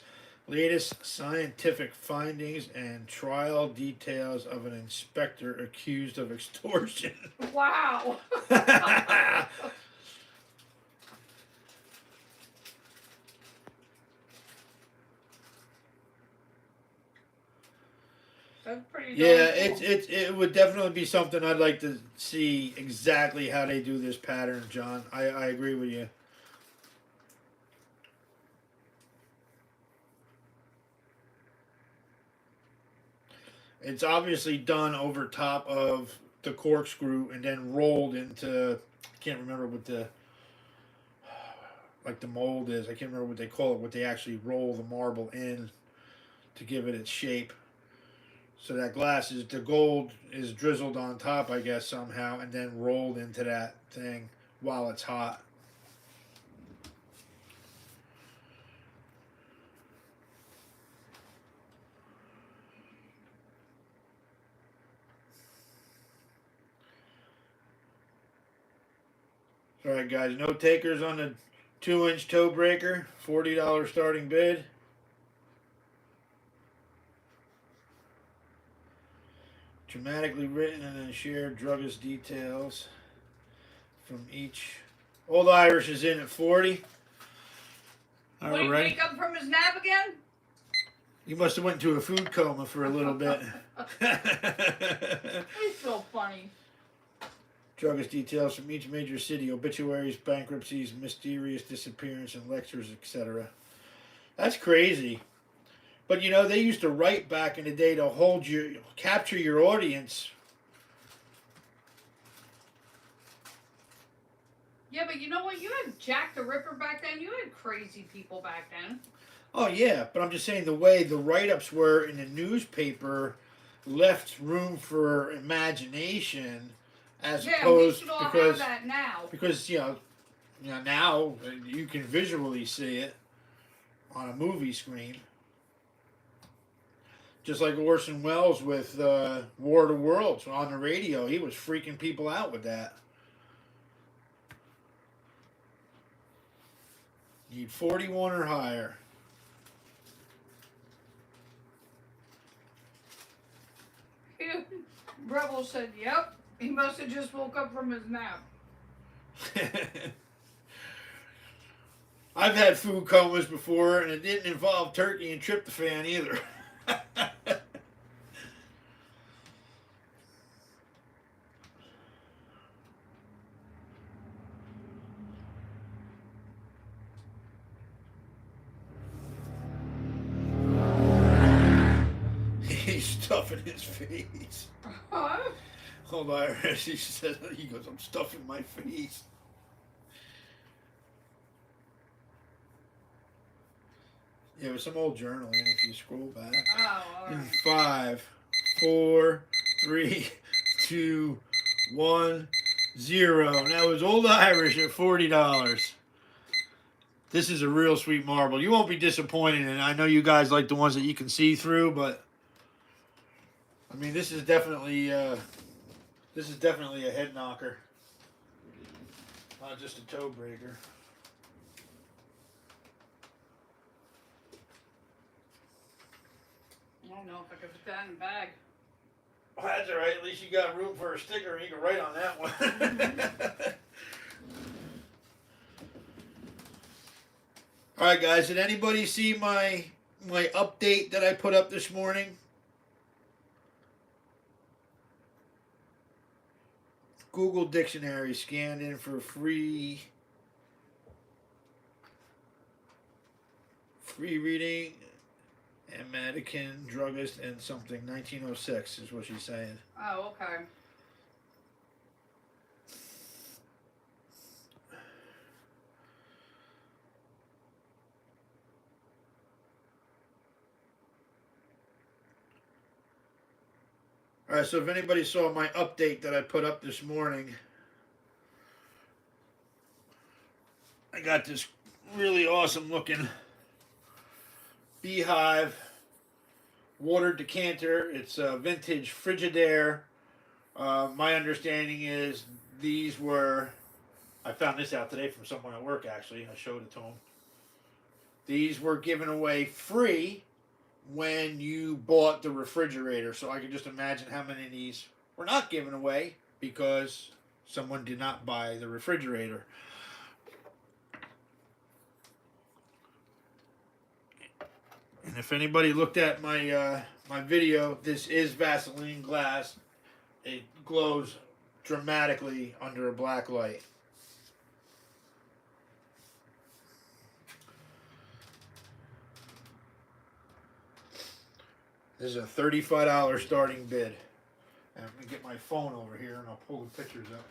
latest scientific findings, and trial details of an inspector accused of extortion. Wow. That's pretty. Yeah, darn cool. it would definitely be something I'd like to see exactly how they do this pattern, John. I agree with you. It's obviously done over top of the corkscrew and then rolled into, I can't remember what the like the mold is. I can't remember what they call it. What they actually roll the marble in to give it its shape. So that glass is the gold is drizzled on top, I guess somehow, and then rolled into that thing while it's hot. All right, guys. No takers on the 2-inch toe breaker. $40 starting bid. Dramatically written and then shared druggist details from each. Old Irish is in at 40. What did he wake up from his nap again? You must have went into a food coma for a little bit. He's so funny. Druggist details from each major city, obituaries, bankruptcies, mysterious disappearance, and lectures, etc. That's crazy. But you know, they used to write back in the day to capture your audience. Yeah, but you know what? You had Jack the Ripper back then. You had crazy people back then. Oh yeah, but I'm just saying the way the write-ups were in the newspaper left room for imagination, as opposed we should all because have that now. because now you can visually see it on a movie screen. Just like Orson Welles with War of the Worlds on the radio, he was freaking people out with that. Need 41 or higher. Rebel said, "Yep, he must have just woke up from his nap." I've had food comas before, and it didn't involve turkey and tryptophan either. He's stuffing his face. Huh? Hold on, he says, he goes, I'm stuffing my face. Yeah, it was some old journaling if you scroll back. Oh, all right. 5, 4, 3, 2, 1, 0. And that was Old Irish at $40. This is a real sweet marble. You won't be disappointed, and I know you guys like the ones that you can see through, but I mean, this is definitely a head knocker, not just a toe breaker. I don't know if I could put that in a bag. Oh, that's all right. At least you got room for a sticker, and you can write on that one. All right, guys. Did anybody see my update that I put up this morning? Google Dictionary scanned in for free reading. And mannequin, druggist, and something. 1906 is what she's saying. Oh, okay. All right, so if anybody saw my update that I put up this morning, I got this really awesome looking Beehive water decanter. It's a vintage Frigidaire. My understanding is these were. I found this out today from someone at work. Actually, I showed it to them. These were given away free when you bought the refrigerator. So I can just imagine how many of these were not given away because someone did not buy the refrigerator. And if anybody looked at my my video, this is Vaseline glass. It glows dramatically under a black light. This is a $35 starting bid. And I'm going to get my phone over here and I'll pull the pictures up.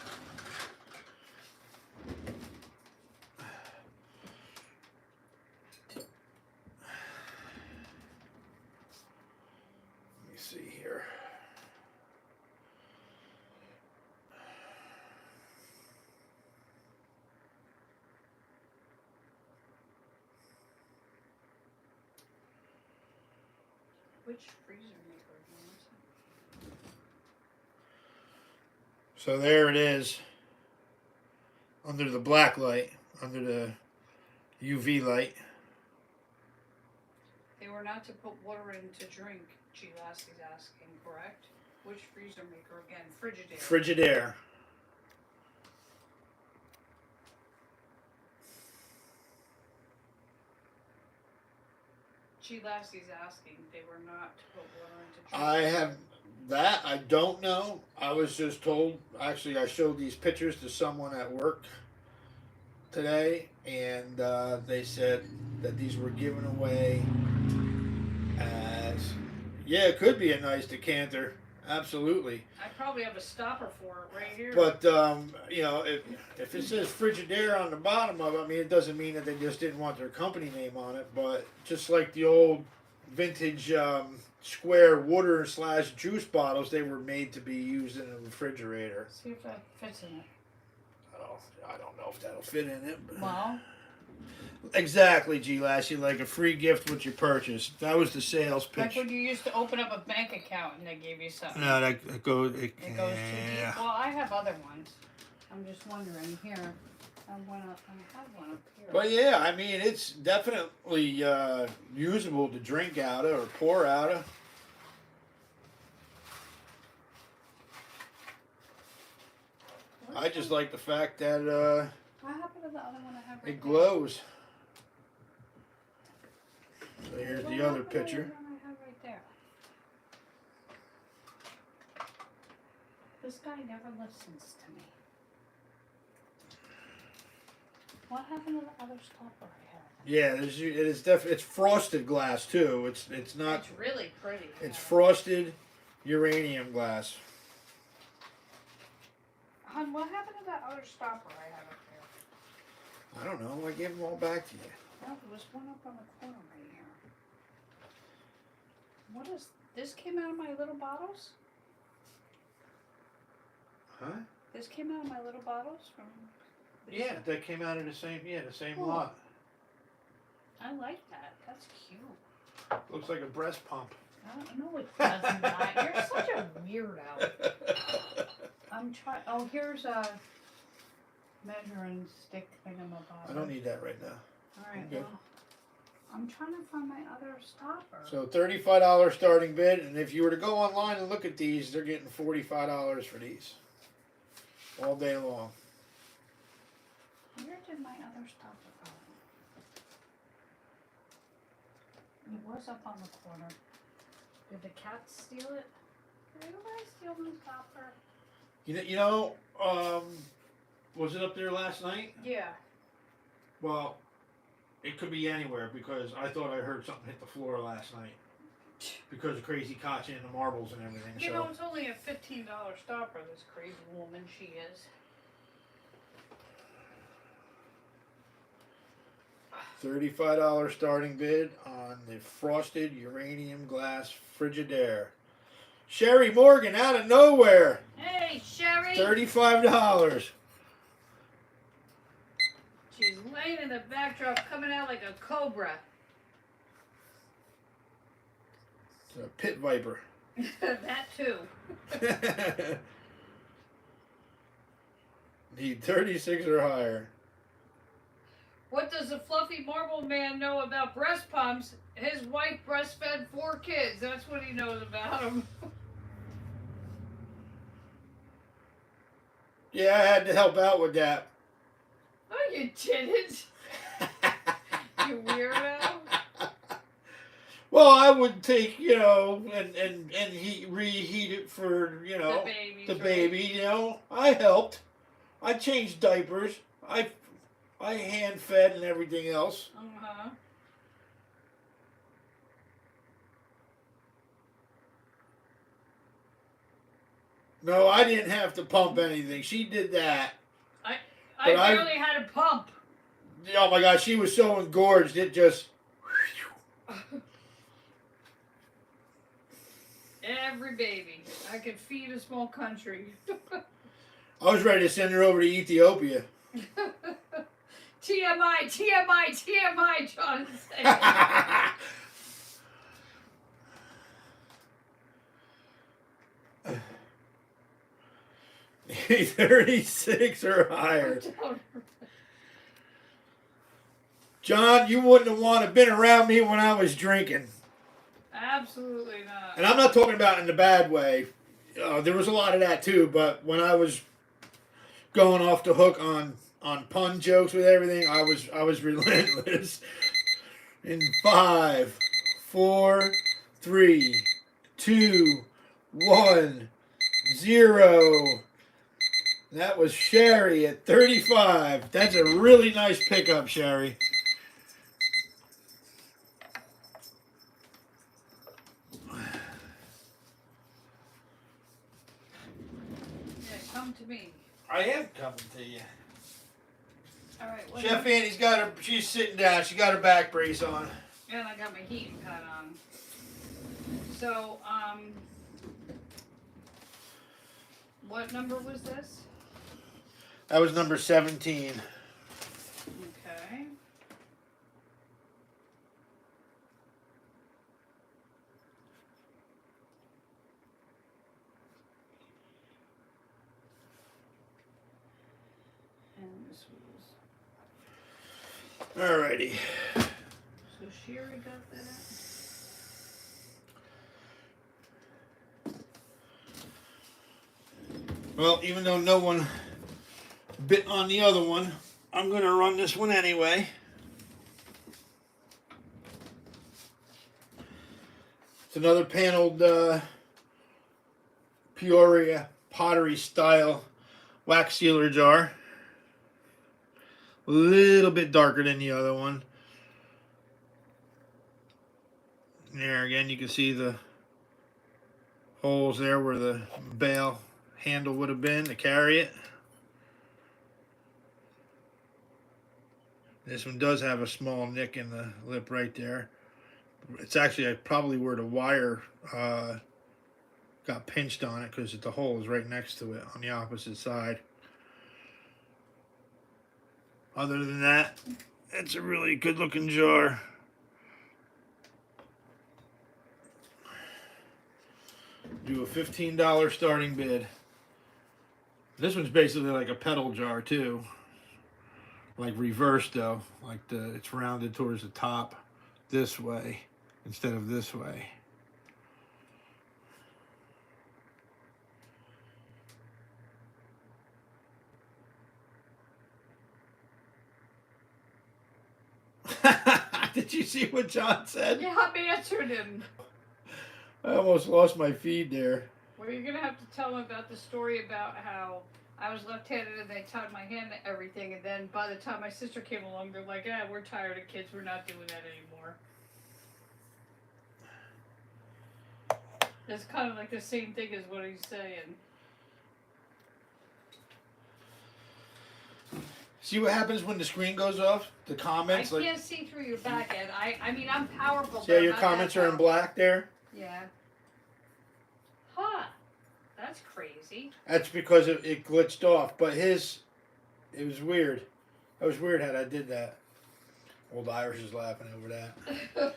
Let me see here. Which freezer maker do you want? So there it is. Under the black light, under the UV light. They were not to put water in to drink, G. Lassie's asking, correct? Which freezer maker again? Frigidaire. Frigidaire. G. Lassie's asking. They were not to put water into drink. I have that. I don't know. I was just told. Actually, I showed these pictures to someone at work today, and they said that these were given away as. Yeah, it could be a nice decanter. Absolutely. I probably have a stopper for it right here. But you know, if it says Frigidaire on the bottom of it, I mean, it doesn't mean that they just didn't want their company name on it. But just like the old vintage square water / juice bottles, they were made to be used in a refrigerator. See if that fits in it. I don't know if that'll fit in it. But... Well, Exactly, G. Lassie, like a free gift with your purchase. That was the sales like pitch. when you used to open up a bank account and they gave you something. No, that goes. It goes too deep. Well, I have other ones. I'm just wondering here. I have one up here. But yeah, I mean, it's definitely usable to drink out of or pour out of. I just like the fact that What happened to the other one I have right it glows. So here's the other picture. What I have right there? This guy never listens to me. What happened to the other stopper I had? Yeah, it's frosted glass too. It's not. It's really pretty. It's frosted uranium glass. Hon, what happened to that other stopper I had up there? I don't know. I gave them all back to you. No, there was one up on the corner right here. What is this? Came out of my little bottles? Huh? This came out of my little bottles from. Yeah, that came out of the same. Yeah, the same Oh. lot. I like that. That's cute. Looks like a breast pump. No, it does not. You're such a weirdo. I'm trying. Oh, here's a measuring stick thingamabob. I don't need that right now. All right. Okay. Well, I'm trying to find my other stopper. So $35 starting bid, and if you were to go online and look at these, they're getting $45 for these all day long. Where did my other stopper go? It was up on the corner. Did the cat steal it? Did anybody steal my stopper? Was it up there last night? Yeah. Well, it could be anywhere because I thought I heard something hit the floor last night because of Crazy Katya and the marbles and everything. You So know, it's only a $15 stopper, this crazy woman she is. $35 starting bid on the frosted uranium glass Frigidaire. Sherry Morgan out of nowhere. Hey, Sherry! $35. She's laying in the backdrop, coming out like a cobra. It's a pit viper. That too. Need 36 or higher. What does the fluffy marble man know about breast pumps? His wife breastfed 4 kids. That's what he knows about them. Yeah, I had to help out with that. No, you didn't. You weirdo. Well, I would take, and reheat it for, The babies, the right? baby, I helped. I changed diapers. I hand fed and everything else. Uh-huh. No, I didn't have to pump anything. She did that. I But I- barely had a pump. Oh my gosh, she was so engorged, it just. Every baby. I could feed a small country. I was ready to send her over to Ethiopia. TMI, TMI, TMI, John is saying. 36 or higher. John, you wouldn't have wanted to been around me when I was drinking. Absolutely not. And I'm not talking about in the bad way. There was a lot of that too, but when I was going off the hook on pun jokes with everything, I was relentless. In 5, 4, 3, 2, 1, 0. That was Sherry at 35. That's a really nice pickup, Sherry. Yeah, come to me. I am coming to you. All right. What Chef Annie's got her. She's sitting down. She got her back brace on. And I got my heating pad on. So, what number was this? That was number 17. Okay. And this was. Alrighty. So Sherry got that. Well, even though no one bit on the other one, I'm going to run this one anyway. It's another paneled Peoria pottery style wax sealer jar. A little bit darker than the other one. There again, you can see the holes there where the bale handle would have been to carry it. This one does have a small nick in the lip right there. It's actually probably where the wire got pinched on it, because the hole is right next to it on the opposite side. Other than that, it's a really good looking jar. Do a $15 starting bid. This one's basically like a pedal jar too. Like reversed though. Like it's rounded towards the top this way instead of this way. Did you see what John said? Yeah, I answered him. I almost lost my feed there. Well, you're gonna have to tell him about the story about how I was left-handed and they tied my hand to everything, and then by the time my sister came along, they're like, "Yeah, we're tired of kids. We're not doing that anymore." It's kind of like the same thing as what he's saying. See what happens when the screen goes off? The comments, I can't see through your back end. I mean, I'm powerful. See but how your I'm not comments that are in powerful. black there? Yeah. Huh. That's crazy. That's because it glitched off. But it was weird. That was weird how I did that. Old Irish is laughing over that.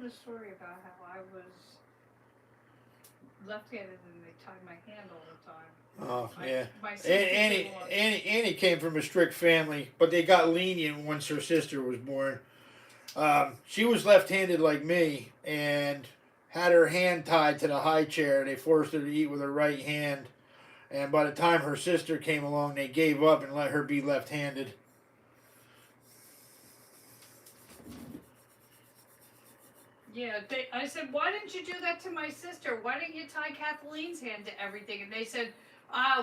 the story about how I was left-handed and they tied my hand all the time. Oh yeah. My sister came along. Annie came from a strict family, but they got lenient once her sister was born. She was left-handed like me and had her hand tied to the high chair. They forced her to eat with her right hand. And by the time her sister came along, they gave up and let her be left-handed. Yeah, I said, why didn't you do that to my sister? Why didn't you tie Kathleen's hand to everything? And they said,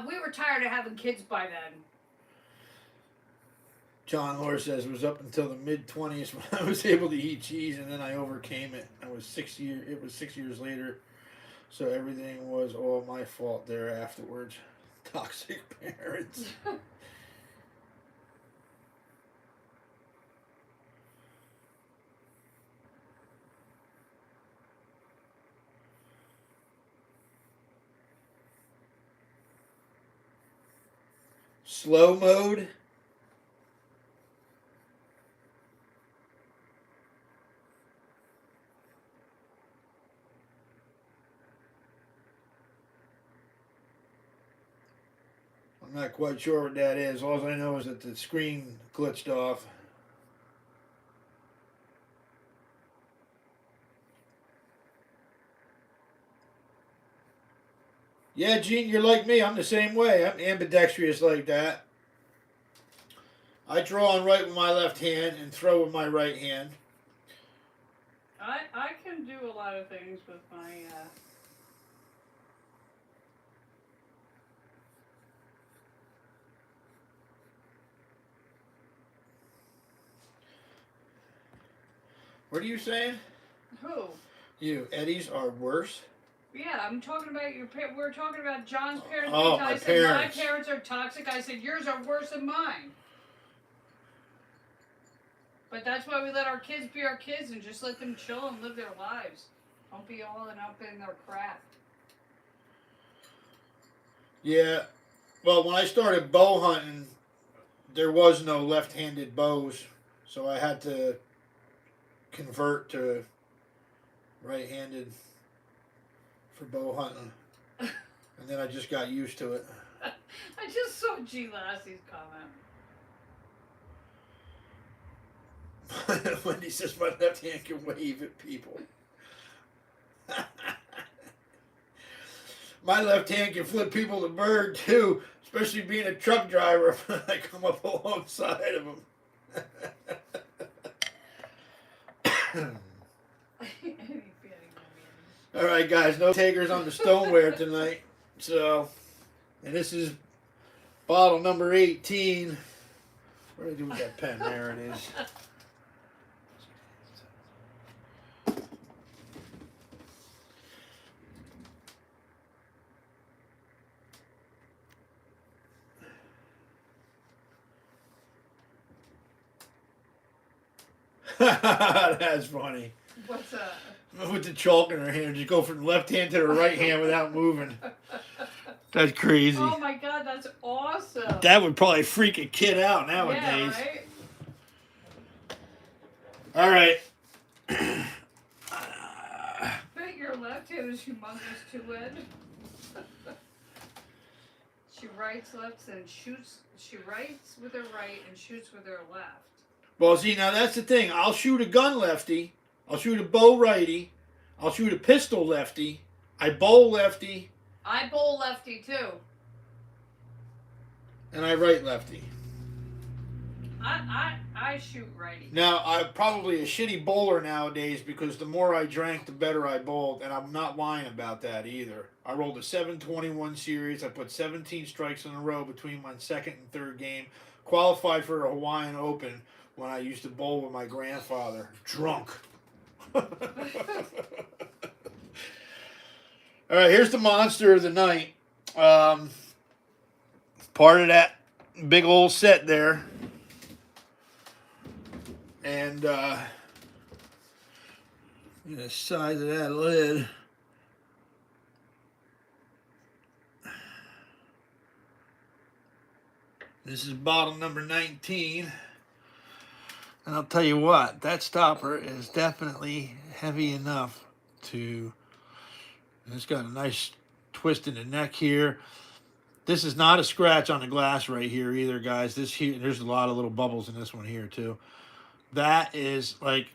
we were tired of having kids by then. John Lore says it was up until the mid-20s when I was able to eat cheese, and then I overcame it. It was 6 years later, so everything was all my fault there afterwards. Toxic parents. Slow mode. I'm not quite sure what that is. All I know is that the screen glitched off. Yeah, Gene, you're like me. I'm the same way. I'm ambidextrous like that. I draw and write with my left hand and throw with my right hand. I can do a lot of things with my, What are you saying? Who? You. Eddie's are worse? Yeah, I'm talking about we're talking about John's parents. Oh, I my said parents. my parents are toxic. I said yours are worse than mine. But that's why we let our kids be our kids and just let them chill and live their lives. Don't be all up in their crap. Yeah. Well, when I started bow hunting, there was no left-handed bows, so I had to convert to right-handed for bow hunting. And then I just got used to it. I just saw G. Lassie's comment. Wendy says my left hand can wave at people. My left hand can flip people the bird too, especially being a truck driver when I come up alongside of them. All right, guys, no takers on the stoneware tonight. So, and this is bottle number 18. What do I do with that pen? There it is. That's funny. What's that? With the chalk in her hand, just go from left hand to the right hand without moving. That's crazy. Oh my god, that's awesome. That would probably freak a kid out nowadays. Yeah, right? All right. Bet your left hand is humongous too, Ed. She writes left and shoots. She writes with her right and shoots with her left. Well, see, now that's the thing. I'll shoot a gun lefty. I'll shoot a bow righty. I'll shoot a pistol lefty. I bowl lefty. I bowl lefty too. And I right lefty. I shoot righty. Now, I'm probably a shitty bowler nowadays because the more I drank, the better I bowled. And I'm not lying about that either. I rolled a 721 series. I put 17 strikes in a row between my second and third game. Qualified for a Hawaiian Open when I used to bowl with my grandfather. Drunk. All right, here's the monster of the night. Part of that big old set there. And the size of that lid. This is bottle number 19. And I'll tell you what, that stopper is definitely heavy enough to. And it's got a nice twist in the neck here. This is not a scratch on the glass right here either, guys. This here, there's a lot of little bubbles in this one here too. That is like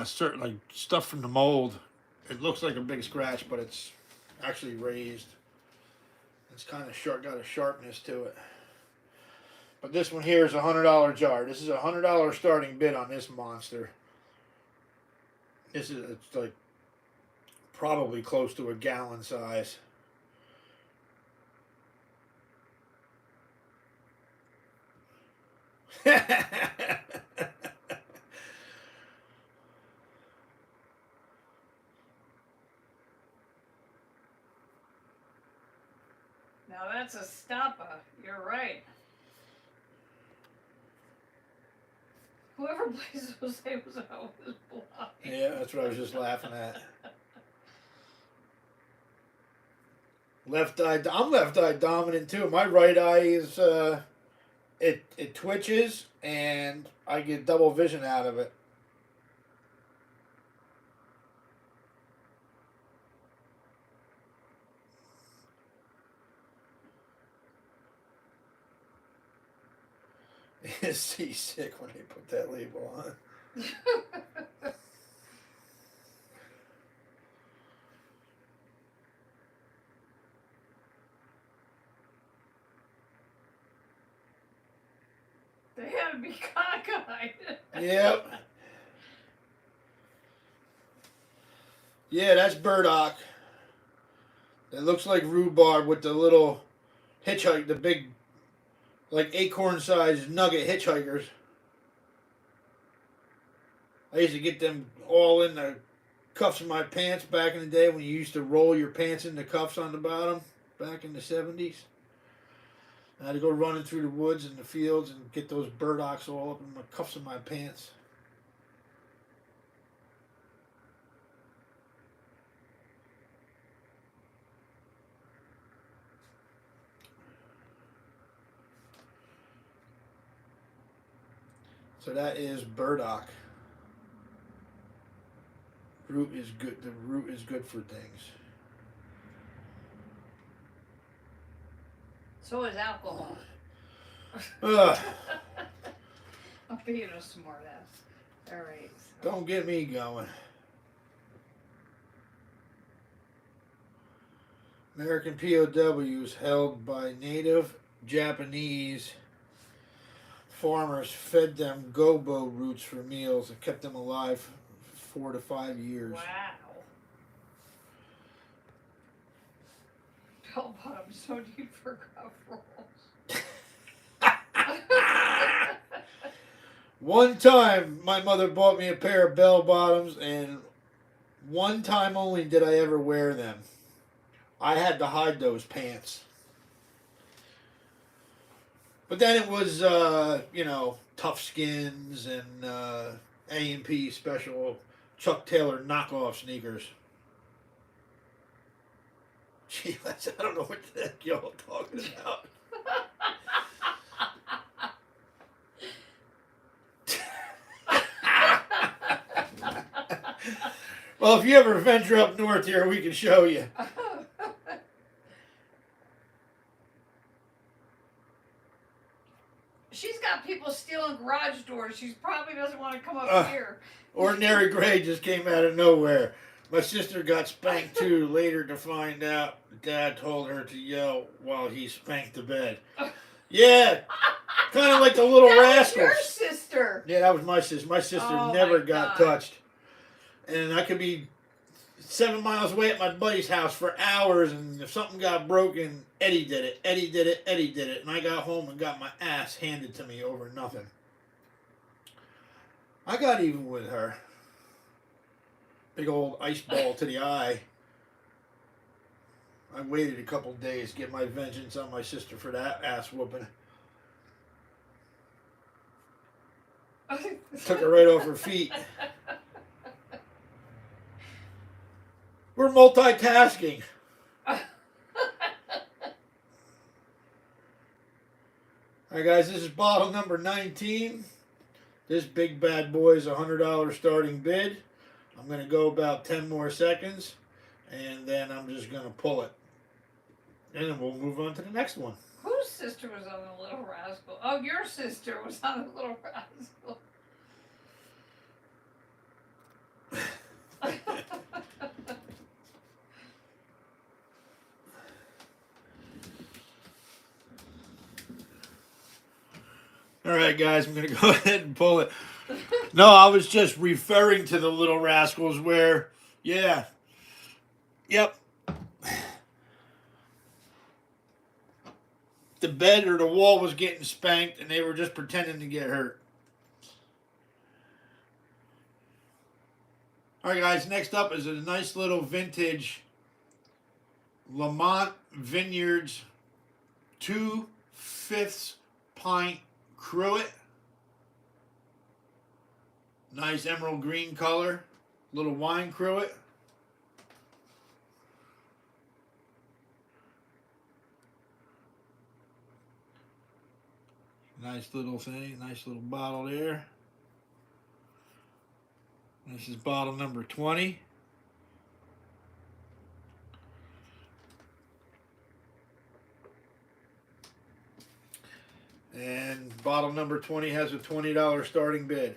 certain like stuff from the mold. It looks like a big scratch, but it's actually raised. It's kind of sharp, got a sharpness to it. But this one here is a $100 jar. This is a $100 starting bid on this monster. This is, it's like probably close to a gallon size. Now that's a stopper. You're right. Whoever plays Jose was always blind. Yeah, that's what I was just laughing at. Left eye, I'm left eye dominant too. My right eye is it twitches and I get double vision out of it. Is seasick when they put that label on. They had to be cockeyed. Yep. Yeah, that's burdock. It looks like rhubarb with the little hitchhike, the big, like acorn-sized nugget hitchhikers. I used to get them all in the cuffs of my pants back in the day when you used to roll your pants in the cuffs on the bottom back in the 70s. I had to go running through the woods and the fields and get those burdocks all up in my cuffs of my pants. So that is burdock. Root is good. The root is good for things. So is alcohol. Ugh, I'm being a smart ass. Alright. don't get me going. American POWs held by native Japanese farmers fed them gobo roots for meals and kept them alive 4 to 5 years. Wow. Bell bottoms so deep for coveralls. One time, my mother bought me a pair of bell bottoms, and one time only did I ever wear them. I had to hide those pants. But then it was, Tough Skins and A&P special Chuck Taylor knockoff sneakers. Gee, I don't know what the heck y'all talking about. Well, if you ever venture up north here, we can show you. She's got people stealing garage doors. She probably doesn't want to come up here. Ordinary Gray just came out of nowhere. My sister got spanked too, later to find out Dad told her to yell while he spanked the bed. Yeah, kind of like the Little That was Rascals. your sister. Yeah, that was my sister. My sister Oh, never my got God. touched. And I could be 7 miles away at my buddy's house for hours, and if something got broken, Eddie did it. Eddie did it. Eddie did it. And I got home and got my ass handed to me over nothing. I got even with her. Big old ice ball to the eye. I waited a couple days to get my vengeance on my sister for that ass whooping. Took her right off her feet. We're multitasking. I All right, guys, this is bottle number 19. This big bad boy is a $100 starting bid. I'm going to go about 10 more seconds, and then I'm just going to pull it. And then we'll move on to the next one. Whose sister was on the Little Rascal? Oh, your sister was on the Little Rascal. All right, guys, I'm going to go ahead and pull it. No, I was just referring to the Little Rascals where, yeah, yep. The bed or the wall was getting spanked and they were just pretending to get hurt. All right, guys, next up is a nice little vintage Lamont Vineyards 2/5 pint cruet. Nice emerald green color. Little wine cruet. Nice little thing. Nice little bottle there. This is bottle number 20. And bottle number 20 has a $20 starting bid.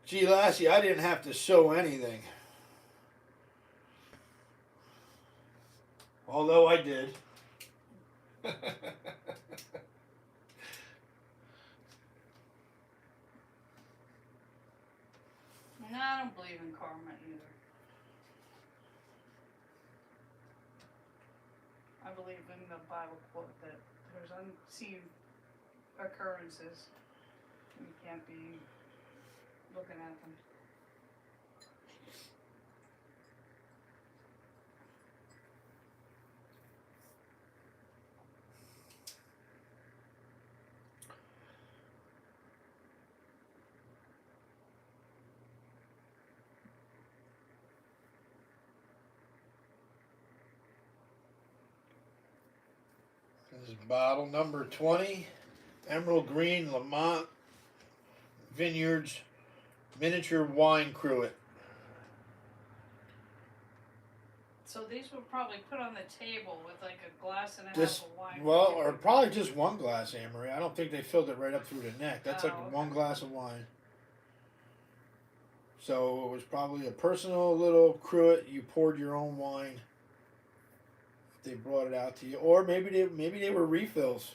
Gee, Lassie, I didn't have to sew anything. Although I did. No, I don't believe in karma either. I believe in the Bible quote that there's unseen occurrences. You can't be looking at them. This is bottle number 20. Emerald Green Lamont Vineyards Miniature Wine Cruet. So these were probably put on the table with like a glass and a This, half of wine. well, or probably just one glass, Anne-Marie. I don't think they filled it right up through the neck. That's like Oh, okay. one glass of wine. So it was probably a personal little cruet. You poured your own wine. They brought it out to you, or maybe they were refills.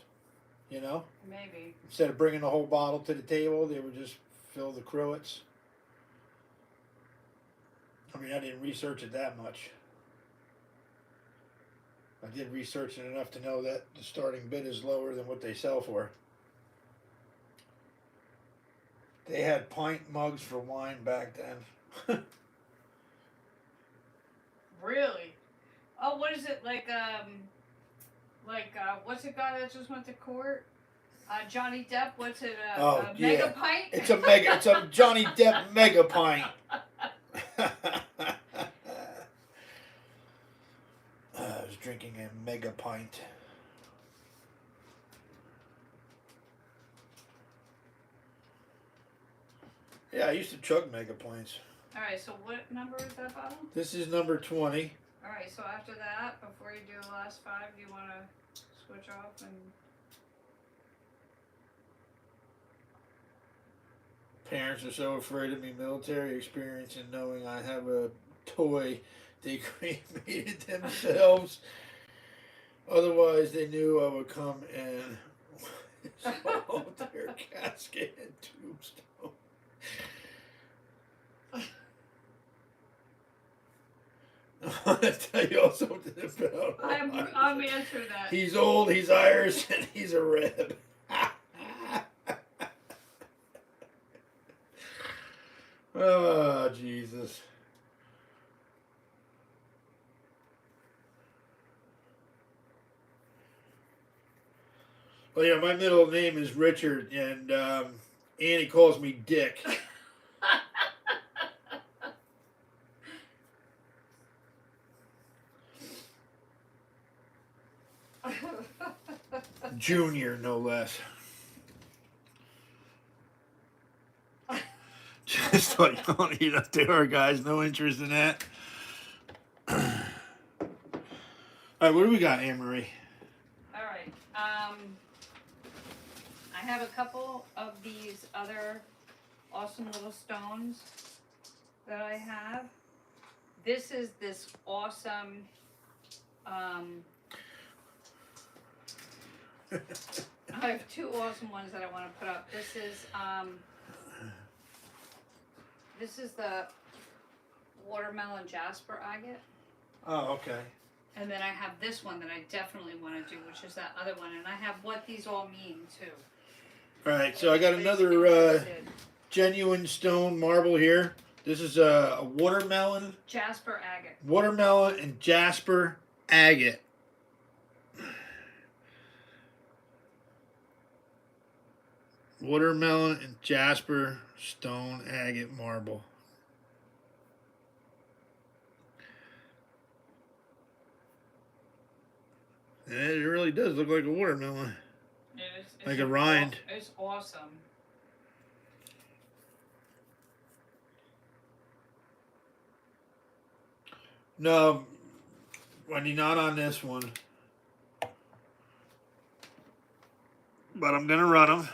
You know, Maybe. instead of bringing the whole bottle to the table, they would just fill the cruets. I mean, I didn't research it that much. I did research it enough to know that the starting bid is lower than what they sell for. They had pint mugs for wine back then. Really? Oh, what is it like? What's the guy that just went to court? Johnny Depp. What's it? Oh, a mega yeah. pint? It's a Johnny Depp mega pint. I was drinking a mega pint. Yeah, I used to chug mega pints. All right. So what number is that bottle? This is number 20. All right. So after that, before you do the last 5, you want to switch off and. Parents are so afraid of me military experience and knowing I have a toy they cremated themselves. Otherwise, they knew I would come and solve their casket and tombstone. I want to tell you all something about I'm answering that. He's old, he's Irish, and he's a Reb. Oh, Jesus. Well, yeah, my middle name is Richard, and Annie calls me Dick. Junior, no less. Just like don't eat up there, guys. No interest in that. All right, what do we got, Anne Marie? All right. I have a couple of these other awesome little stones that I have. This is this awesome. I have two awesome ones that I want to put up. This is the watermelon jasper agate. Oh, okay. And then I have this one that I definitely want to do, which is that other one. And I have what these all mean, too. All right, so I got another genuine stone marble here. This is a watermelon. Jasper agate. Watermelon and jasper agate. Watermelon and jasper stone agate marble. And it really does look like a watermelon. It's Like a rind. It's awesome. No, Wendy, not on this one. But I'm gonna run them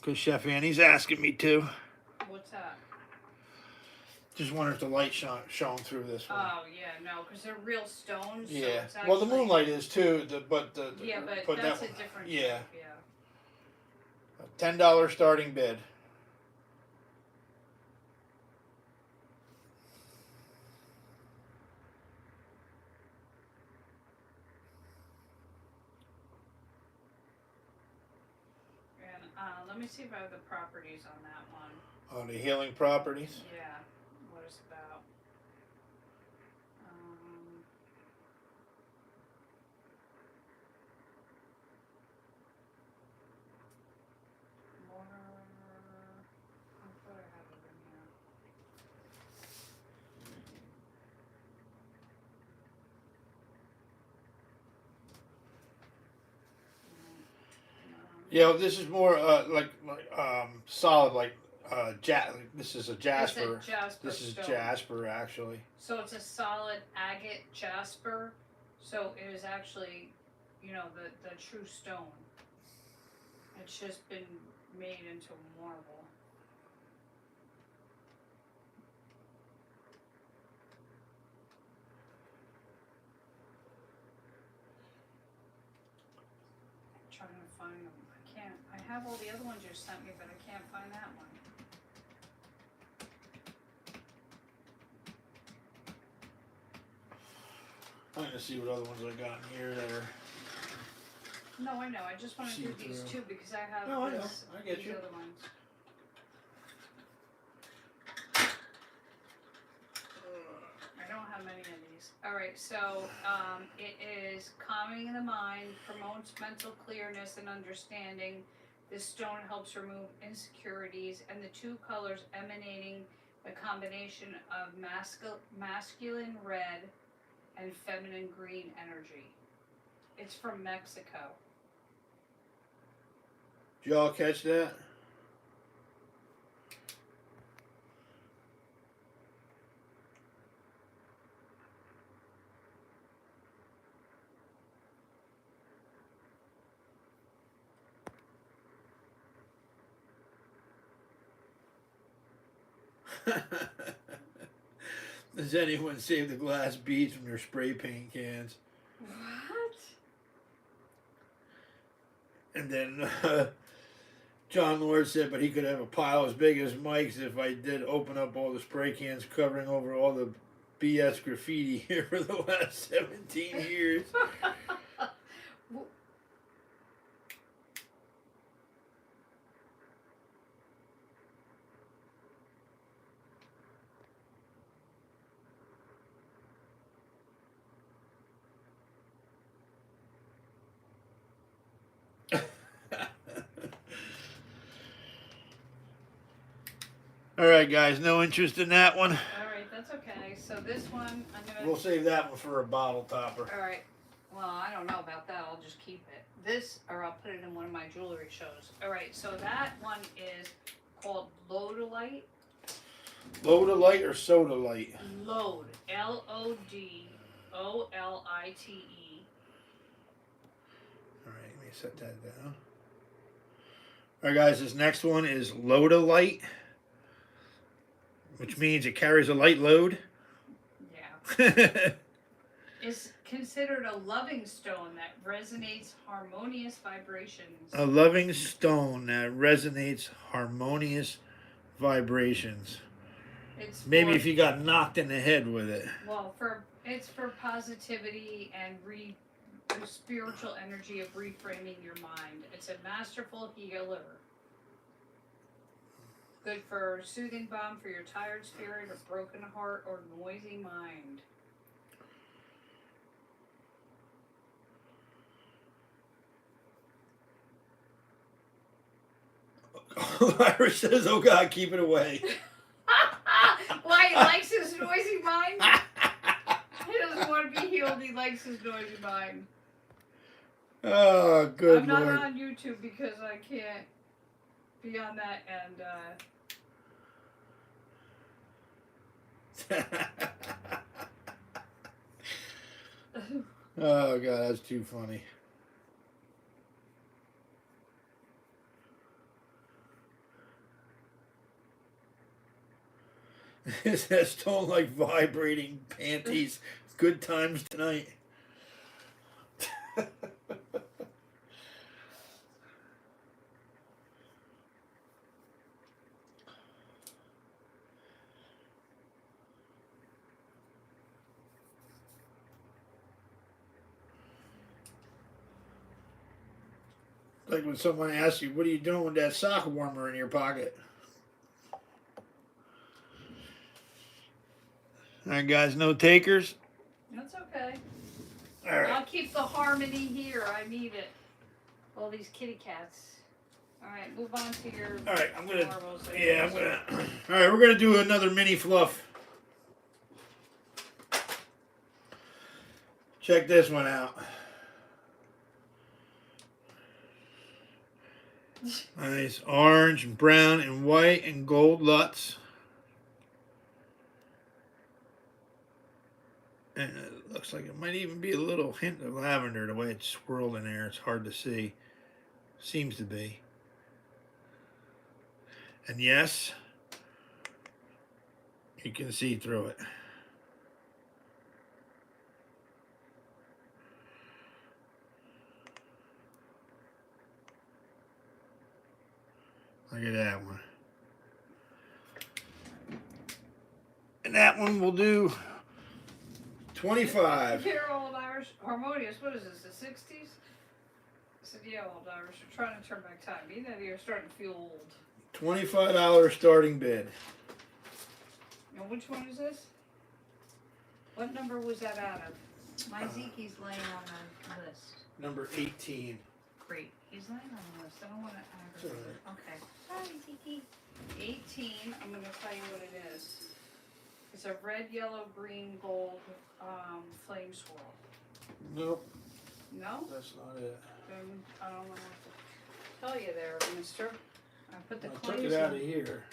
because Chef Annie's asking me to. What's that? Just wonder if the light shone through this one. Oh yeah, no, because they're real stones. So Yeah. it's Well, the actually- moonlight is too. Yeah, but that that's a one- different. Yeah. Type, yeah. $10 starting bid. And let me see if I have the properties on that one. On the healing properties. Yeah, what it's about. Um, more. I thought I had it in here. Yeah, this is more like solid, like this is a It's jasper. a jasper This is stone. jasper, actually. So it's a solid agate jasper. So it is actually, the true stone. It's just been made into marble. I'm trying to find them. I can't. I have all the other ones you sent me, but I can't find that one. I'm gonna see what other ones I got in here that are. No, I know. I just want to do these See-through. two because I have No, I know. this, I get these you. other ones. I don't have many of these. All right, so it is calming the mind, promotes mental clearness and understanding. This stone helps remove insecurities, and the two colors emanating the combination of masculine red and feminine green energy. It's from Mexico. Did y'all catch that? Does anyone save the glass beads from their spray paint cans? What? And then John Lord said, but he could have a pile as big as Mike's if I did open up all the spray cans covering over all the BS graffiti here for the last 17 years. All right, guys, no interest in that one. All right, that's okay. So this one, I'm gonna. We'll save that one for a bottle topper. All right. Well, I don't know about that. I'll just keep it. this, or I'll put it in one of my jewelry shows. All right, so that one is called Lodolite. Lodolite or Sodalite? Lode, Lodolite. All right, let me set that down. All right, guys, this next one is Lodolite, which means it carries a light load. Yeah. Is considered a loving stone that resonates harmonious vibrations. A loving stone that resonates harmonious vibrations. It's Maybe for, if you got knocked in the head with it. well, it's for positivity and the spiritual energy of reframing your mind. It's a masterful healer. Good for soothing balm for your tired spirit or broken heart or noisy mind. Irish says, "Oh God, keep it away." Why, he likes his noisy mind? He doesn't want to be healed, he likes his noisy mind. Oh, good I'm not Lord. on YouTube because I can't be on that and Oh God, that's too funny. It says, "Don't like vibrating panties. Good times tonight." Like when someone asks you, "What are you doing with that sock warmer in your pocket?" All right, guys, no takers. that's okay. All right. I'll keep the harmony here. I need it. All these kitty cats. All right, move on to your. All right, I'm gonna. marbles. Yeah, I'm gonna. All right, we're gonna do another mini fluff. Check this one out. Nice orange and brown and white and gold Lutz. And it looks like it might even be a little hint of lavender the way it's swirled in there. It's hard to see. Seems to be. And yes, you can see through it. Look at that one. And that one will do 25. Here, Old Irish Harmonious. What is this? The 60s? I said, yeah, Old Irish. We're trying to turn back time. Either of you are starting to feel old. $25 starting bid. And which one is this? What number was that out of? My Zeke's laying on the list. Number 18. Great. He's laying on the list. I don't want to aggravate it. Okay. Sorry, Zeke. 18. I'm going to tell you what it is. It's a red, yellow, green, gold flame swirl. Nope, No? that's not it. Then I don't know what to tell you there, mister. I put the I took clays it out of in. here.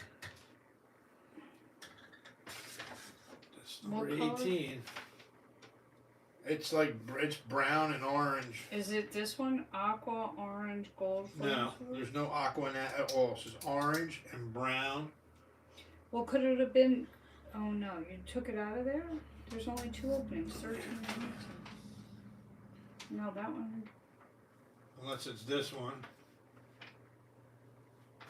That's number What color? 18. It's like, it's brown and orange. Is it this one? Aqua, orange, gold flame No, swirl? there's no aqua in that at all. It's just orange and brown. Well, could it have been... Oh, no. You took it out of there? There's only 2 openings. 13 and 18. No, that one... Unless it's this one.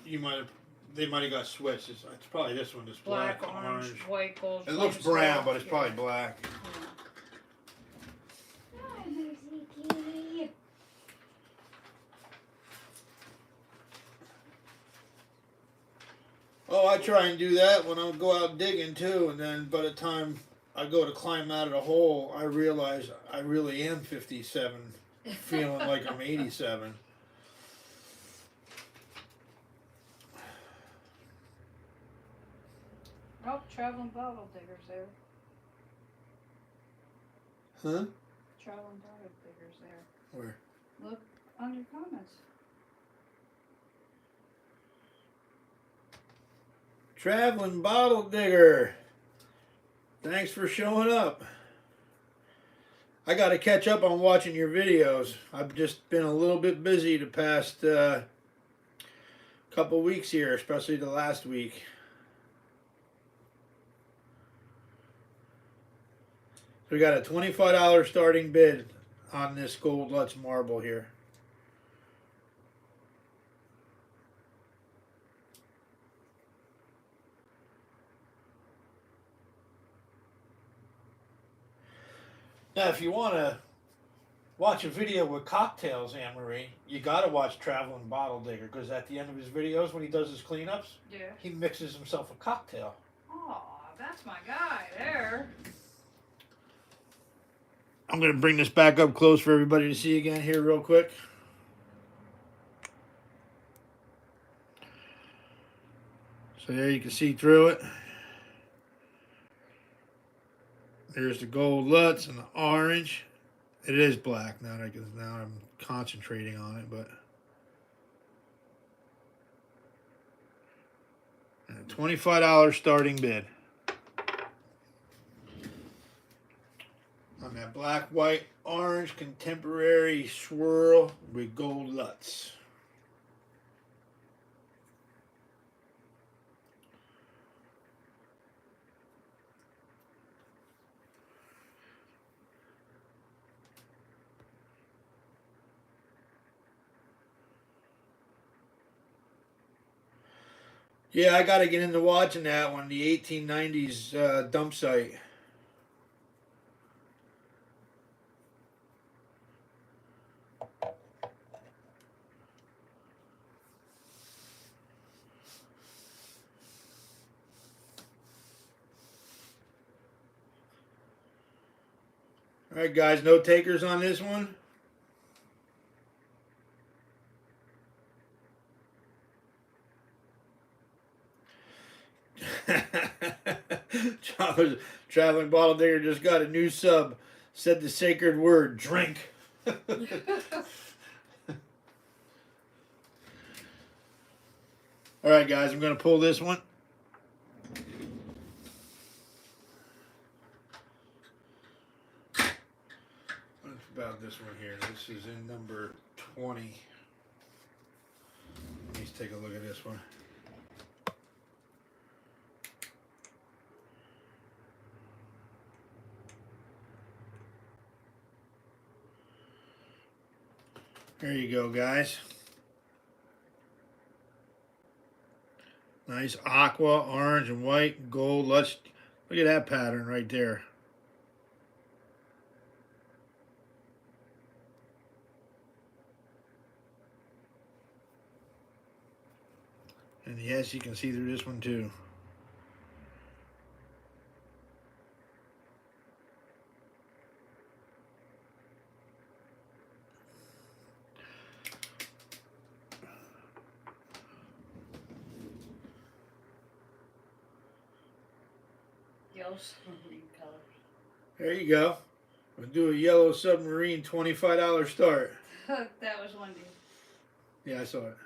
They might have got switched. It's probably this one. It's Black, black, orange, white, gold. It looks flame brown, swirl. but it's Yeah. probably black. Yeah. Hi, Zeke. Oh, I try and do that when I go out digging too, and then by the time I go to climb out of the hole, I realize I really am 57, feeling like I'm 87. Oh, traveling bottle diggers there. Huh? Traveling bottle diggers there. Where? Look on your comments. Traveling Bottle Digger. Thanks for showing up. I got to catch up on watching your videos. I've just been a little bit busy the past couple weeks here, especially the last week. We got a $25 starting bid on this Gold Lutz marble here. Now, if you want to watch a video with cocktails, Anne-Marie, you got to watch Traveling Bottle Digger, because at the end of his videos, when he does his cleanups, Yeah. he mixes himself a cocktail. Oh, that's my guy there. I'm going to bring this back up close for everybody to see again here real quick. So there you can see through it. There's the Gold Lutz and the orange. It is black now. Now I'm concentrating on it, but and a $25 starting bid on that black, white, orange contemporary swirl with Gold Lutz. Yeah, I got to get into watching that one, the 1890s dump site. All right, guys, no takers on this one? Traveling Bottle Digger just got a new sub. Said the sacred word, drink. All right, guys, I'm going to pull this one. What about this one here? This is in number 20. Let's take a look at this one. There you go, guys. Nice aqua, orange, and white, gold. Let's look at that pattern right there. And yes, you can see through this one too. Yellow submarine colors. There you go. We'll do a yellow submarine $25 start. That was one dude. Yeah, I saw it.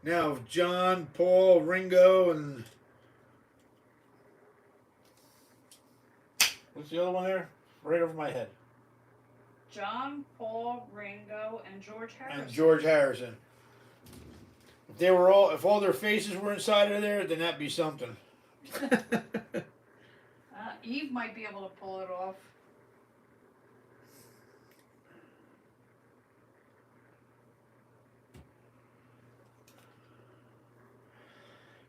Now, John, Paul, Ringo, and what's the other one there? Right over my head. John, Paul, Ringo, and George Harrison. And George Harrison. If all their faces were inside of there, then that'd be something. Eve might be able to pull it off.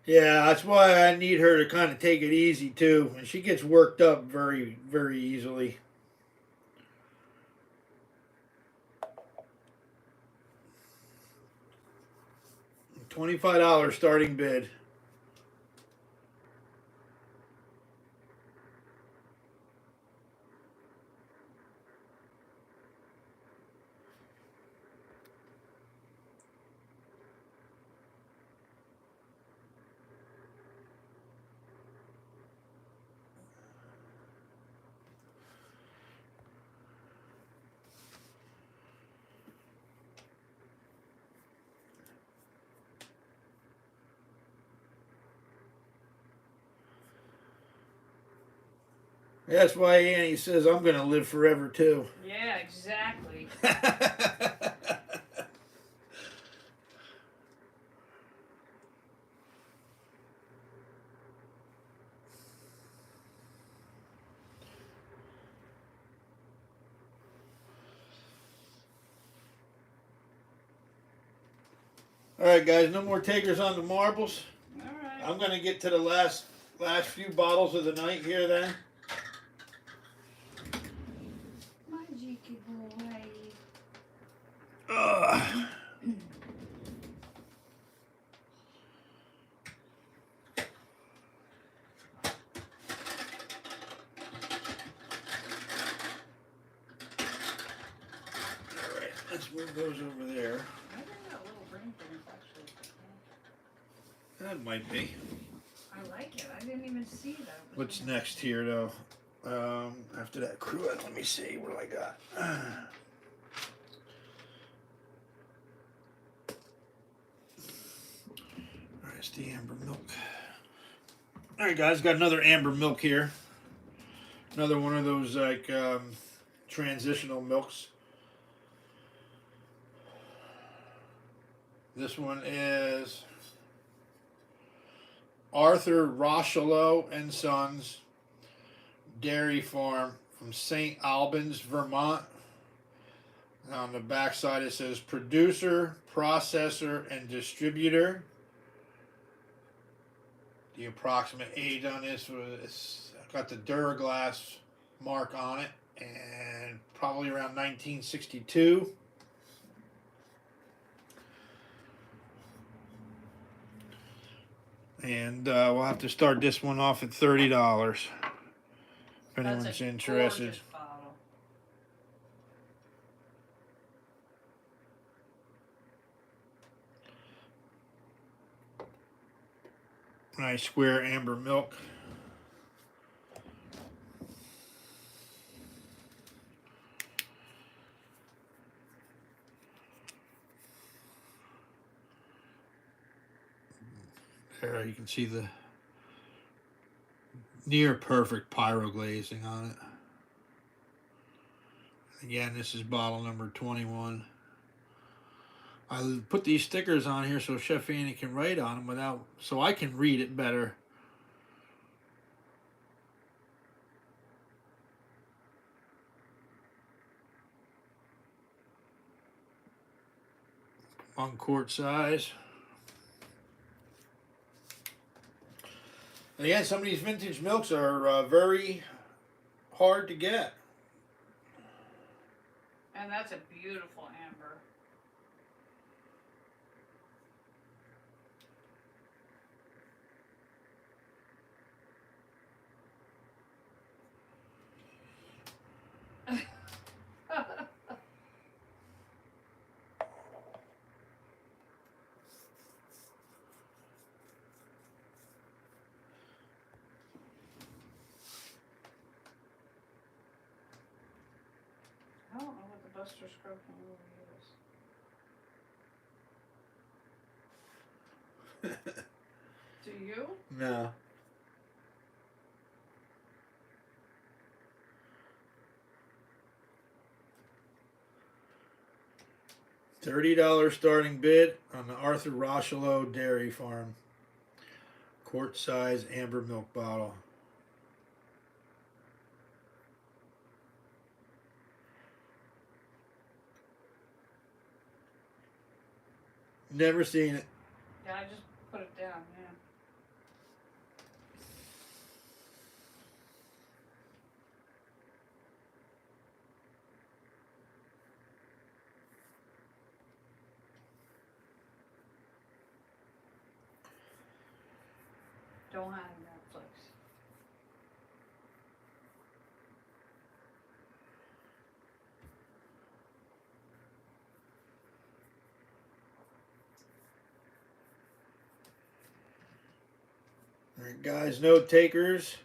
Yeah, that's why I need her to kind of take it easy too. And she gets worked up very, very easily. $25 starting bid. That's why Annie says I'm gonna live forever too. Yeah, exactly. All right, guys, no more takers on the marbles. All right. I'm gonna get to the last few bottles of the night here then. My cheeky boy. Ugh. All right, let's move those over there. I think that little green thing is actually. That might be. I like it. I didn't even see that. What's next here, though? After that Cruet, let me see what do I got. All right, it's the amber milk. All right, guys, got another amber milk here. Another one of those like transitional milks. This one is Arthur Rochelot and Sons Dairy Farm from St. Albans, Vermont. And on the back side it says producer, processor, and distributor. The approximate age on this was got the Duraglass mark on it, and probably around 1962. And we'll have to start this one off at $30 if anyone's That's a interested. gorgeous bottle. Nice square amber milk. There you can see the near perfect pyro glazing on it. Again, this is bottle number 21. I put these stickers on here so Chef Annie can write on them without, so I can read it better. On quart size. And again, some of these vintage milks are very hard to get. And that's a beautiful amber. I don't know what the Buster Scrub movie is. Do you? No. $30 starting bid on the Arthur Rochelot Dairy Farm. Quart size amber milk bottle. Never seen it. Yeah, I just put it down, yeah. Don't have Netflix. All right, guys, note takers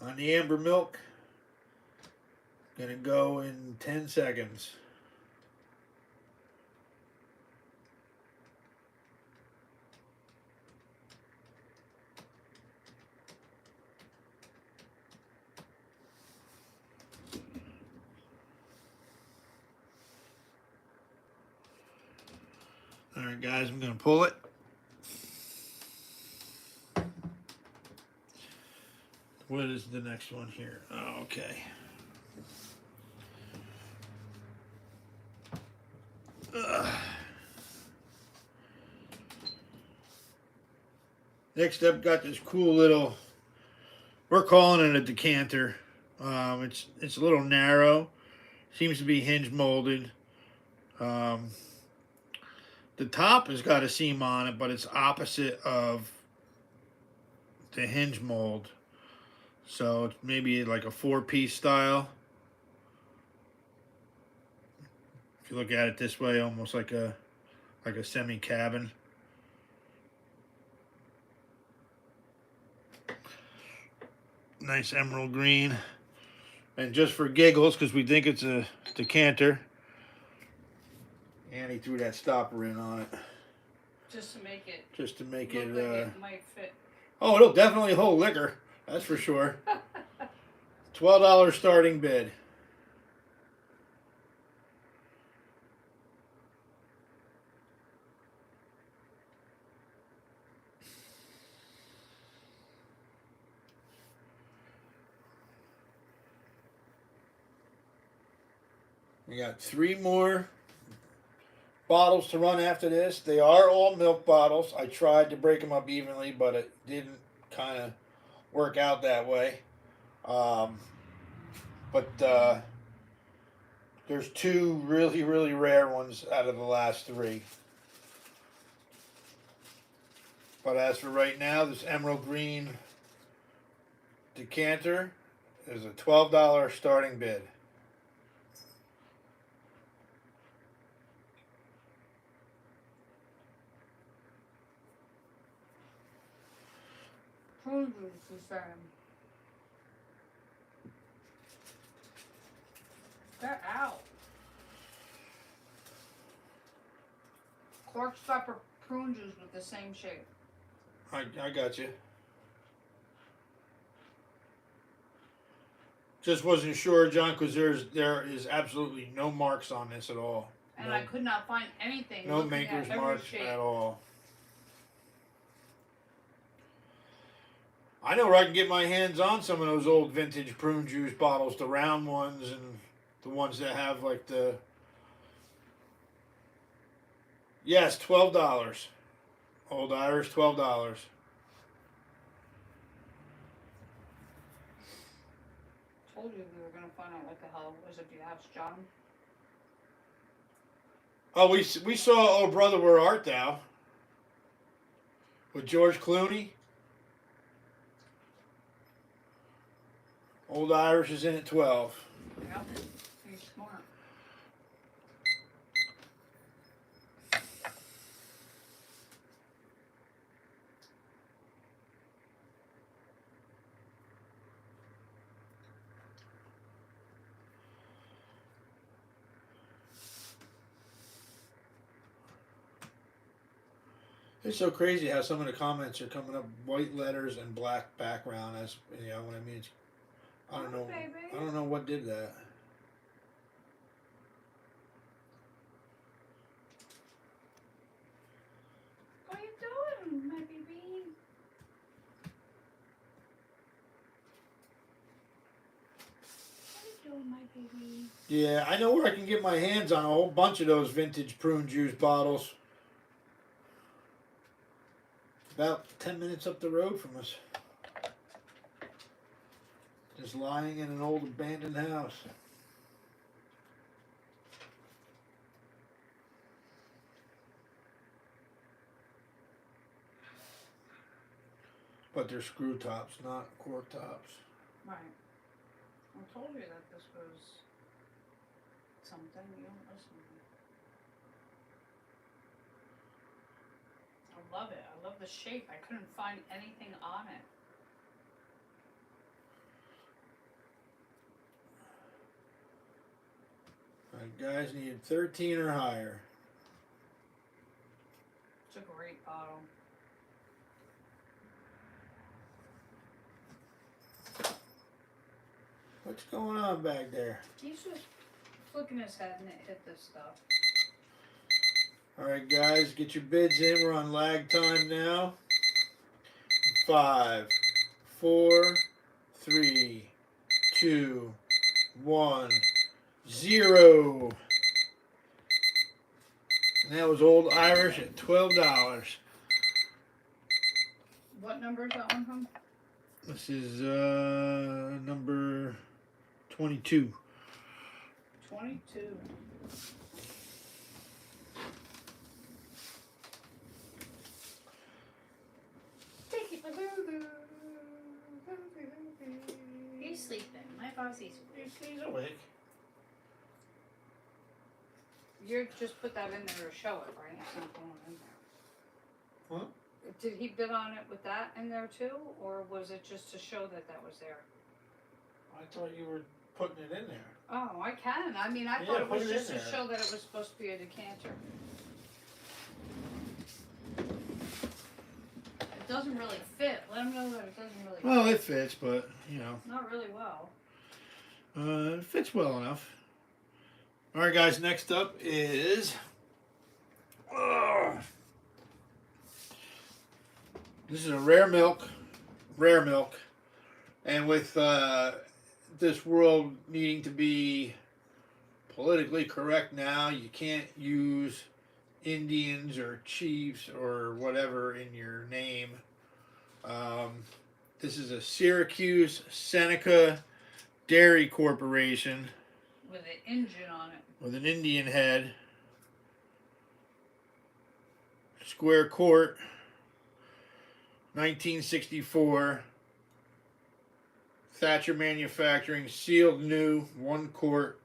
on the amber milk. Gonna go in 10 seconds. Alright guys, I'm gonna pull it. What is the next one here? Oh, okay. Ugh. Next up, got this cool little, we're calling it a decanter. It's a little narrow, seems to be hinge molded. The top has got a seam on it, but it's opposite of the hinge mold. So it's maybe like a 4-piece style. If you look at it this way, almost like a semi-cabin. Nice emerald green. And just for giggles, because we think it's a decanter, Annie threw that stopper in on it. Just to make it Just to make look it, like it might fit. oh, it'll definitely hold liquor. That's for sure. $12 starting bid. We got 3 more bottles to run after this. They are all milk bottles. I tried to break them up evenly, but it didn't kind of work out that way. There's 2 really, really rare ones out of the last 3. But as for right now, this emerald green decanter is a $12 starting bid. Prune juice is they're out. Cork stopper prune juice with the same shape. I got you. Just wasn't sure, John, because there is absolutely no marks on this at all. And No. I could not find anything. No looking maker's at every marks shape. at all. I know where I can get my hands on some of those old vintage prune juice bottles, the round ones and the ones that have like the... Yes, $12. Old Irish, $12. Told you we were gonna find out what the hell was at your house, John. Oh, we saw Oh Brother, Where Art Thou? With George Clooney. Old Irish is in at 12. Yep. He's smart. It's so crazy how some of the comments are coming up white letters and black background. As you know what I mean? It's, I don't know. Baby. I don't know what did that. What are you doing, my baby? What are you doing, my baby? Yeah, I know where I can get my hands on a whole bunch of those vintage prune juice bottles. About 10 minutes up the road from us. Just lying in an old abandoned house. But they're screw tops, not cork tops. Right. I told you that this was something you don't listen to. I love it. I love the shape. I couldn't find anything on it. Alright, guys, need 13 or higher. It's a great bottle. What's going on back there? He's just flicking his head and it hit this stuff. All right, guys, get your bids in. We're on lag time now. 5, 4, 3, 2, 1, 0. And that was Old Irish at $12. What number is that one from? This is number 22. 22. Take it, boo-boo. He's sleeping. My Fozzie's. He's awake. You just put that in there to show it, right? It's not going in there. What? Did he bid on it with that in there too, or was it just to show that that was there? I thought you were putting it in there. Oh, I can. I mean, I Yeah, thought it put was it in just to there. show that it was supposed to be a decanter. It doesn't really fit. Let him know that it doesn't really Well, fit. it fits, but, you know, Not really well. it fits well enough. All right, guys, next up is... This is a rare milk. And with this world needing to be politically correct now, you can't use Indians or Chiefs or whatever in your name. This is a Syracuse Seneca Dairy Corporation With an engine on it. with an Indian head. Square Court, 1964. Thatcher Manufacturing, sealed new, 1 quart.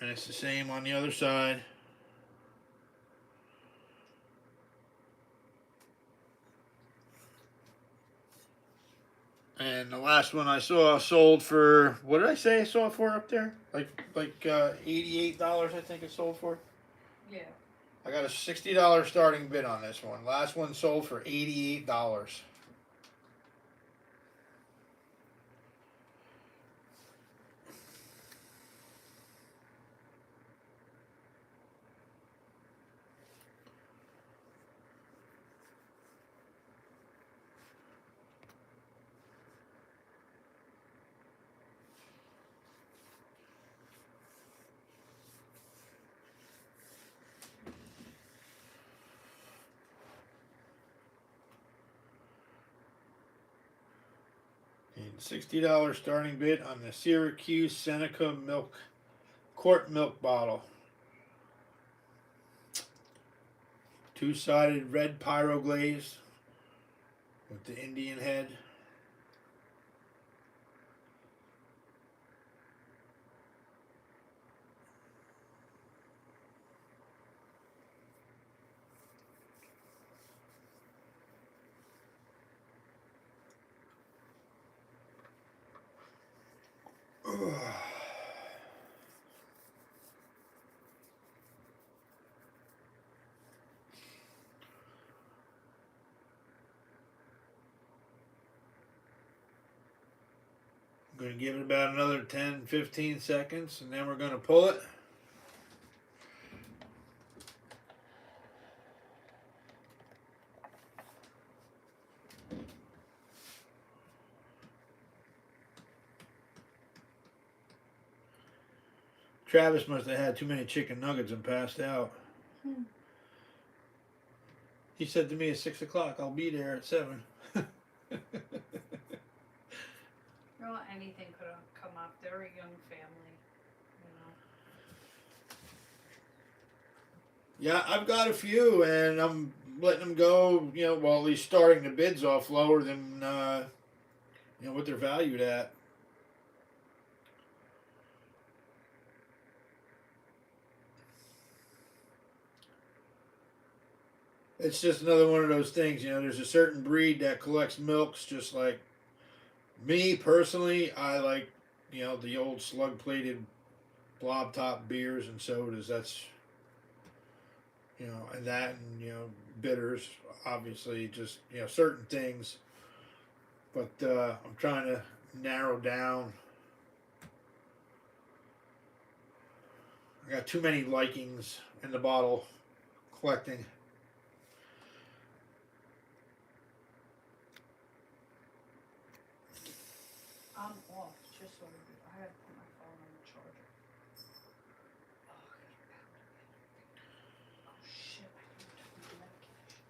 And it's the same on the other side. And the last one I saw sold for, what did I say I saw it for up there? Like $88, I think it sold for. Yeah. I got a $60 starting bid on this one. Last one sold for $88. $60 starting bid on the Syracuse Seneca quart milk bottle. 2-sided red pyro glaze with the Indian head. I'm going to give it about another 10-15 seconds and then we're going to pull it. Travis must have had too many chicken nuggets and passed out. He said to me at 6 o'clock, I'll be there at 7. Well, anything could have come up. They're a young family, you know. Yeah, I've got a few, and I'm letting them go. You know, while he's starting the bids off lower than what they're valued at. It's just another one of those things. You know, there's a certain breed that collects milks, just like me personally. I like, the old slug-plated blob top beers and sodas. That's, and that, and bitters, obviously, just certain things. But I'm trying to narrow down I got too many likings in the bottle collecting. I'm off, just so I gotta put my phone on the charger. Oh, I gotta pound it. Oh shit, I never took my medication.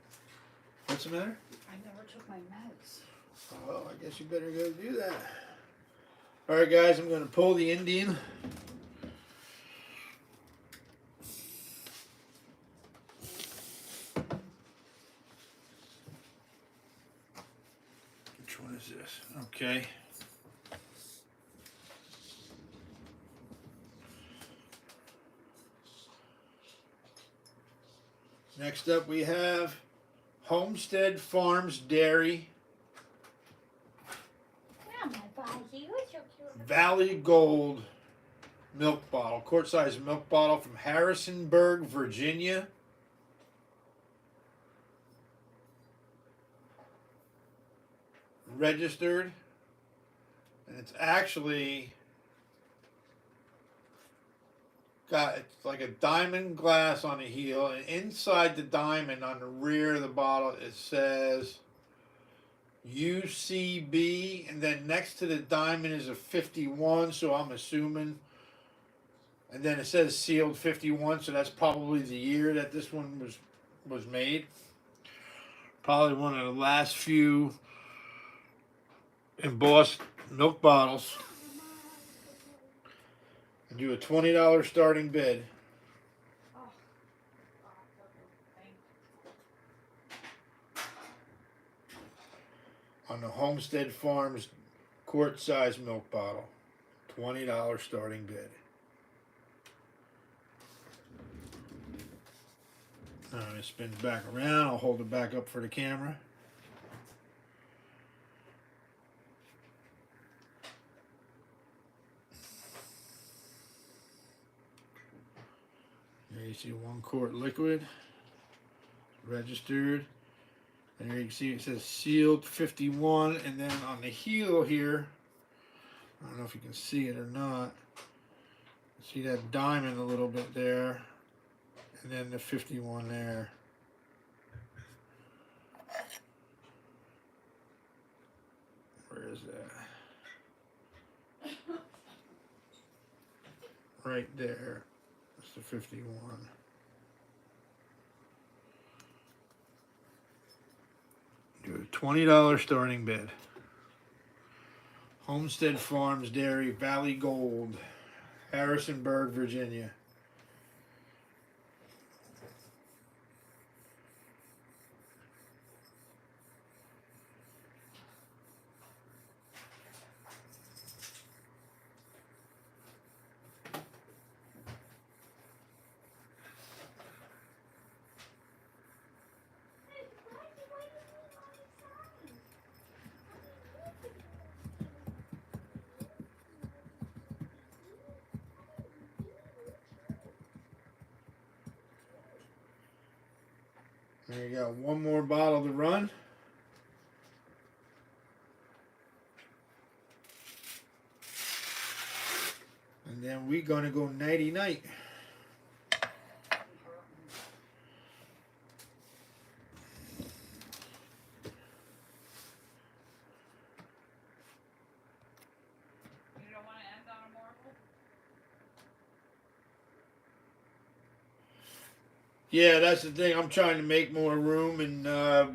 What's the matter? I never took my meds. Oh, I guess you better go do that. Alright guys, I'm gonna pull the Indian. Which one is this? Okay. Next up we have Homestead Farms Dairy Yeah, my body. He was so cute. Valley Gold milk bottle, quart size milk bottle from Harrisonburg, Virginia. Registered, and it's actually got, it's like a diamond glass on the heel, and inside the diamond on the rear of the bottle it says UCB, and then next to the diamond is a 51, so I'm assuming, and then it says sealed 51, so that's probably the year that this one was made. Probably one of the last few embossed milk bottles. And do a $20 starting bid. Oh, On the Homestead Farms quart size milk bottle. $20 starting bid. Alright, it spins back around. I'll hold it back up for the camera. There you see 1 quart liquid. Registered. And here you can see it says sealed 51, and then on the heel here, I don't know if you can see it or not. See that diamond a little bit there, and then the 51 there. Where is that? Right there. That's the 51. Do a $20 starting bid. Homestead Farms Dairy Valley Gold, Harrisonburg, Virginia. There you go, 1 more bottle to run. And then we're gonna go nighty night. You don't wanna end on a marble? Yeah, that's the thing. I'm trying to make more room, and I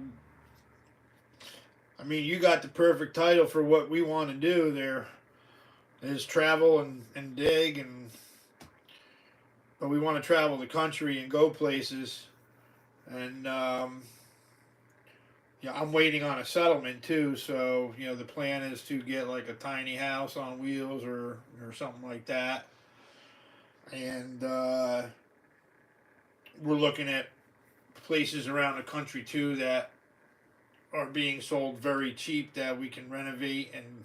mean, you got the perfect title for what we want to do. There is travel and dig, and but we want to travel the country and go places, and yeah, I'm waiting on a settlement too. So you know, the plan is to get like a tiny house on wheels or something like that, and we're looking at places around the country too that are being sold very cheap that we can renovate and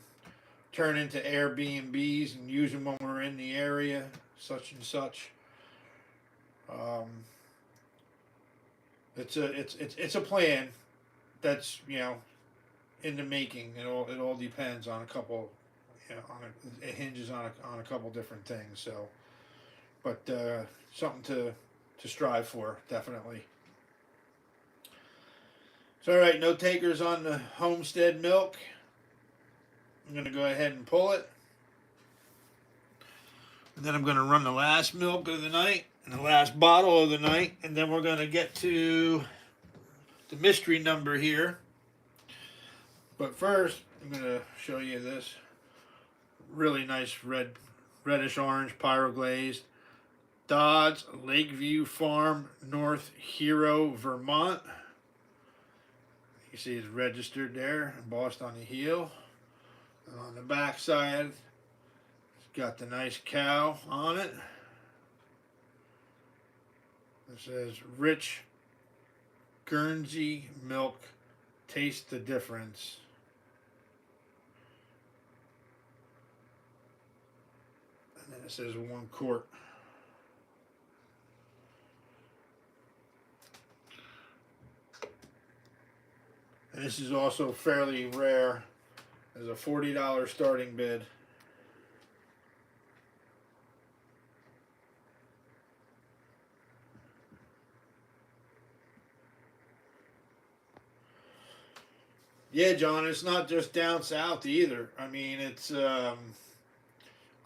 turn into Airbnbs and use them when we're in the area, such and such. It's a plan that's, you know, in the making. It all depends on a couple, you know, it hinges on a couple different things. So but something to strive for, definitely. So, all right, no takers on the Homestead milk. I'm going to go ahead and pull it. And then I'm going to run the last milk of the night and the last bottle of the night. And then we're going to get to the mystery number here. But first, I'm going to show you this really nice reddish orange pyroglazed Dodds Lakeview Farm, North Hero, Vermont. You see it's registered there, embossed on the heel. And on the back side, it's got the nice cow on it. It says rich Guernsey milk, taste the difference. And then it says 1 quart. And this is also fairly rare. There's a $40 starting bid. Yeah, John, it's not just down south either. I mean, it's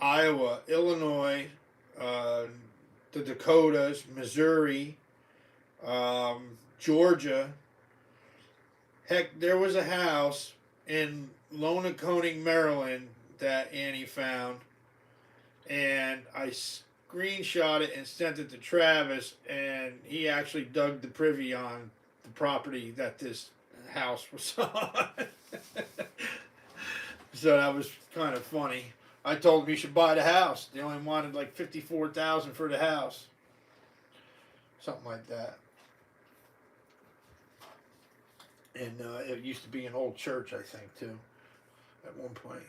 Iowa, Illinois, the Dakotas, Missouri, Georgia. Heck, there was a house in Lonaconing, Maryland that Annie found, and I screenshot it and sent it to Travis, and he actually dug the privy on the property that this house was on. So that was kind of funny. I told him he should buy the house. They only wanted like $54,000 for the house, something like that. And it used to be an old church, I think, too, at one point.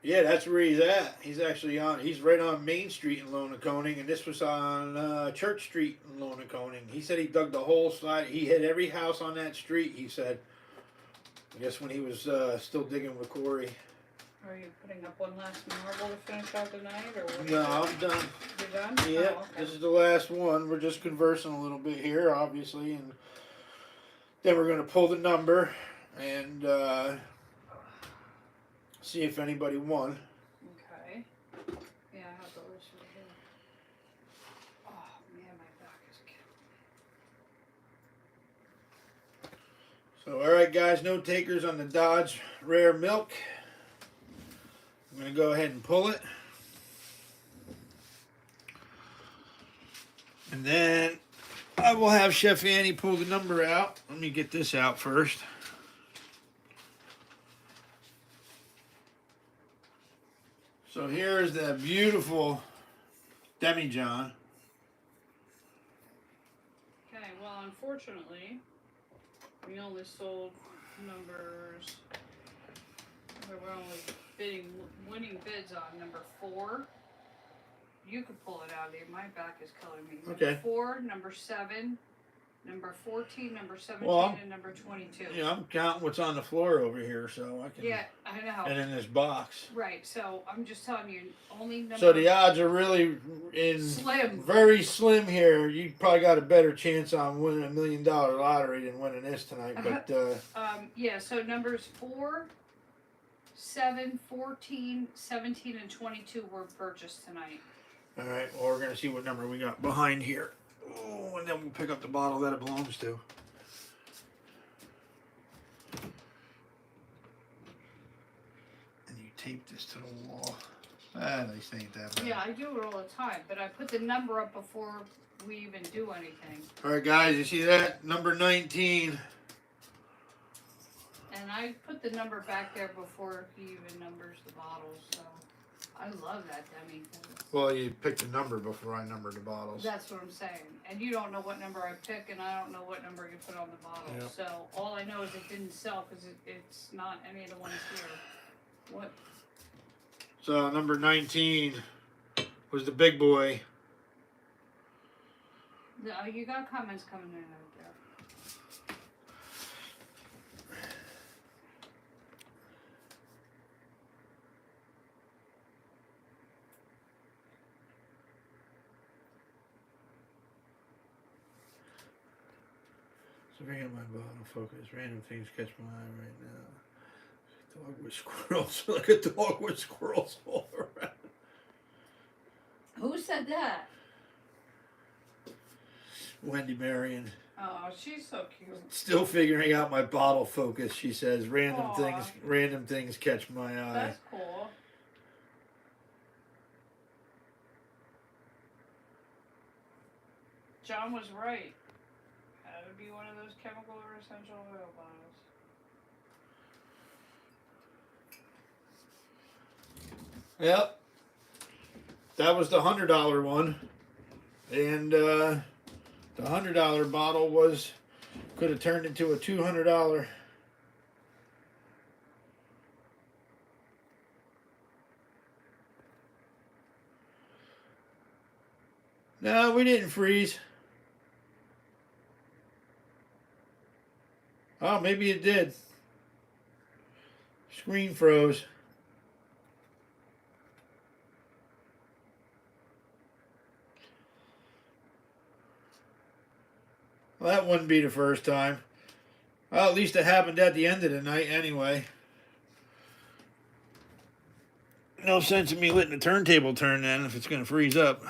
Yeah, that's where he's at. He's actually he's right on Main Street in Lonaconing, and this was on Church Street in Lonaconing. He said he dug the whole side. He hit every house on that street, he said. I guess when he was still digging with Corey. Are you putting up one last marble to finish out the night, or what? No, I'm done. You're done? Yeah, Oh, okay. this is the last one. We're just conversing a little bit here, obviously, and then we're going to pull the number and see if anybody won. Okay. Yeah, I have the list right here. Oh man, my back is killing. So, all right, guys, no takers on the Dodge Rare Milk. I'm going to go ahead and pull it. And then I will have Chef Annie pull the number out. Let me get this out first. So here's the beautiful Demi-John. Okay, well, unfortunately, we only sold numbers. We were only winning bids on number 4. You could pull it out, Dave. My back is killing me. Number Okay. 4, number 7, number 14, number 17, Well, and number 22. Yeah, I'm counting what's on the floor over here, so I can. Yeah, I know. And in this box. Right, so I'm just telling you, only number So the odds are really slim. very slim here. You probably got a better chance on winning $1 million lottery than winning this tonight. But Yeah, so numbers 4, 7, 14, 17, and 22 were purchased tonight. all right, well, we're gonna see what number we got behind here. Oh, and then we'll pick up the bottle that it belongs to. And you tape this to the wall. This ain't that bad. Yeah, I do it all the time, but I put the number up before we even do anything. All right, guys, you see that? Number 19. And I put the number back there before he even numbers the bottles, so. I love that Demi thing. Well, you picked a number before I numbered the bottles. That's what I'm saying. And you don't know what number I pick, and I don't know what number you put on the bottle. Yep. So all I know is it didn't sell because it's not any of the ones here. What? So number 19 was the big boy. No, you got comments coming in out there. So bring up my bottle focus. Random things catch my eye right now. Dog with squirrels. Like a dog with squirrels all around. Who said that? Wendy Marion. Oh, she's so cute. Still figuring out my bottle focus, she says. Random Aw. things catch my eye. That's cool. John was right. That would be one of those chemical or essential oil bottles. Yep. That was the $100 one. And the $100 bottle could have turned into a $200. No, we didn't freeze. Oh, maybe it did. Screen froze. Well, that wouldn't be the first time. Well, at least it happened at the end of the night anyway. No sense in me letting the turntable turn then if it's going to freeze up.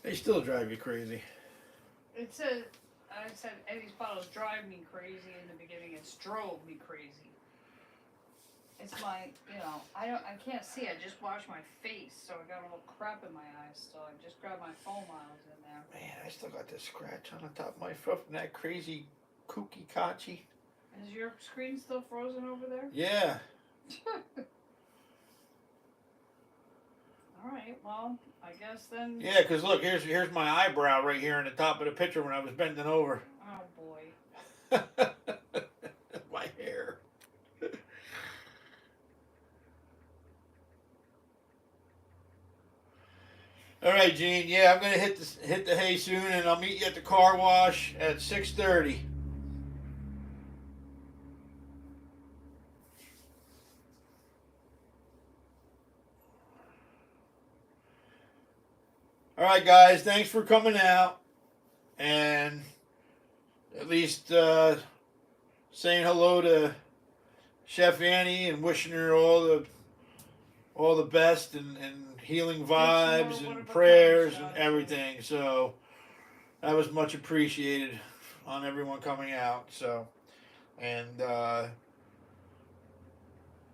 They still drive you crazy. I said Eddie's bottles drive me crazy in the beginning. It's drove me crazy. It's my, I can't see. I just wash my face, so I got a little crap in my eyes. So I just grabbed my phone while I was in there. Man, I still got this scratch on the top of my foot from that crazy kooky kachi. Is your screen still frozen over there? Yeah. All right. Well, I guess then. Yeah, because look, here's my eyebrow right here in the top of the picture when I was bending over. Oh boy. My hair. All right, Gene. Yeah, I'm gonna hit the hay soon, and I'll meet you at the car wash at 6:30. All right, guys. Thanks for coming out, and at least saying hello to Chef Annie and wishing her all the best and healing vibes and prayers and everything. So that was much appreciated on everyone coming out. So, and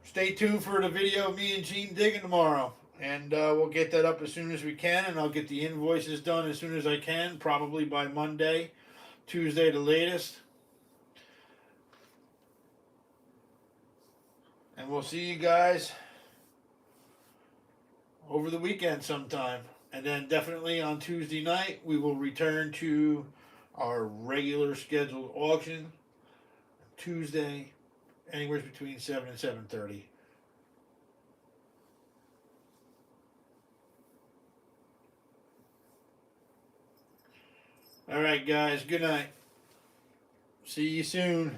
stay tuned for the video of me and Gene digging tomorrow. And we'll get that up as soon as we can, and I'll get the invoices done as soon as I can, probably by Monday, Tuesday the latest. And we'll see you guys over the weekend sometime. And then definitely on Tuesday night, we will return to our regular scheduled auction. Tuesday, anywhere between 7 and 7:30. All right, guys. Good night. See you soon.